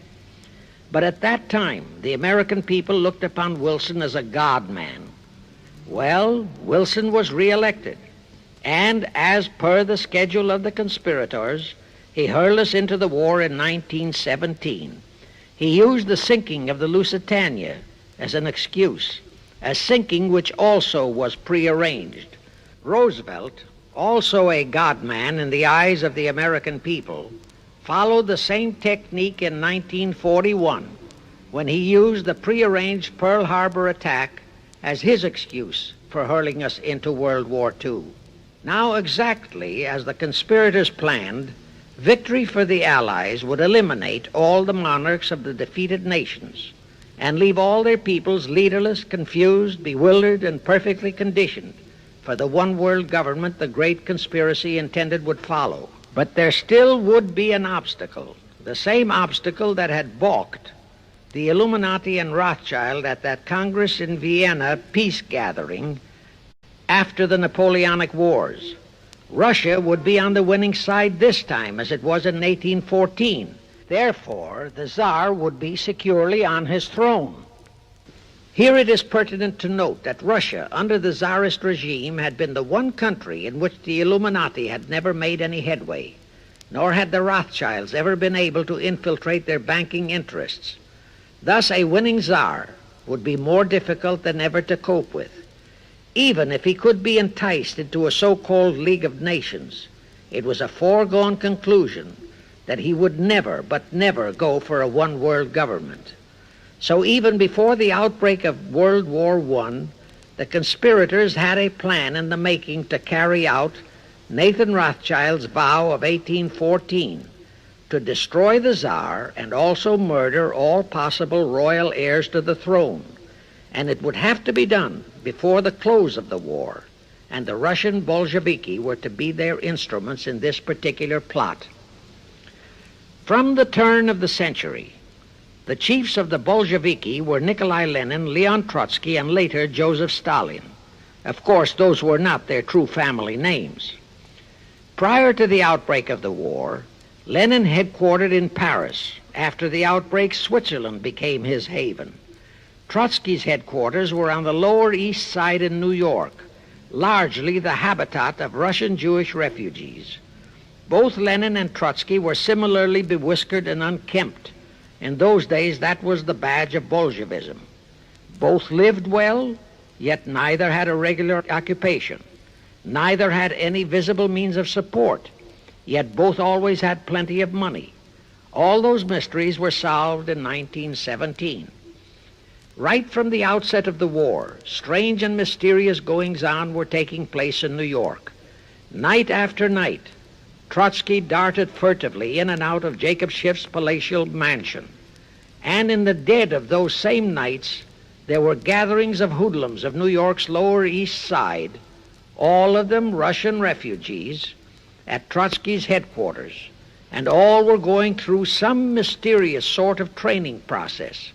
But at that time, the American people looked upon Wilson as a God-man. Well, Wilson was re-elected, and as per the schedule of the conspirators, he hurled us into the war in 1917. He used the sinking of the Lusitania as an excuse, a sinking which also was prearranged. Roosevelt, also a God-man in the eyes of the American people, followed the same technique in 1941 when he used the prearranged Pearl Harbor attack as his excuse for hurling us into World War II. Now, exactly as the conspirators planned, victory for the Allies would eliminate all the monarchs of the defeated nations and leave all their peoples leaderless, confused, bewildered, and perfectly conditioned for the one-world government the great conspiracy intended would follow. But there still would be an obstacle, the same obstacle that had balked the Iilluminati and Rothschild at that Congress in Vienna peace gathering after the Napoleonic Wars. Russia would be on the winning side this time, as it was in 1814. Therefore, the Tsar would be securely on his throne. Here it is pertinent to note that Russia, under the Tsarist regime, had been the one country in which the Illuminati had never made any headway, nor had the Rothschilds ever been able to infiltrate their banking interests. Thus, a winning Tsar would be more difficult than ever to cope with. Even if he could be enticed into a so-called League of Nations, it was a foregone conclusion that he would never, but never go for a one-world government. So even before the outbreak of World War I, the conspirators had a plan in the making to carry out Nathan Rothschild's vow of 1814 to destroy the Tsar and also murder all possible royal heirs to the throne. And it would have to be done before the close of the war, and the Russian Bolsheviki were to be their instruments in this particular plot. From the turn of the century, the chiefs of the Bolsheviki were Nikolai Lenin, Leon Trotsky, and later Joseph Stalin. Of course, those were not their true family names. Prior to the outbreak of the war, Lenin headquartered in Paris. After the outbreak, Switzerland became his haven. Trotsky's headquarters were on the Lower East Side in New York, largely the habitat of Russian Jewish refugees. Both Lenin and Trotsky were similarly bewhiskered and unkempt. In those days, that was the badge of Bolshevism. Both lived well, yet neither had a regular occupation. Neither had any visible means of support, yet both always had plenty of money. All those mysteries were solved in 1917. Right from the outset of the war, strange and mysterious goings-on were taking place in New York. Night after night, Trotsky darted furtively in and out of Jacob Schiff's palatial mansion. And in the dead of those same nights, there were gatherings of hoodlums of New York's Lower East Side, all of them Russian refugees, at Trotsky's headquarters, and all were going through some mysterious sort of training process.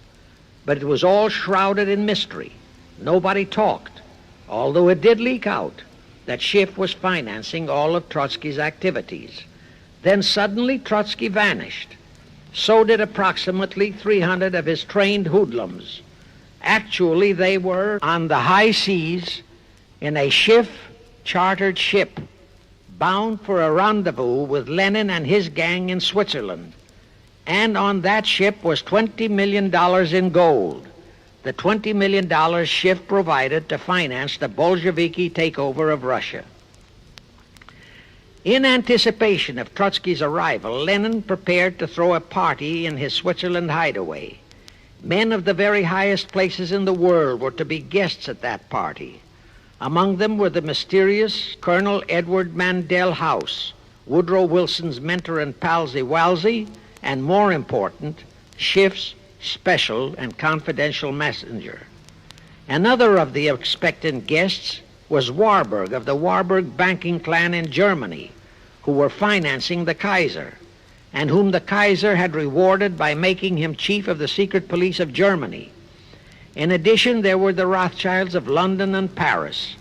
But it was all shrouded in mystery. Nobody talked, although it did leak out that Schiff was financing all of Trotsky's activities. Then suddenly Trotsky vanished. So did approximately 300 of his trained hoodlums. Actually, they were on the high seas in a Schiff-chartered ship bound for a rendezvous with Lenin and his gang in Switzerland. And on that ship was $20 million in gold, the $20 million Schiff provided to finance the Bolsheviki takeover of Russia. In anticipation of Trotsky's arrival, Lenin prepared to throw a party in his Switzerland hideaway. Men of the very highest places in the world were to be guests at that party. Among them were the mysterious Colonel Edward Mandell House, Woodrow Wilson's mentor and palsy-walsy, and more important, Schiff's special and confidential messenger. Another of the expectant guests was Warburg of the Warburg banking clan in Germany, who were financing the Kaiser, and whom the Kaiser had rewarded by making him chief of the secret police of Germany. In addition, there were the Rothschilds of London and Paris,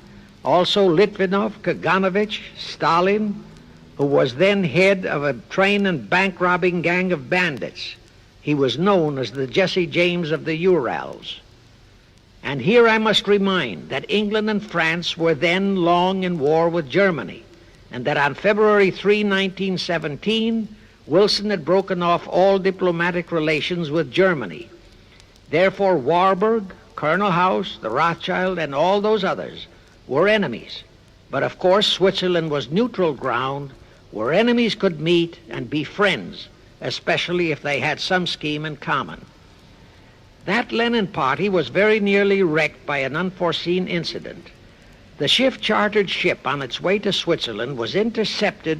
also Litvinov, Kaganovich, Stalin, who was then head of a train and bank-robbing gang of bandits. He was known as the Jesse James of the Urals. And here I must remind that England and France were then long in war with Germany, and that on February 3, 1917, Wilson had broken off all diplomatic relations with Germany. Therefore, Warburg, Colonel House, the Rothschild, and all those others were enemies. But of course, Switzerland was neutral ground where enemies could meet and be friends, especially if they had some scheme in common. That Lenin party was very nearly wrecked by an unforeseen incident. The Schiff-chartered ship on its way to Switzerland was intercepted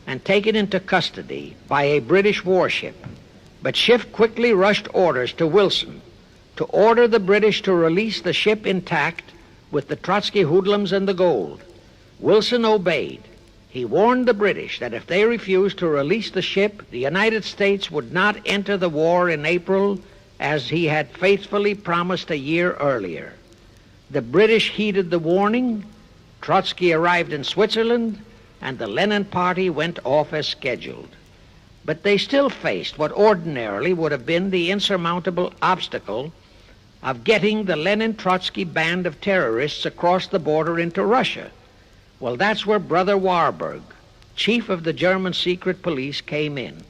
and taken into custody by a British warship. But Schiff quickly rushed orders to Wilson to order the British to release the ship intact with the Trotsky hoodlums and the gold. Wilson obeyed. He warned the British that if they refused to release the ship, the United States would not enter the war in April as he had faithfully promised a year earlier. The British heeded the warning, Trotsky arrived in Switzerland, and the Lenin party went off as scheduled. But they still faced what ordinarily would have been the insurmountable obstacle of getting the Lenin-Trotsky band of terrorists across the border into Russia. Well, that's where Brother Warburg, chief of the German secret police, came in.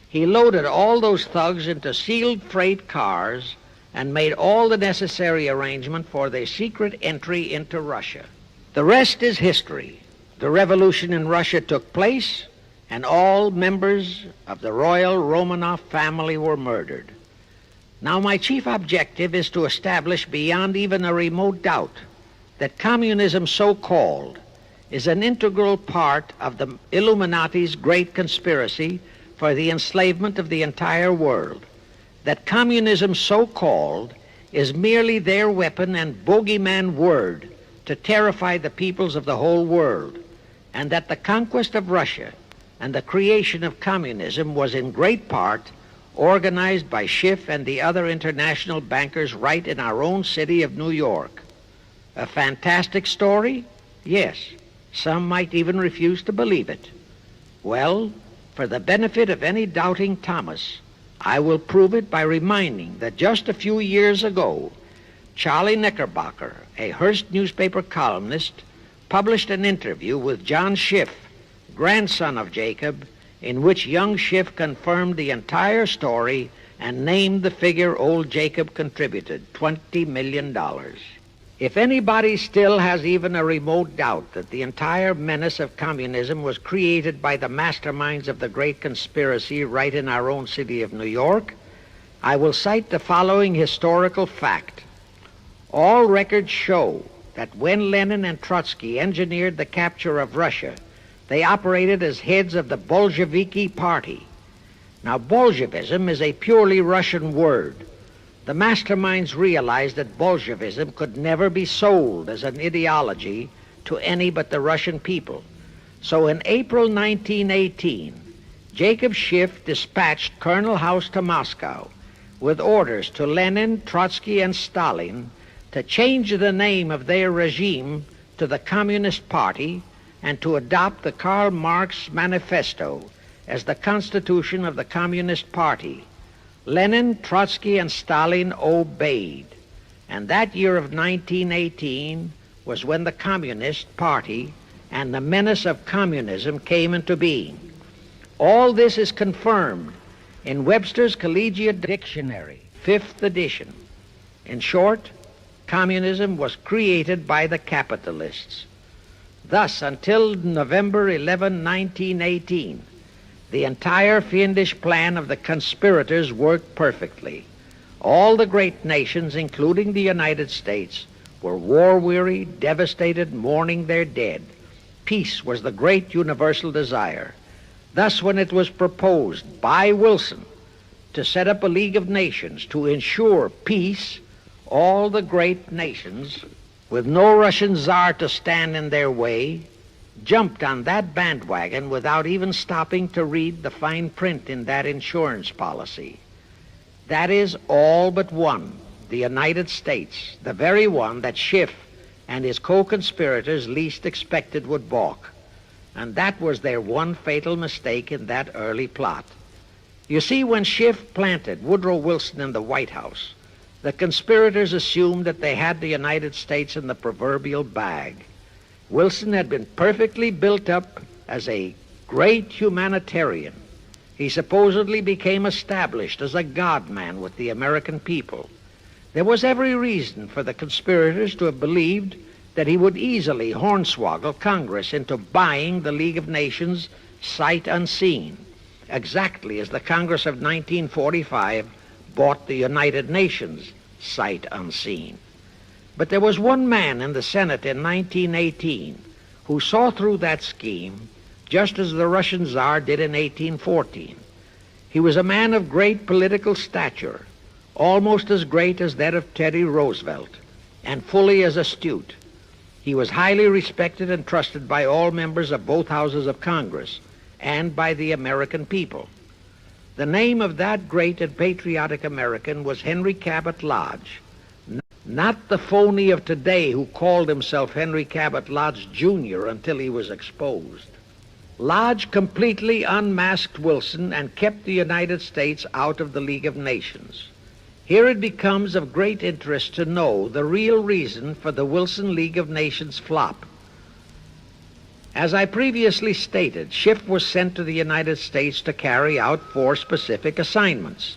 He loaded all those thugs into sealed freight cars and made all the necessary arrangement for their secret entry into Russia. The rest is history. The revolution in Russia took place, and all members of the royal Romanov family were murdered. Now, my chief objective is to establish beyond even a remote doubt that communism, so-called, is an integral part of the Illuminati's great conspiracy for the enslavement of the entire world, that communism, so-called, is merely their weapon and bogeyman word to terrify the peoples of the whole world, and that the conquest of Russia and the creation of communism was in great part organized by Schiff and the other international bankers right in our own city of New York. A fantastic story? Yes. Some might even refuse to believe it. Well, for the benefit of any doubting Thomas, I will prove it by reminding that just a few years ago, Charlie Knickerbocker, a Hearst newspaper columnist, published an interview with John Schiff, grandson of Jacob, in which young Schiff confirmed the entire story and named the figure old Jacob contributed, $20 million. If anybody still has even a remote doubt that the entire menace of communism was created by the masterminds of the great conspiracy right in our own city of New York, I will cite the following historical fact. All records show that when Lenin and Trotsky engineered the capture of Russia, they operated as heads of the Bolsheviki party. Now, Bolshevism is a purely Russian word. The masterminds realized that Bolshevism could never be sold as an ideology to any but the Russian people. So in April 1918, Jacob Schiff dispatched Colonel House to Moscow with orders to Lenin, Trotsky, and Stalin to change the name of their regime to the Communist Party and to adopt the Karl Marx Manifesto as the constitution of the Communist Party. Lenin, Trotsky, and Stalin obeyed. And that year of 1918 was when the Communist Party and the menace of communism came into being. All this is confirmed in Webster's Collegiate Dictionary, 5th edition. In short, communism was created by the capitalists. Thus, until November 11, 1918, the entire fiendish plan of the conspirators worked perfectly. All the great nations, including the United States, were war-weary, devastated, mourning their dead. Peace was the great universal desire. Thus, when it was proposed by Wilson to set up a League of Nations to ensure peace, all the great nations, with no Russian Tsar to stand in their way, jumped on that bandwagon without even stopping to read the fine print in that insurance policy. That is, all but one, the United States, the very one that Schiff and his co-conspirators least expected would balk. And that was their one fatal mistake in that early plot. You see, when Schiff planted Woodrow Wilson in the White House, the conspirators assumed that they had the United States in the proverbial bag. Wilson had been perfectly built up as a great humanitarian. He supposedly became established as a God-man with the American people. There was every reason for the conspirators to have believed that he would easily hornswoggle Congress into buying the League of Nations sight unseen, exactly as the Congress of 1945 bought the United Nations sight unseen. But there was one man in the Senate in 1918 who saw through that scheme just as the Russian Tsar did in 1814. He was a man of great political stature, almost as great as that of Teddy Roosevelt, and fully as astute. He was highly respected and trusted by all members of both houses of Congress and by the American people. The name of that great and patriotic American was Henry Cabot Lodge, not the phony of today who called himself Henry Cabot Lodge Jr. until he was exposed. Lodge completely unmasked Wilson and kept the United States out of the League of Nations. Here it becomes of great interest to know the real reason for the Wilson League of Nations flop. As I previously stated, Schiff was sent to the United States to carry out 4 specific assignments.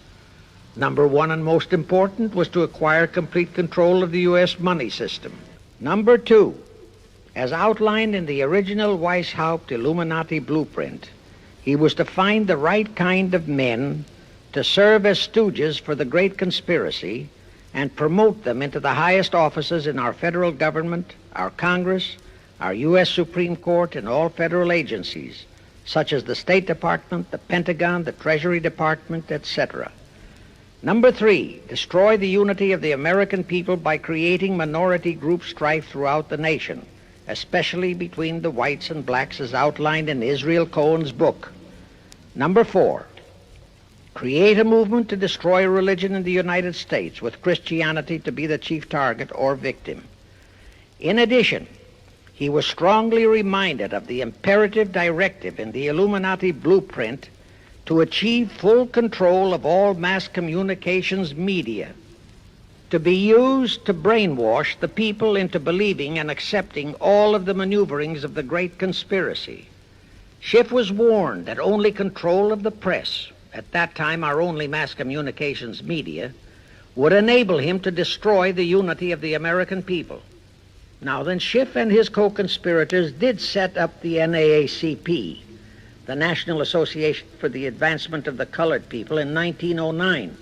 Number 1 and most important was to acquire complete control of the U.S. money system. Number 2, as outlined in the original Weishaupt Iilluminati blueprint, he was to find the right kind of men to serve as stooges for the great conspiracy and promote them into the highest offices in our federal government, our Congress, our U.S. Supreme Court, and all federal agencies, such as the State Department, the Pentagon, the Treasury Department, etc. Number 3, destroy the unity of the American people by creating minority group strife throughout the nation, especially between the whites and blacks as outlined in Israel Cohen's book. Number 4, create a movement to destroy religion in the United States with Christianity to be the chief target or victim. In addition, he was strongly reminded of the imperative directive in the Illuminati blueprint to achieve full control of all mass communications media, to be used to brainwash the people into believing and accepting all of the maneuverings of the great conspiracy. Schiff was warned that only control of the press, at that time our only mass communications media, would enable him to destroy the unity of the American people. Now then, Schiff and his co-conspirators did set up the NAACP, the National Association for the Advancement of the Colored People, in 1909.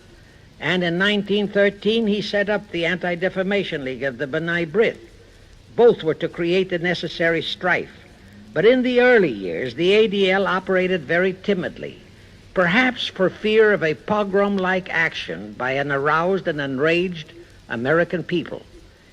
And in 1913, he set up the Anti-Defamation League of the B'nai B'rith. Both were to create the necessary strife. But in the early years, the ADL operated very timidly, perhaps for fear of a pogrom-like action by an aroused and enraged American people.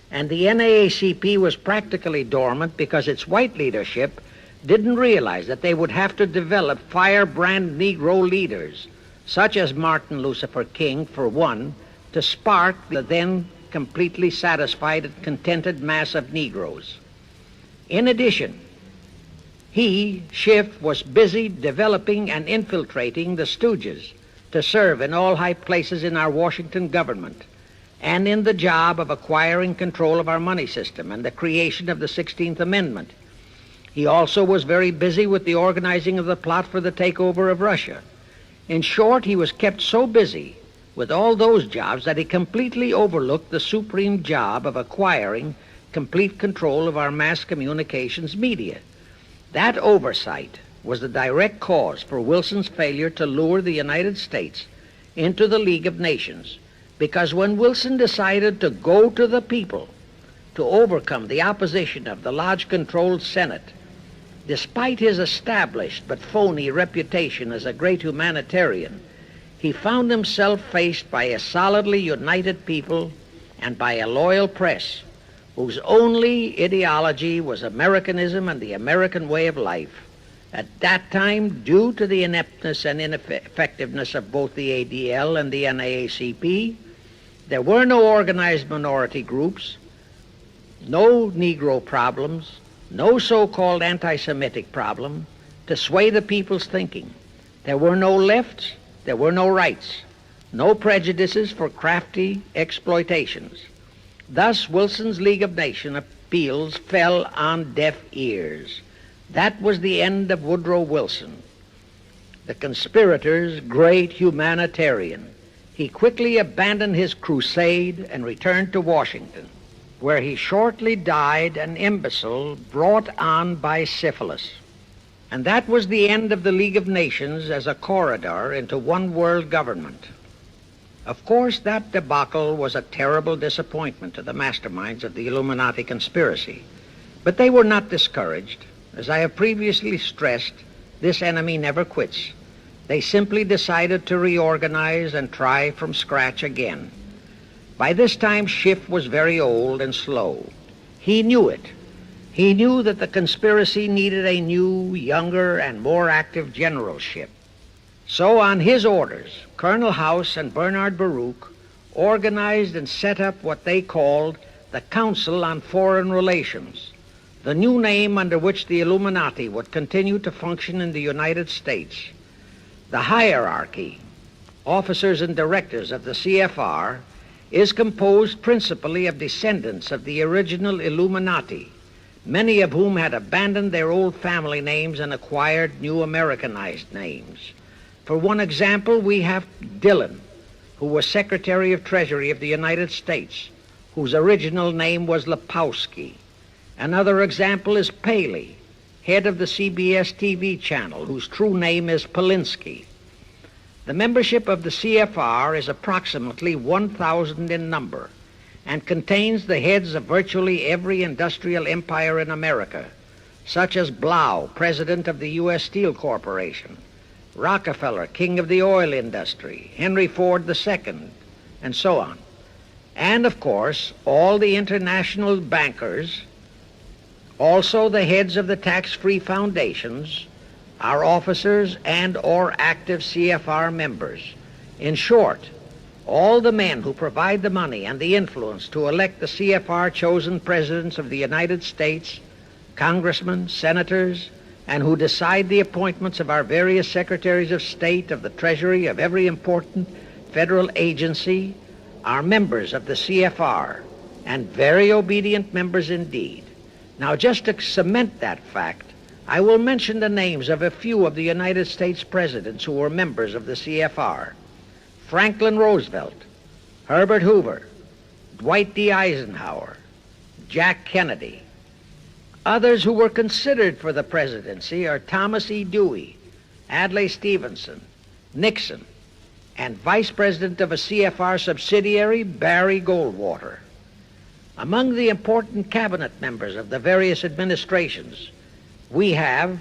And the NAACP was practically dormant because its white leadership didn't realize that they would have to develop firebrand Negro leaders, such as Martin Lucifer King, for one, to spark the then completely satisfied and contented mass of Negroes. In addition, he, Schiff, was busy developing and infiltrating the stooges to serve in all high places in our Washington government and in the job of acquiring control of our money system and the creation of the 16th Amendment. He also was very busy with the organizing of the plot for the takeover of Russia. In short, he was kept so busy with all those jobs that he completely overlooked the supreme job of acquiring complete control of our mass communications media. That oversight was the direct cause for Wilson's failure to lure the United States into the League of Nations, because when Wilson decided to go to the people to overcome the opposition of the lodge-controlled Senate, despite his established but phony reputation as a great humanitarian, he found himself faced by a solidly united people and by a loyal press whose only ideology was Americanism and the American way of life. At that time, due to the ineptness and ineffectiveness of both the ADL and the NAACP, there were no organized minority groups, no Negro problems, no so-called anti-Semitic problem to sway the people's thinking. There were no lefts, there were no rights, no prejudices for crafty exploitations. Thus, Wilson's League of Nations appeals fell on deaf ears. That was the end of Woodrow Wilson, the conspirator's great humanitarian. He quickly abandoned his crusade and returned to Washington, where he shortly died an imbecile brought on by syphilis. And that was the end of the League of Nations as a corridor into one world government. Of course, that debacle was a terrible disappointment to the masterminds of the Illuminati conspiracy, but they were not discouraged. As I have previously stressed, this enemy never quits. They simply decided to reorganize and try from scratch again. By this time, Schiff was very old and slow. He knew it. He knew that the conspiracy needed a new, younger, and more active generalship. So on his orders, Colonel House and Bernard Baruch organized and set up what they called the Council on Foreign Relations, the new name under which the Illuminati would continue to function in the United States. The hierarchy, officers and directors of the CFR, is composed principally of descendants of the original Illuminati, many of whom had abandoned their old family names and acquired new Americanized names. For one example, we have Dillon, who was Secretary of Treasury of the United States, whose original name was Lepowski. Another example is Paley, head of the CBS TV channel, whose true name is Polinsky. The membership of the CFR is approximately 1,000 in number and contains the heads of virtually every industrial empire in America, such as Blau, president of the U.S. Steel Corporation, Rockefeller, king of the oil industry, Henry Ford II, and so on. And, of course, all the international bankers, also the heads of the tax-free foundations, are officers and or active CFR members. In short, all the men who provide the money and the influence to elect the CFR chosen presidents of the United States, congressmen, senators, and who decide the appointments of our various secretaries of state, of the Treasury, of every important federal agency, are members of the CFR, and very obedient members indeed. Now, just to cement that fact, I will mention the names of a few of the United States presidents who were members of the CFR. Franklin Roosevelt, Herbert Hoover, Dwight D. Eisenhower, Jack Kennedy. Others who were considered for the presidency are Thomas E. Dewey, Adlai Stevenson, Nixon, and Vice President of a CFR subsidiary, Barry Goldwater. Among the important cabinet members of the various administrations, we have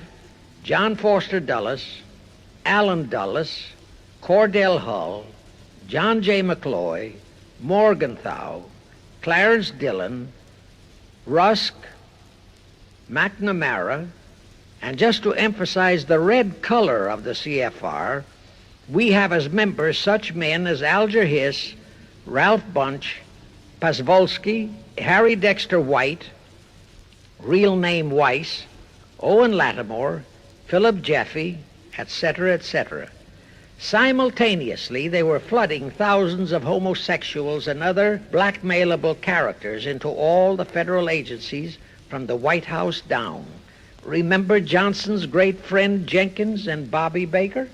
John Foster Dulles, Allen Dulles, Cordell Hull, John J. McCloy, Morgenthau, Clarence Dillon, Rusk, McNamara, and just to emphasize the red color of the CFR, we have as members such men as Alger Hiss, Ralph Bunch, Pasvolsky, Harry Dexter White, real name Weiss, Owen Lattimore, Philip Jeffy, etc., etc. Simultaneously, they were flooding thousands of homosexuals and other blackmailable characters into all the federal agencies from the White House down. Remember Johnson's great friend Jenkins and Bobby Baker?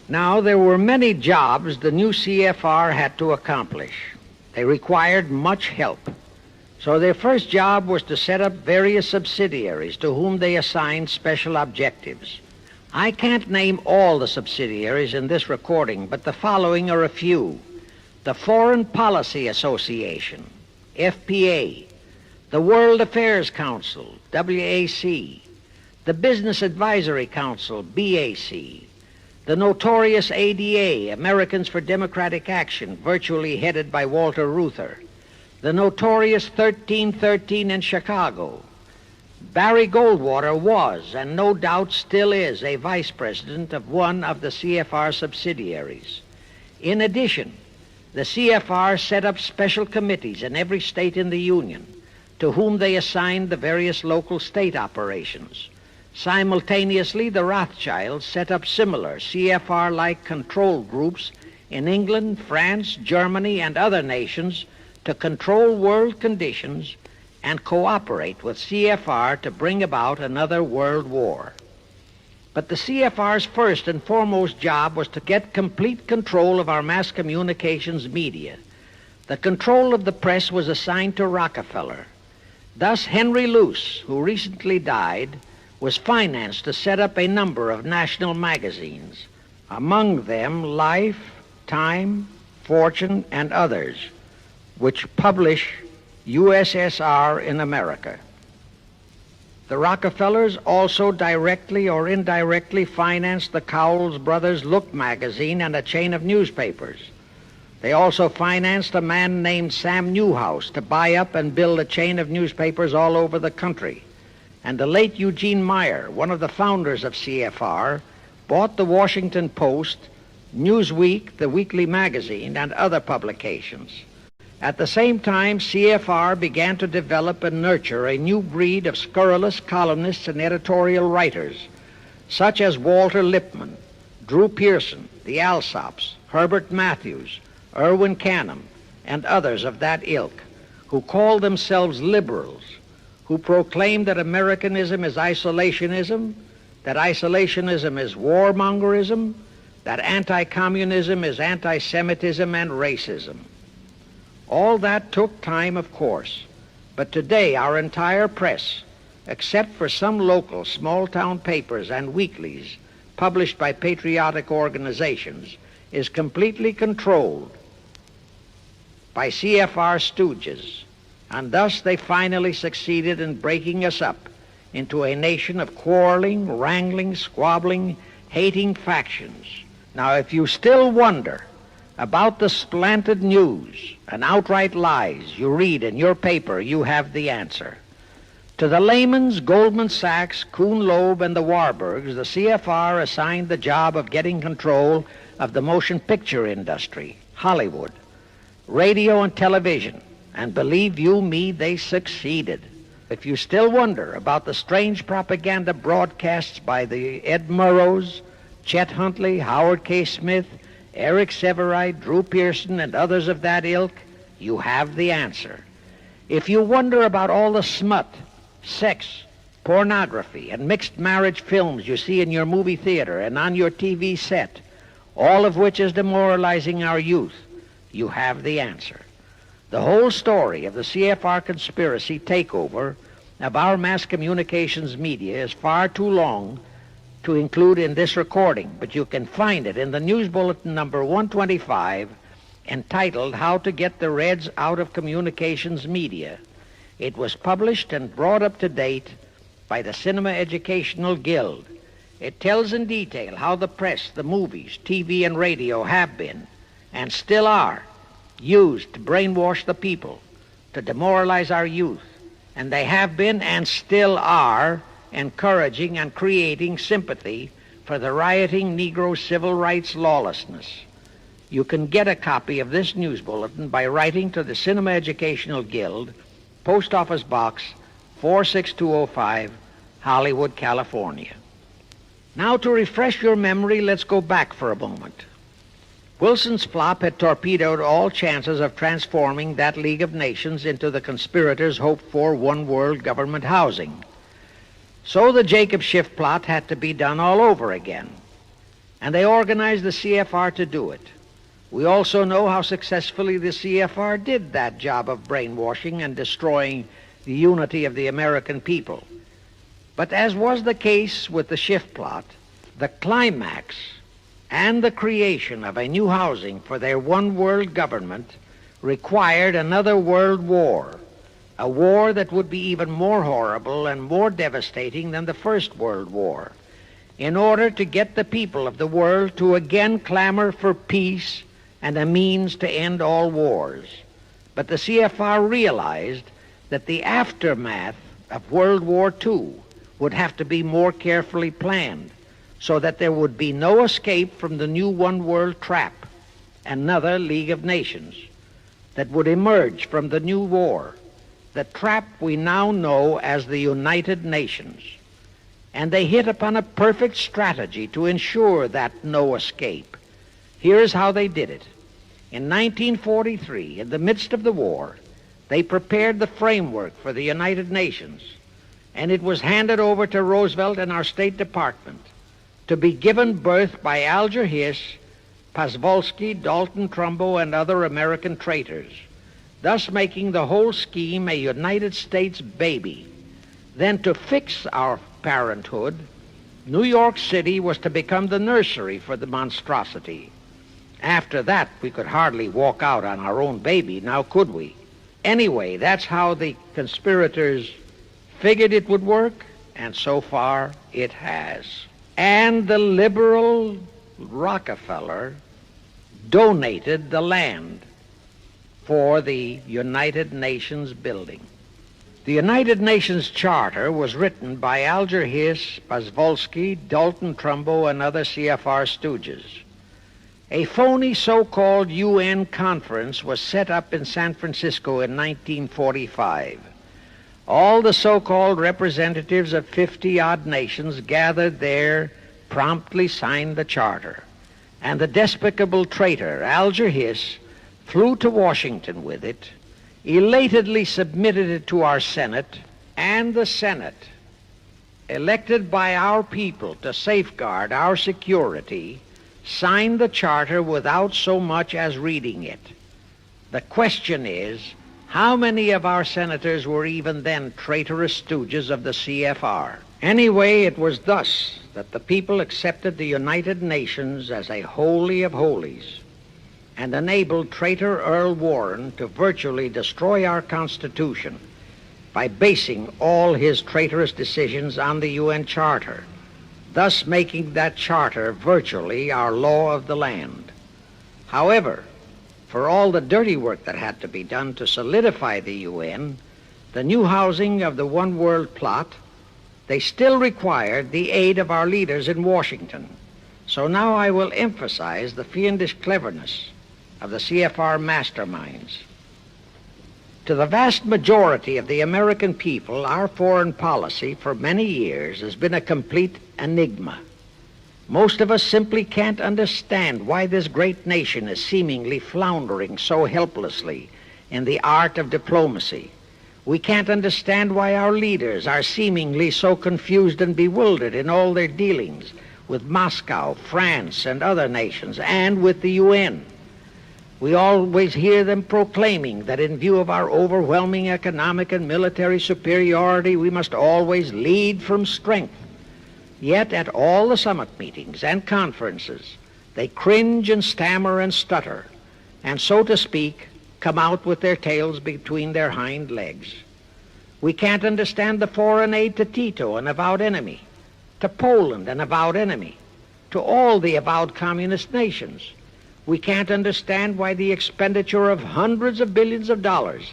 Now, there were many jobs the new CFR had to accomplish. They required much help. So their first job was to set up various subsidiaries to whom they assigned special objectives. I can't name all the subsidiaries in this recording, but the following are a few. the Foreign Policy Association, FPA, the World Affairs Council, WAC, the Business Advisory Council, BAC, the notorious ADA, Americans for Democratic Action, virtually headed by Walter Reuther, the notorious 1313 in Chicago. Barry Goldwater was, and no doubt still is, a vice president of one of the CFR subsidiaries. In addition, the CFR set up special committees in every state in the Union, to whom they assigned the various local state operations. Simultaneously, the Rothschilds set up similar CFR-like control groups in England, France, Germany, and other nations to control world conditions and cooperate with CFR to bring about another world war. But the CFR's first and foremost job was to get complete control of our mass communications media. The control of the press was assigned to Rockefeller. Thus, Henry Luce, who recently died, was financed to set up a number of national magazines, among them Life, Time, Fortune, and others, which publish USSR in America. The Rockefellers also directly or indirectly financed the Cowles Brothers Look magazine and a chain of newspapers. They also financed a man named Sam Newhouse to buy up and build a chain of newspapers all over the country. And the late Eugene Meyer, one of the founders of CFR, bought the Washington Post, Newsweek, the weekly magazine, and other publications. At the same time, CFR began to develop and nurture a new breed of scurrilous columnists and editorial writers, such as Walter Lippmann, Drew Pearson, the Alsops, Herbert Matthews, Irwin Canham, and others of that ilk, who called themselves liberals, who proclaimed that Americanism is isolationism, that isolationism is warmongerism, that anti-communism is anti-Semitism and racism. All that took time, of course, but today our entire press, except for some local small-town papers and weeklies published by patriotic organizations, is completely controlled by CFR stooges, and thus they finally succeeded in breaking us up into a nation of quarreling, wrangling, squabbling, hating factions. Now, if you still wonder about the slanted news and outright lies you read in your paper, you have the answer. To the Lehmans, Goldman Sachs, Kuhn Loeb, and the Warburgs, the CFR assigned the job of getting control of the motion picture industry, Hollywood, radio and television, and believe you me, they succeeded. If you still wonder about the strange propaganda broadcasts by the Ed Murrows, Chet Huntley, Howard K. Smith, Eric Severide, Drew Pearson, and others of that ilk, you have the answer. If you wonder about all the smut, sex, pornography, and mixed marriage films you see in your movie theater and on your TV set, all of which is demoralizing our youth, you have the answer. The whole story of the CFR conspiracy takeover of our mass communications media is far too long to include in this recording, but you can find it in the News Bulletin number 125, entitled How to Get the Reds Out of Communications Media. It was published and brought up to date by the Cinema Educational Guild. It tells in detail how the press, the movies, TV, and radio have been, and still are, used to brainwash the people, to demoralize our youth, and they have been and still are encouraging and creating sympathy for the rioting Negro civil rights lawlessness. You can get a copy of this news bulletin by writing to the Cinema Educational Guild, Post Office Box 46205, Hollywood, California. Now, to refresh your memory, let's go back for a moment. Wilson's flop had torpedoed all chances of transforming that League of Nations into the conspirators' hoped-for one-world government housing. So the Jacob Schiff plot had to be done all over again, and they organized the CFR to do it. We also know how successfully the CFR did that job of brainwashing and destroying the unity of the American people. But as was the case with the Schiff plot, the climax and the creation of a new housing for their one-world government required another world war, a war that would be even more horrible and more devastating than the First World War, in order to get the people of the world to again clamor for peace and a means to end all wars. But the CFR realized that the aftermath of World War II would have to be more carefully planned so that there would be no escape from the new one-world trap, another League of Nations, that would emerge from the new war, the trap we now know as the United Nations. And they hit upon a perfect strategy to ensure that no escape. Here's how they did it. In 1943, in the midst of the war, they prepared the framework for the United Nations, and it was handed over to Roosevelt and our State Department to be given birth by Alger Hiss, Pasvolsky, Dalton Trumbo, and other American traitors, thus making the whole scheme a United States baby. Then to fix our parenthood, New York City was to become the nursery for the monstrosity. After that, we could hardly walk out on our own baby, now could we? Anyway, that's how the conspirators figured it would work, and so far it has. And the liberal Rockefeller donated the land for the United Nations building. The United Nations Charter was written by Alger Hiss, Pasvolsky, Dalton Trumbo, and other CFR stooges. A phony so-called UN conference was set up in San Francisco in 1945. All the so-called representatives of 50-odd nations gathered there, promptly signed the charter, and the despicable traitor Alger Hiss flew to Washington with it, elatedly submitted it to our Senate, and the Senate, elected by our people to safeguard our security, signed the charter without so much as reading it. The question is, how many of our senators were even then traitorous stooges of the CFR? Anyway, it was thus that the people accepted the United Nations as a holy of holies and enabled traitor Earl Warren to virtually destroy our Constitution by basing all his traitorous decisions on the UN Charter, thus making that charter virtually our law of the land. However, for all the dirty work that had to be done to solidify the UN, the new housing of the one world plot, they still required the aid of our leaders in Washington. So now I will emphasize the fiendish cleverness of the CFR masterminds. To the vast majority of the American people, our foreign policy for many years has been a complete enigma. Most of us simply can't understand why this great nation is seemingly floundering so helplessly in the art of diplomacy. We can't understand why our leaders are seemingly so confused and bewildered in all their dealings with Moscow, France, and other nations, and with the UN. We always hear them proclaiming that in view of our overwhelming economic and military superiority, we must always lead from strength. Yet at all the summit meetings and conferences, they cringe and stammer and stutter, and so to speak, come out with their tails between their hind legs. We can't understand the foreign aid to Tito, an avowed enemy, to Poland, an avowed enemy, to all the avowed communist nations. We can't understand why the expenditure of hundreds of billions of dollars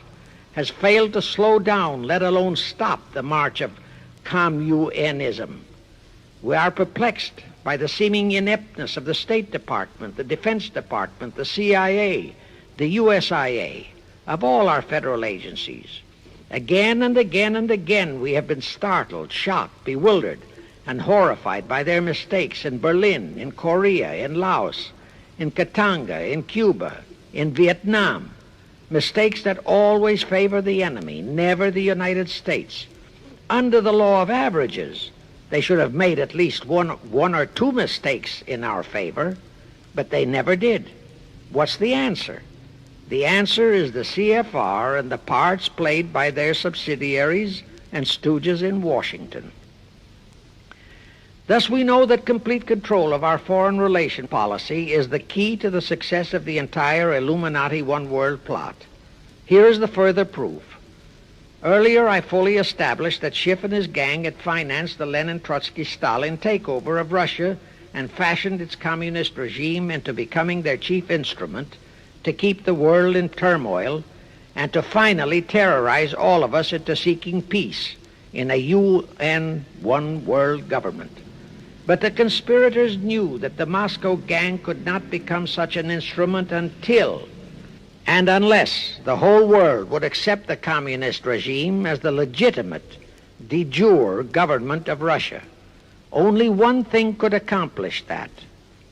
has failed to slow down, let alone stop, the march of communism. We are perplexed by the seeming ineptness of the State Department, the Defense Department, the CIA, the USIA, of all our federal agencies. Again and again and again we have been startled, shocked, bewildered, and horrified by their mistakes in Berlin, in Korea, in Laos, in Katanga, in Cuba, in Vietnam, mistakes that always favor the enemy, never the United States. Under the law of averages, they should have made at least one or two mistakes in our favor, but they never did. What's the answer? The answer is the CFR and the parts played by their subsidiaries and stooges in Washington. Thus we know that complete control of our foreign relation policy is the key to the success of the entire Illuminati one-world plot. Here is the further proof. Earlier, I fully established that Schiff and his gang had financed the Lenin-Trotsky-Stalin takeover of Russia and fashioned its communist regime into becoming their chief instrument to keep the world in turmoil and to finally terrorize all of us into seeking peace in a UN one-world government. But the conspirators knew that the Moscow gang could not become such an instrument until and unless the whole world would accept the communist regime as the legitimate, de jure government of Russia. Only one thing could accomplish that: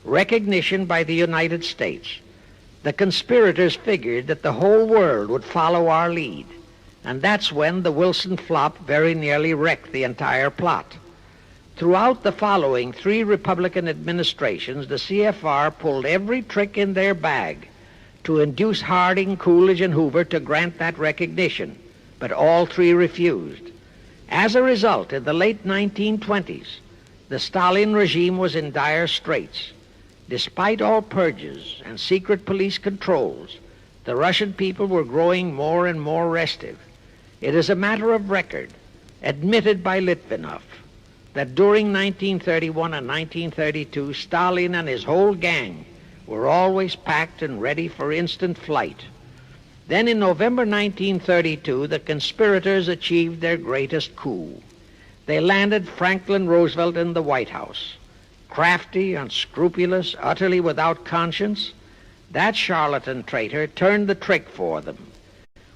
recognition by the United States. The conspirators figured that the whole world would follow our lead, and that's when the Wilson flop very nearly wrecked the entire plot. Throughout the following 3 Republican administrations, the CFR pulled every trick in their bag to induce Harding, Coolidge, and Hoover to grant that recognition, but all 3 refused. As a result, in the late 1920s, the Stalin regime was in dire straits. Despite all purges and secret police controls, the Russian people were growing more and more restive. It is a matter of record, admitted by Litvinov, that during 1931 and 1932, Stalin and his whole gang were always packed and ready for instant flight. Then in November 1932, the conspirators achieved their greatest coup. They landed Franklin Roosevelt in the White House. Crafty, unscrupulous, utterly without conscience, that charlatan traitor turned the trick for them.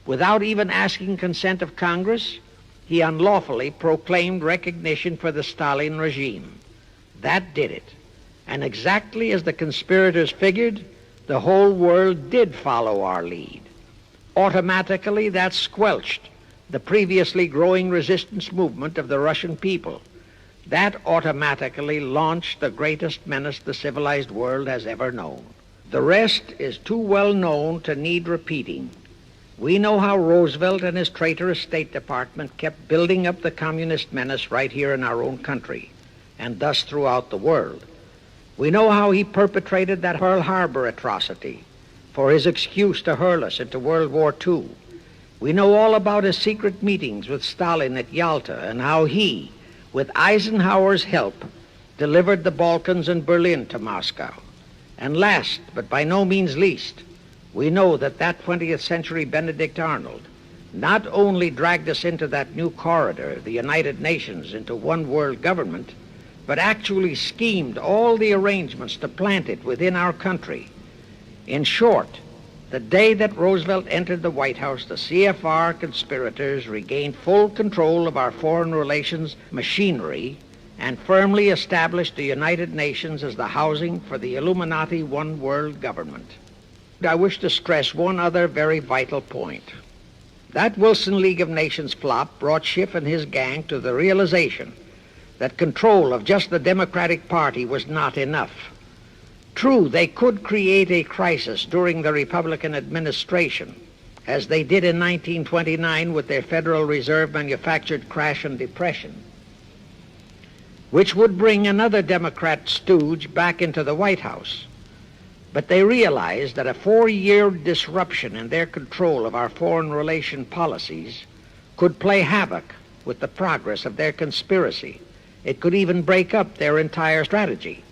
Without even asking consent of Congress, he unlawfully proclaimed recognition for the Stalin regime. That did it. And exactly as the conspirators figured, the whole world did follow our lead. Automatically, that squelched the previously growing resistance movement of the Russian people. That automatically launched the greatest menace the civilized world has ever known. The rest is too well known to need repeating. We know how Roosevelt and his traitorous State Department kept building up the communist menace right here in our own country, and thus throughout the world. We know how he perpetrated that Pearl Harbor atrocity for his excuse to hurl us into World War II. We know all about his secret meetings with Stalin at Yalta and how he, with Eisenhower's help, delivered the Balkans and Berlin to Moscow. And last, but by no means least, we know that 20th century Benedict Arnold not only dragged us into that new corridor, the United Nations, into one world government, but actually schemed all the arrangements to plant it within our country. In short, the day that Roosevelt entered the White House, the CFR conspirators regained full control of our foreign relations machinery and firmly established the United Nations as the housing for the Illuminati one world government. I wish to stress one other very vital point. That Wilson League of Nations flop brought Schiff and his gang to the realization that control of just the Democratic Party was not enough. True, they could create a crisis during the Republican administration, as they did in 1929 with their Federal Reserve manufactured crash and depression, which would bring another Democrat stooge back into the White House. But they realized that a 4-year disruption in their control of our foreign relation policies could play havoc with the progress of their conspiracy. It could even break up their entire strategy,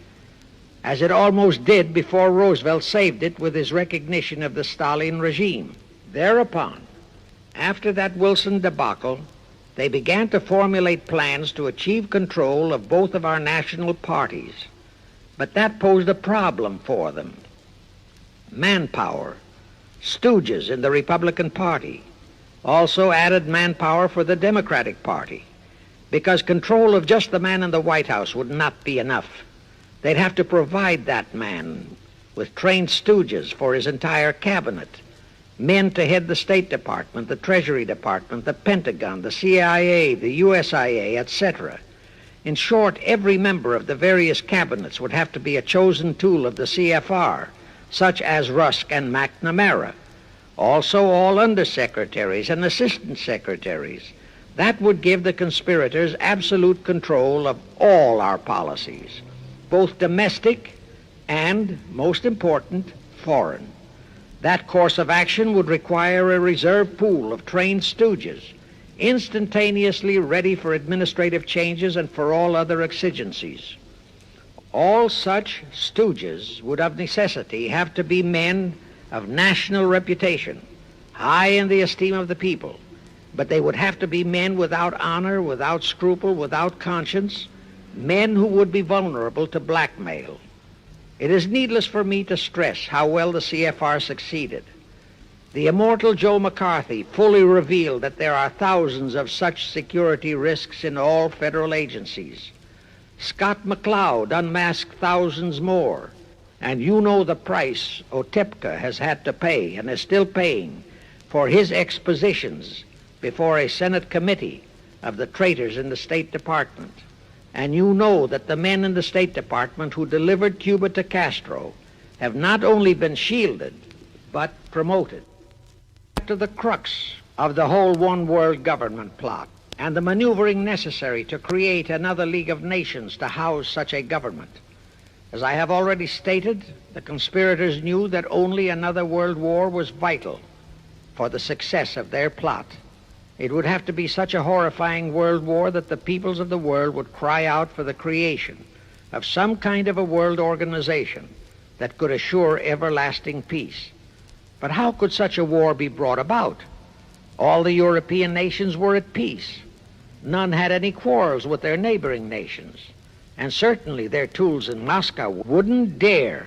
as it almost did before Roosevelt saved it with his recognition of the Stalin regime. Thereupon, after that Wilson debacle, they began to formulate plans to achieve control of both of our national parties. But that posed a problem for them. Manpower, stooges in the Republican Party, also added manpower for the Democratic Party, because control of just the man in the White House would not be enough. They'd have to provide that man with trained stooges for his entire cabinet, men to head the State Department, the Treasury Department, the Pentagon, the CIA, the USIA, etc. In short, every member of the various cabinets would have to be a chosen tool of the CFR, such as Rusk and McNamara. Also, all undersecretaries and assistant secretaries That would give the conspirators absolute control of all our policies, both domestic and, most important, foreign. That course of action would require a reserve pool of trained stooges, instantaneously ready for administrative changes and for all other exigencies. All such stooges would of necessity have to be men of national reputation, high in the esteem of the people, but they would have to be men without honor, without scruple, without conscience, men who would be vulnerable to blackmail. It is needless for me to stress how well the CFR succeeded. The immortal Joe McCarthy fully revealed that there are thousands of such security risks in all federal agencies. Scott McCloud unmasked thousands more, and you know the price Otepka has had to pay and is still paying for his expositions before a Senate committee of the traitors in the State Department. And you know that the men in the State Department who delivered Cuba to Castro have not only been shielded, but promoted. To the crux of the whole one-world government plot and the maneuvering necessary to create another League of Nations to house such a government. As I have already stated, the conspirators knew that only another world war was vital for the success of their plot. It would have to be such a horrifying world war that the peoples of the world would cry out for the creation of some kind of a world organization that could assure everlasting peace. But how could such a war be brought about? All the European nations were at peace. None had any quarrels with their neighboring nations. And certainly their tools in Moscow wouldn't dare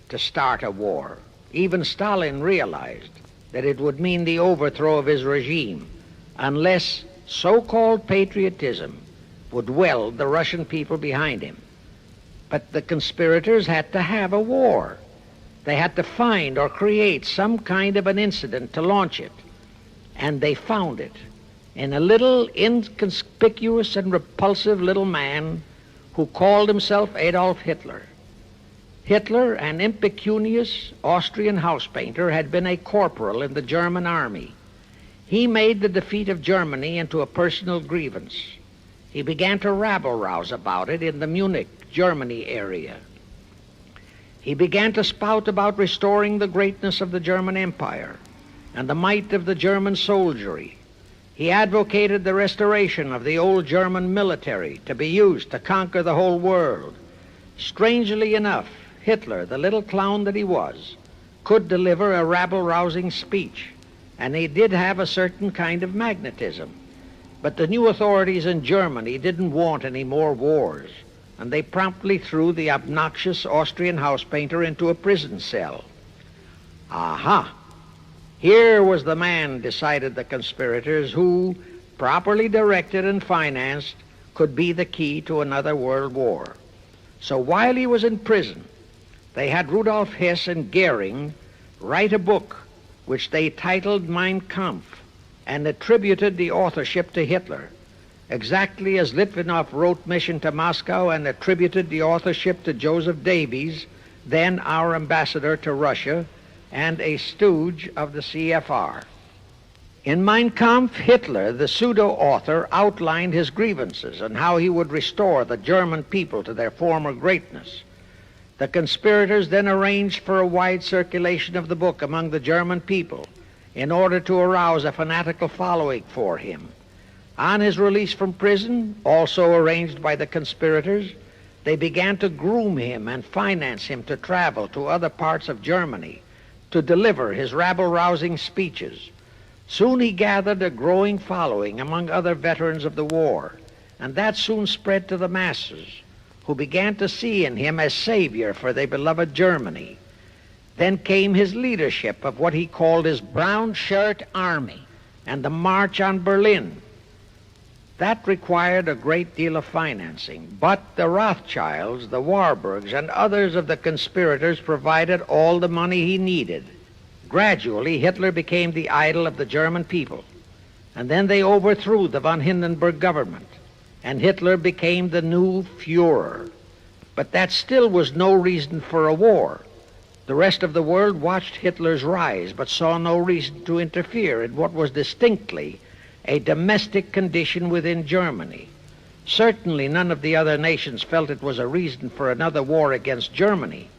to start a war. Even Stalin realized that it would mean the overthrow of his regime unless so-called patriotism would weld the Russian people behind him. But the conspirators had to have a war. They had to find or create some kind of an incident to launch it. And they found it in a little inconspicuous and repulsive little man who called himself Adolf Hitler. Hitler, an impecunious Austrian house painter, had been a corporal in the German army. He made the defeat of Germany into a personal grievance. He began to rabble-rouse about it in the Munich, Germany area. He began to spout about restoring the greatness of the German Empire and the might of the German soldiery. He advocated the restoration of the old German military to be used to conquer the whole world. Strangely enough, Hitler, the little clown that he was, could deliver a rabble-rousing speech, and he did have a certain kind of magnetism. But the new authorities in Germany didn't want any more wars, and they promptly threw the obnoxious Austrian house painter into a prison cell. Aha! Here was the man, decided the conspirators, who, properly directed and financed, could be the key to another world war. So while he was in prison, they had Rudolf Hess and Goering write a book which they titled Mein Kampf and attributed the authorship to Hitler, exactly as Litvinov wrote Mission to Moscow and attributed the authorship to Joseph Davies, then our ambassador to Russia and a stooge of the CFR. In Mein Kampf, Hitler, the pseudo-author, outlined his grievances and how he would restore the German people to their former greatness. The conspirators then arranged for a wide circulation of the book among the German people in order to arouse a fanatical following for him. On his release from prison, also arranged by the conspirators, they began to groom him and finance him to travel to other parts of Germany to deliver his rabble-rousing speeches. Soon he gathered a growing following among other veterans of the war, and that soon spread to the masses, who began to see in him a savior for their beloved Germany. Then came his leadership of what he called his Brown Shirt Army and the March on Berlin. That required a great deal of financing, but the Rothschilds, the Warburgs, and others of the conspirators provided all the money he needed. Gradually, Hitler became the idol of the German people, and then they overthrew the von Hindenburg government, and Hitler became the new Führer. But that still was no reason for a war. The rest of the world watched Hitler's rise, but saw no reason to interfere in what was distinctly a domestic condition within Germany. Certainly none of the other nations felt it was a reason for another war against Germany,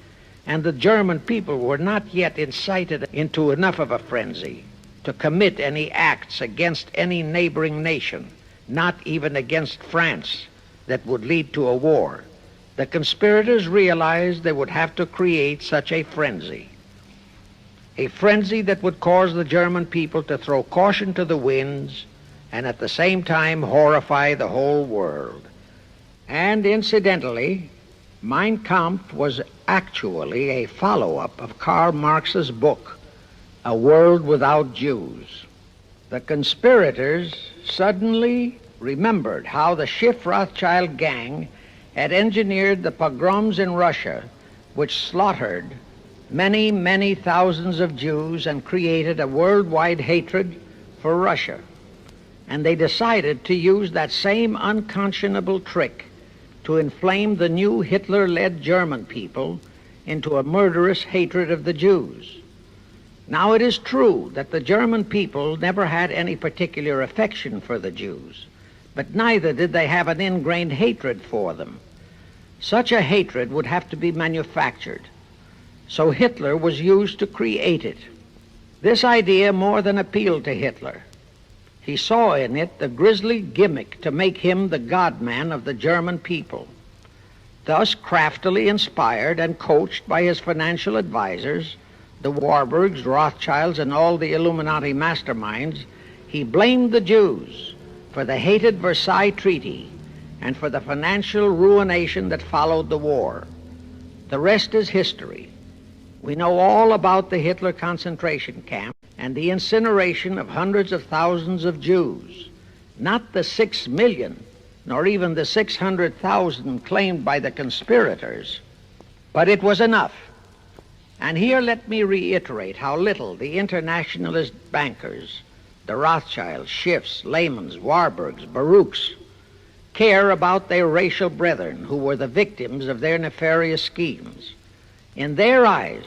and the German people were not yet incited into enough of a frenzy to commit any acts against any neighboring nation, not even against France, that would lead to a war. The conspirators realized they would have to create such a frenzy that would cause the German people to throw caution to the winds and at the same time horrify the whole world. And incidentally, Mein Kampf was actually a follow-up of Karl Marx's book, A World Without Jews. The conspirators suddenly remembered how the Schiff Rothschild gang had engineered the pogroms in Russia, which slaughtered many, many thousands of Jews and created a worldwide hatred for Russia. And they decided to use that same unconscionable trick to inflame the new Hitler-led German people into a murderous hatred of the Jews. Now, it is true that the German people never had any particular affection for the Jews, but neither did they have an ingrained hatred for them. Such a hatred would have to be manufactured, so Hitler was used to create it. This idea more than appealed to Hitler. He saw in it the grisly gimmick to make him the God-man of the German people. Thus, craftily inspired and coached by his financial advisors, the Warburgs, Rothschilds, and all the Illuminati masterminds, he blamed the Jews for the hated Versailles Treaty and for the financial ruination that followed the war. The rest is history. We know all about the Hitler concentration camp and the incineration of hundreds of thousands of Jews, not the 6 million, nor even the 600,000 claimed by the conspirators, but it was enough. And here let me reiterate how little the internationalist bankers, the Rothschilds, Schiffs, Lehmans, Warburgs, Baruchs, care about their racial brethren who were the victims of their nefarious schemes. In their eyes,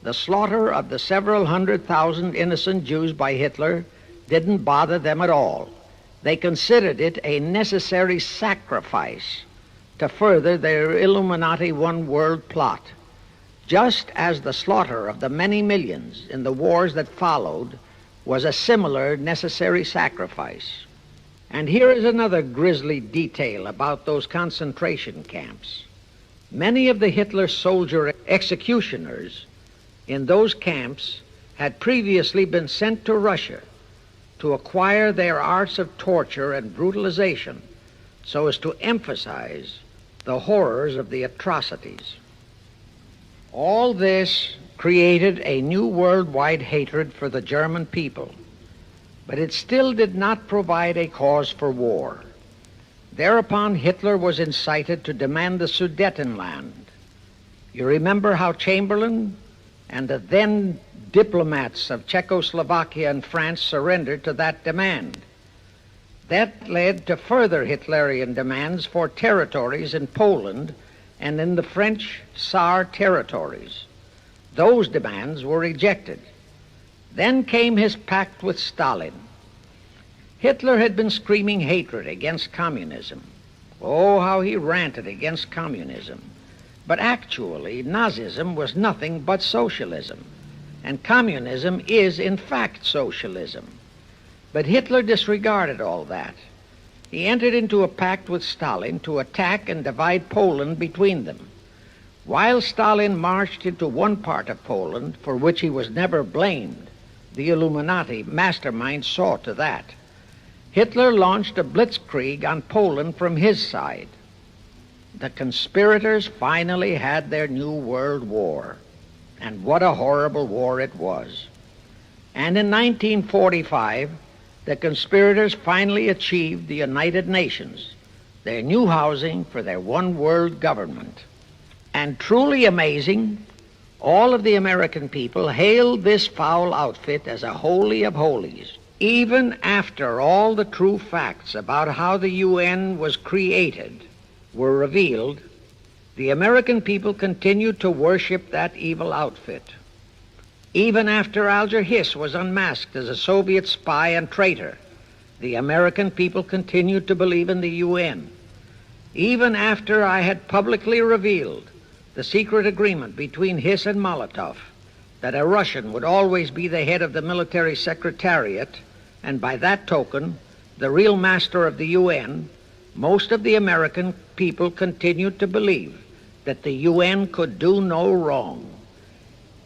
the slaughter of the several 100,000 innocent Jews by Hitler didn't bother them at all. They considered it a necessary sacrifice to further their Illuminati one-world plot, just as the slaughter of the many millions in the wars that followed was a similar necessary sacrifice. And here is another grisly detail about those concentration camps. Many of the Hitler soldier executioners in those camps had previously been sent to Russia to acquire their arts of torture and brutalization so as to emphasize the horrors of the atrocities. All this created a new worldwide hatred for the German people, but it still did not provide a cause for war. Thereupon Hitler was incited to demand the Sudetenland. You remember how Chamberlain and the then diplomats of Czechoslovakia and France surrendered to that demand. That led to further Hitlerian demands for territories in Poland and in the French Tsar territories. Those demands were rejected. Then came his pact with Stalin. Hitler had been screaming hatred against communism. Oh, how he ranted against communism. But actually, Nazism was nothing but socialism, and communism is, in fact, socialism. But Hitler disregarded all that. He entered into a pact with Stalin to attack and divide Poland between them. While Stalin marched into one part of Poland, for which he was never blamed, the Illuminati mastermind saw to that. Hitler launched a blitzkrieg on Poland from his side. The conspirators finally had their new world war, and what a horrible war it was. And in 1945, the conspirators finally achieved the United Nations, their new housing for their one world government. And truly amazing, all of the American people hailed this foul outfit as a holy of holies. Even after all the true facts about how the UN was created were revealed, the American people continued to worship that evil outfit. Even after Alger Hiss was unmasked as a Soviet spy and traitor, the American people continued to believe in the UN. Even after I had publicly revealed the secret agreement between Hiss and Molotov that a Russian would always be the head of the military secretariat, and by that token, the real master of the UN, most of the American people continued to believe that the UN could do no wrong.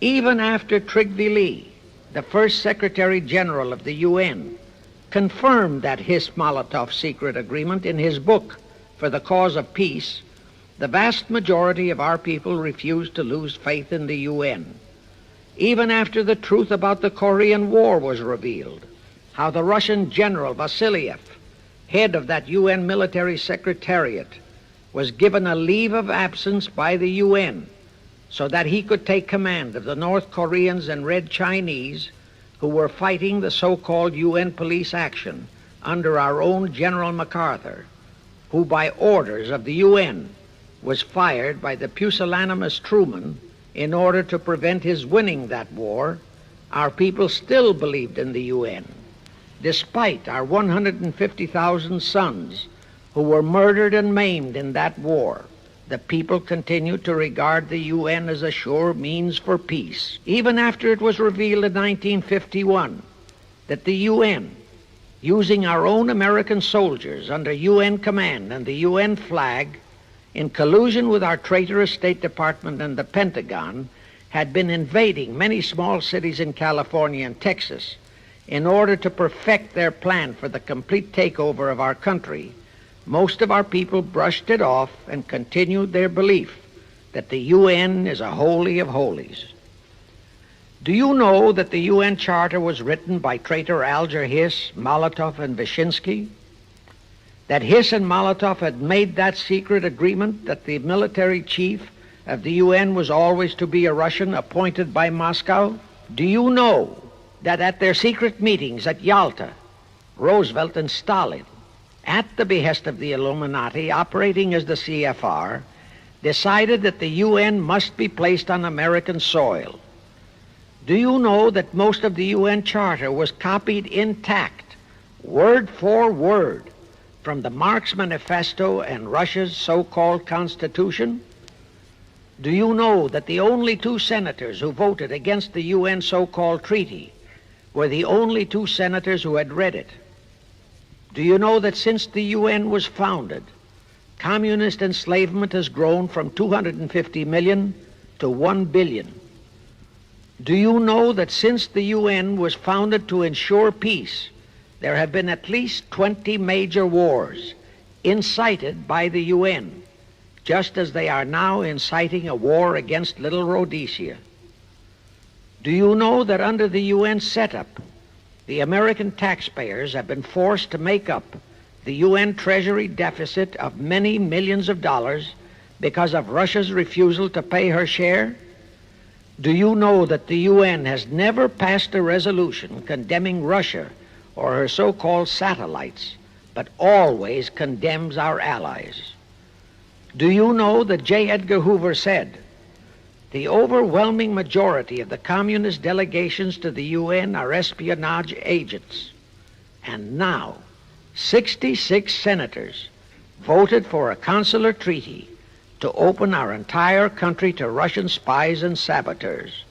Even after Tryggvi, the first Secretary General of the UN, confirmed that Hiss-Molotov secret agreement in his book For the Cause of Peace, the vast majority of our people refused to lose faith in the UN. Even after the truth about the Korean War was revealed, how the Russian General Vasiliev, head of that UN military secretariat, was given a leave of absence by the UN so that he could take command of the North Koreans and Red Chinese who were fighting the so-called UN police action under our own General MacArthur, who by orders of the UN was fired by the pusillanimous Truman in order to prevent his winning that war. Our people still believed in the UN. Despite our 150,000 sons who were murdered and maimed in that war, the people continued to regard the UN as a sure means for peace. Even after it was revealed in 1951 that the UN, using our own American soldiers under UN command and the UN flag, in collusion with our traitorous State Department and the Pentagon, had been invading many small cities in California and Texas in order to perfect their plan for the complete takeover of our country, most of our people brushed it off and continued their belief that the UN is a holy of holies. Do you know that the UN Charter was written by traitor Alger Hiss, Molotov, and Wyszynski? That Hiss and Molotov had made that secret agreement that the military chief of the UN was always to be a Russian appointed by Moscow? Do you know that at their secret meetings at Yalta, Roosevelt and Stalin, at the behest of the Iilluminati operating as the CFR, decided that the UN must be placed on American soil? Do you know that most of the UN Charter was copied intact, word for word, from the Marx Manifesto and Russia's so-called Constitution? Do you know that the only two senators who voted against the UN so-called treaty were the only two senators who had read it? Do you know that since the UN was founded, communist enslavement has grown from 250 million to 1 billion? Do you know that since the UN was founded to ensure peace, there have been at least 20 major wars incited by the UN, just as they are now inciting a war against Little Rhodesia? Do you know that under the UN setup, the American taxpayers have been forced to make up the UN Treasury deficit of many millions of dollars because of Russia's refusal to pay her share? Do you know that the UN has never passed a resolution condemning Russia or her so-called satellites, but always condemns our allies? Do you know that J. Edgar Hoover said, "The overwhelming majority of the communist delegations to the UN are espionage agents"? And now, 66 senators voted for a consular treaty to open our entire country to Russian spies and saboteurs.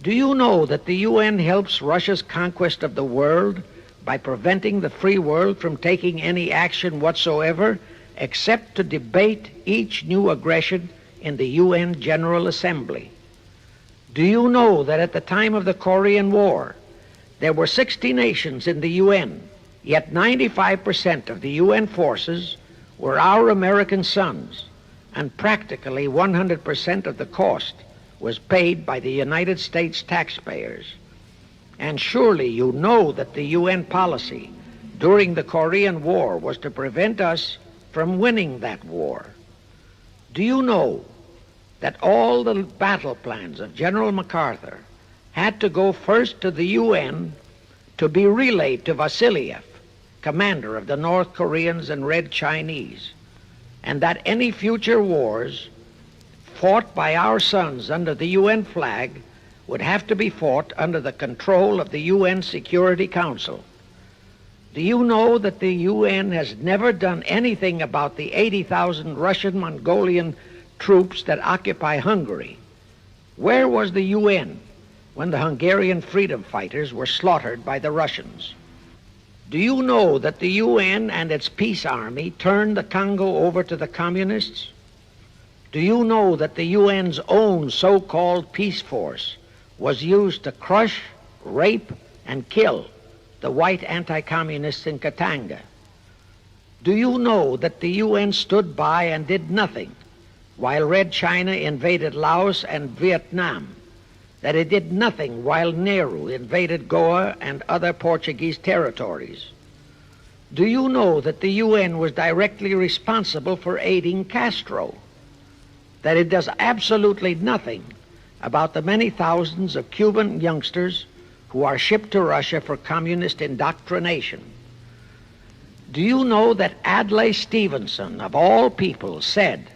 Do you know that the UN helps Russia's conquest of the world by preventing the free world from taking any action whatsoever except to debate each new aggression in the UN General Assembly? Do you know that at the time of the Korean War, there were 60 nations in the UN, yet 95% of the UN forces were our American sons, and practically 100% of the cost was paid by the United States taxpayers? And surely you know that the UN policy during the Korean War was to prevent us from winning that war. Do you know that all the battle plans of General MacArthur had to go first to the UN to be relayed to Vasiliev, commander of the North Koreans and Red Chinese, and that any future wars fought by our sons under the UN flag would have to be fought under the control of the UN Security Council? Do you know that the UN has never done anything about the 80,000 Russian Mongolian troops that occupy Hungary? Where was the UN when the Hungarian freedom fighters were slaughtered by the Russians? Do you know that the UN and its peace army turned the Congo over to the communists? Do you know that the UN's own so-called peace force was used to crush, rape, and kill the white anti-communists in Katanga? Do you know that the UN stood by and did nothing while Red China invaded Laos and Vietnam? That it did nothing while Nehru invaded Goa and other Portuguese territories? Do you know that the UN was directly responsible for aiding Castro? That it does absolutely nothing about the many thousands of Cuban youngsters who are shipped to Russia for communist indoctrination? Do you know that Adlai Stevenson, of all people, said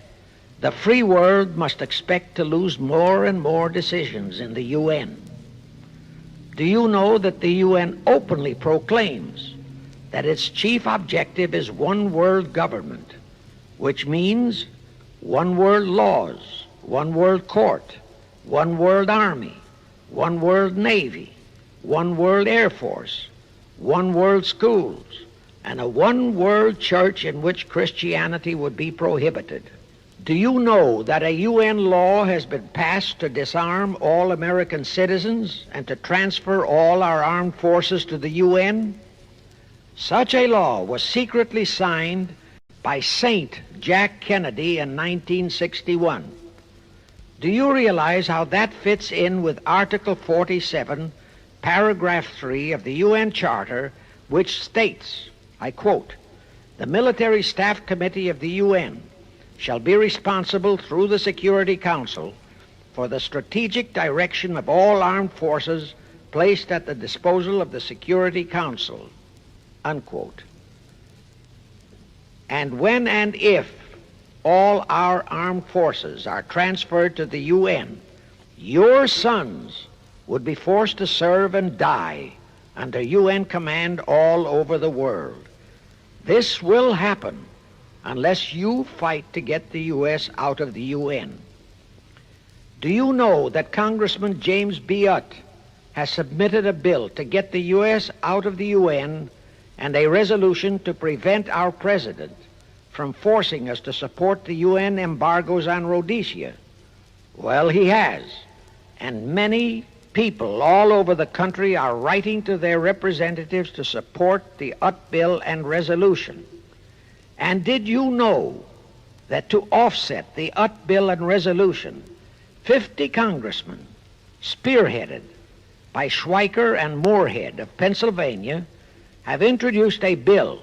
the free world must expect to lose more and more decisions in the UN? Do you know that the UN openly proclaims that its chief objective is one world government, which means one world laws, one world court, one world army, one world navy, one world air force, one world schools, and a one world church in which Christianity would be prohibited? Do you know that a UN law has been passed to disarm all American citizens and to transfer all our armed forces to the UN? Such a law was secretly signed by Saint Jack Kennedy in 1961. Do you realize how that fits in with Article 47, Paragraph 3 of the UN Charter, which states, I quote, "The Military Staff Committee of the UN shall be responsible through the Security Council for the strategic direction of all armed forces placed at the disposal of the Security Council," unquote. And when and if all our armed forces are transferred to the UN, your sons would be forced to serve and die under UN command all over the world. This will happen unless you fight to get the U.S. out of the UN. Do you know that Congressman James B. Utt has submitted a bill to get the U.S. out of the UN and a resolution to prevent our president from forcing us to support the UN embargoes on Rhodesia? Well, he has, and many people all over the country are writing to their representatives to support the Utt bill and resolution. And did you know that to offset the Utt bill and resolution, 50 congressmen, spearheaded by Schweiker and Moorhead of Pennsylvania, have introduced a bill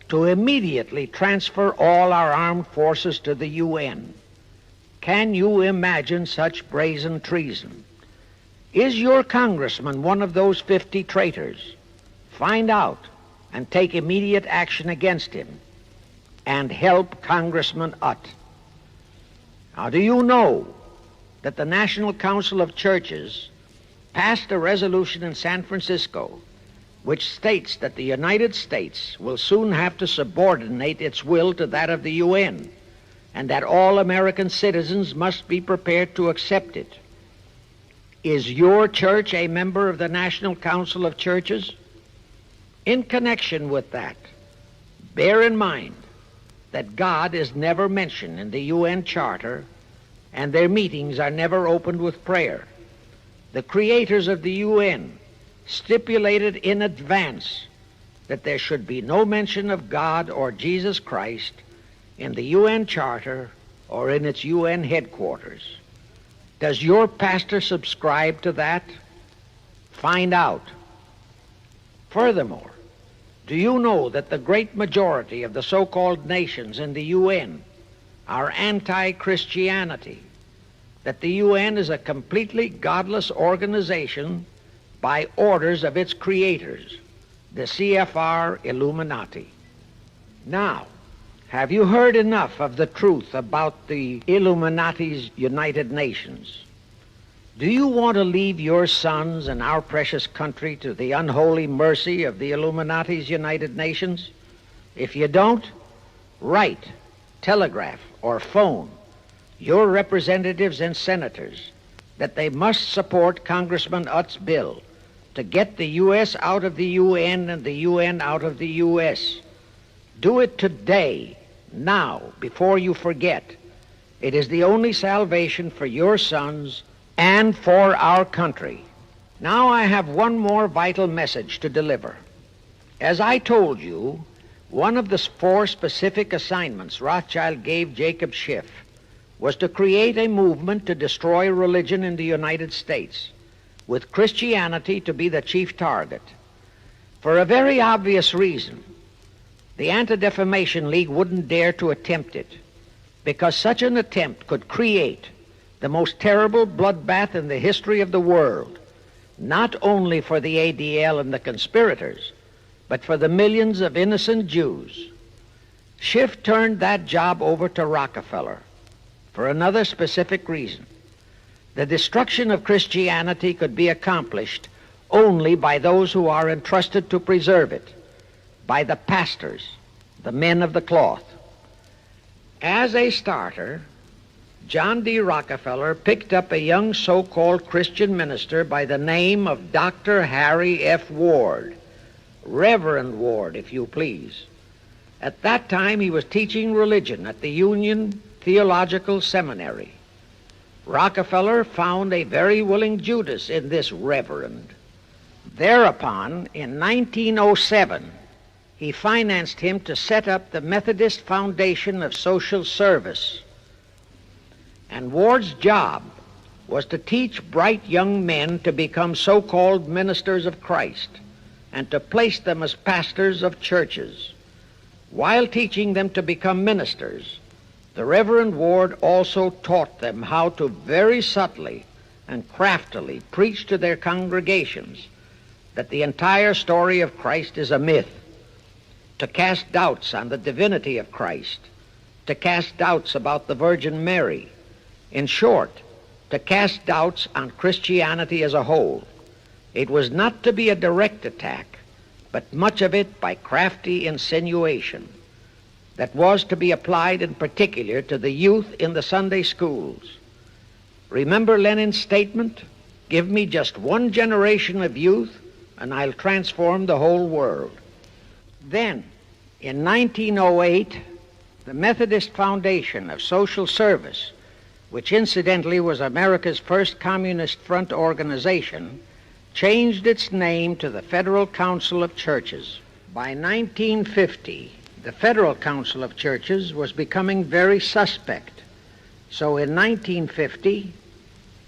to immediately transfer all our armed forces to the UN? Can you imagine such brazen treason? Is your congressman one of those 50 traitors? Find out and take immediate action against him and help Congressman Utt. Now, do you know that the National Council of Churches passed a resolution in San Francisco which states that the United States will soon have to subordinate its will to that of the UN, and that all American citizens must be prepared to accept it? Is your church a member of the National Council of Churches? In connection with that, bear in mind that God is never mentioned in the UN Charter, and their meetings are never opened with prayer. The creators of the UN stipulated in advance that there should be no mention of God or Jesus Christ in the UN Charter or in its UN headquarters. Does your pastor subscribe to that? Find out. Furthermore, do you know that the great majority of the so-called nations in the UN are anti-Christianity? That the UN is a completely godless organization by orders of its creators, the CFR Illumināti. Now, have you heard enough of the truth about the Illuminati's United Nations? Do you want to leave your sons and our precious country to the unholy mercy of the Illuminati's United Nations? If you don't, write, telegraph, or phone your representatives and senators that they must support Congressman Utt's bill to get the U.S. out of the UN and the UN out of the U.S. Do it today, now, before you forget. It is the only salvation for your sons and for our country. Now I have one more vital message to deliver. As I told you, one of the 4 specific assignments Rothschild gave Jacob Schiff was to create a movement to destroy religion in the United States, with Christianity to be the chief target. For a very obvious reason, the Anti-Defamation League wouldn't dare to attempt it, because such an attempt could create the most terrible bloodbath in the history of the world, not only for the ADL and the conspirators, but for the millions of innocent Jews. Schiff turned that job over to Rockefeller for another specific reason. The destruction of Christianity could be accomplished only by those who are entrusted to preserve it, by the pastors, the men of the cloth. As a starter, John D. Rockefeller picked up a young so-called Christian minister by the name of Dr. Harry F. Ward, Reverend Ward, if you please. At that time, he was teaching religion at the Union Theological Seminary. Rockefeller found a very willing Judas in this reverend. Thereupon, in 1907, he financed him to set up the Methodist Foundation of Social Service. And Ward's job was to teach bright young men to become so-called ministers of Christ and to place them as pastors of churches. While teaching them to become ministers, the Reverend Ward also taught them how to very subtly and craftily preach to their congregations that the entire story of Christ is a myth, to cast doubts on the divinity of Christ, to cast doubts about the Virgin Mary. In short, to cast doubts on Christianity as a whole. It was not to be a direct attack, but much of it by crafty insinuation that was to be applied in particular to the youth in the Sunday schools. Remember Lenin's statement, "Give me just one generation of youth and I'll transform the whole world." Then, in 1908, the Methodist Foundation of Social Service, which incidentally was America's first Communist Front organization, changed its name to the Federal Council of Churches. By 1950, the Federal Council of Churches was becoming very suspect. So in 1950,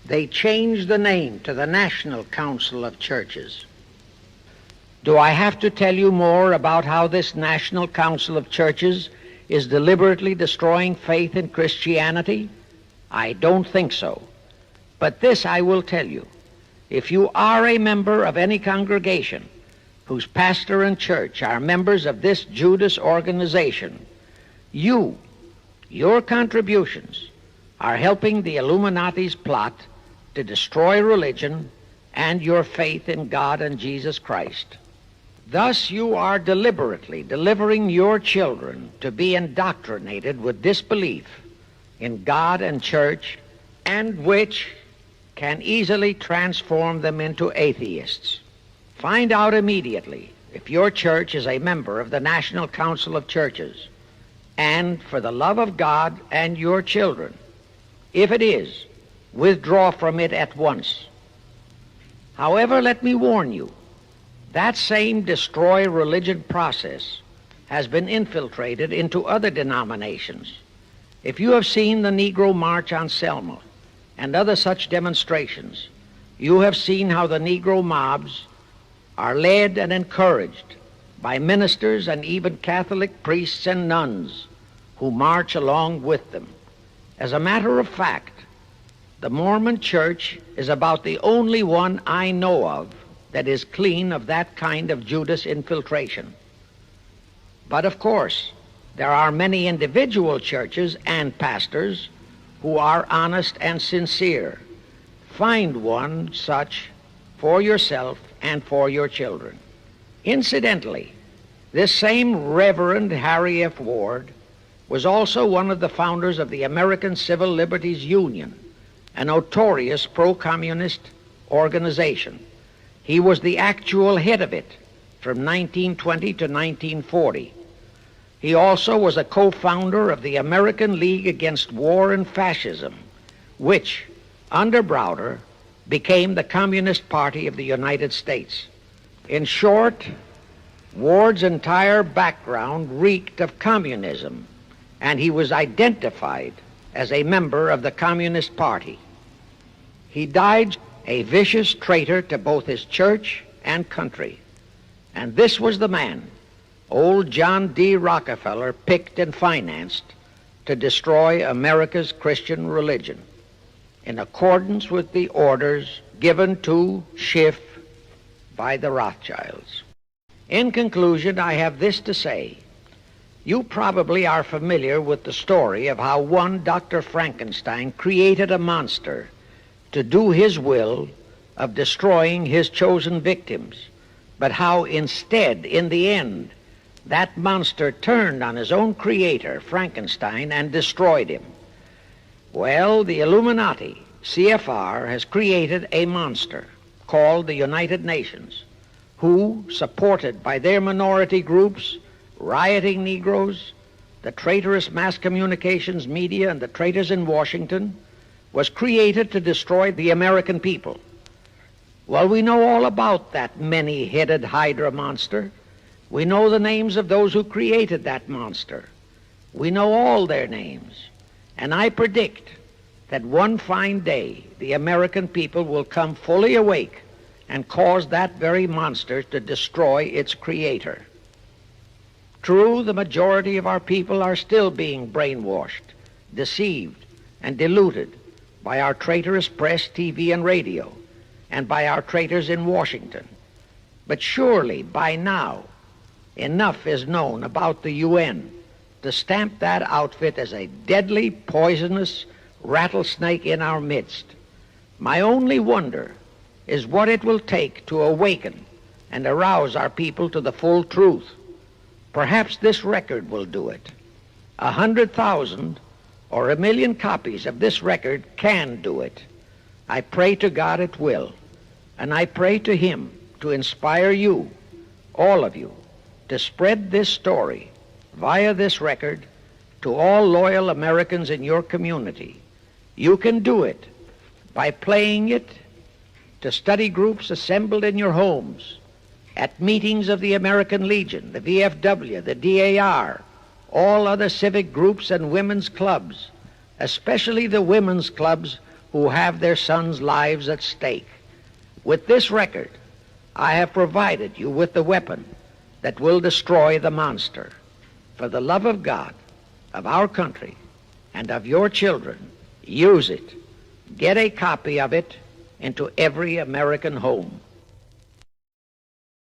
they changed the name to the National Council of Churches. Do I have to tell you more about how this National Council of Churches is deliberately destroying faith in Christianity? I don't think so. But this I will tell you. If you are a member of any congregation whose pastor and church are members of this Judas organization, your contributions are helping the Illuminati's plot to destroy religion and your faith in God and Jesus Christ. Thus you are deliberately delivering your children to be indoctrinated with disbelief in God and church, and which can easily transform them into atheists. Find out immediately if your church is a member of the National Council of Churches, and for the love of God and your children, if it is, withdraw from it at once. However, let me warn you, that same destroy religion process has been infiltrated into other denominations. If you have seen the Negro March on Selma and other such demonstrations, you have seen how the Negro mobs are led and encouraged by ministers and even Catholic priests and nuns who march along with them. As a matter of fact, the Mormon Church is about the only one I know of that is clean of that kind of Judas infiltration. But of course, there are many individual churches and pastors who are honest and sincere, find one such for yourself and for your children. Incidentally, this same Reverend Harry F. Ward was also one of the founders of the American Civil Liberties Union, a notorious pro-communist organization. He was the actual head of it from 1920 to 1940. He also was a co-founder of the American League Against War and Fascism, which, under Browder, became the Communist Party of the United States. In short, Ward's entire background reeked of communism, and he was identified as a member of the Communist Party. He died a vicious traitor to both his church and country. And this was the man old John D. Rockefeller picked and financed to destroy America's Christian religion, in accordance with the orders given to Schiff by the Rothschilds. In conclusion, I have this to say. You probably are familiar with the story of how one Dr. Frankenstein created a monster to do his will of destroying his chosen victims, but how instead, in the end, that monster turned on his own creator, Frankenstein, and destroyed him. Well, the Illuminati, CFR, has created a monster called the United Nations, who, supported by their minority groups, rioting Negroes, the traitorous mass communications media, and the traitors in Washington, was created to destroy the American people. Well, we know all about that many-headed Hydra monster. We know the names of those who created that monster. We know all their names. And I predict that one fine day the American people will come fully awake and cause that very monster to destroy its creator. True, the majority of our people are still being brainwashed, deceived, and deluded by our traitorous press, TV, and radio, and by our traitors in Washington. But surely, by now, enough is known about the UN to stamp that outfit as a deadly, poisonous rattlesnake in our midst. My only wonder is what it will take to awaken and arouse our people to the full truth. Perhaps this record will do it. 100,000 or 1,000,000 copies of this record can do it. I pray to God it will, and I pray to Him to inspire you, all of you, to spread this story via this record to all loyal Americans in your community. You can do it by playing it to study groups assembled in your homes, at meetings of the American Legion, the VFW, the DAR, all other civic groups and women's clubs, especially the women's clubs who have their sons' lives at stake. With this record, I have provided you with the weapon that will destroy the monster. For the love of God, of our country, and of your children, use it. Get a copy of it into every American home.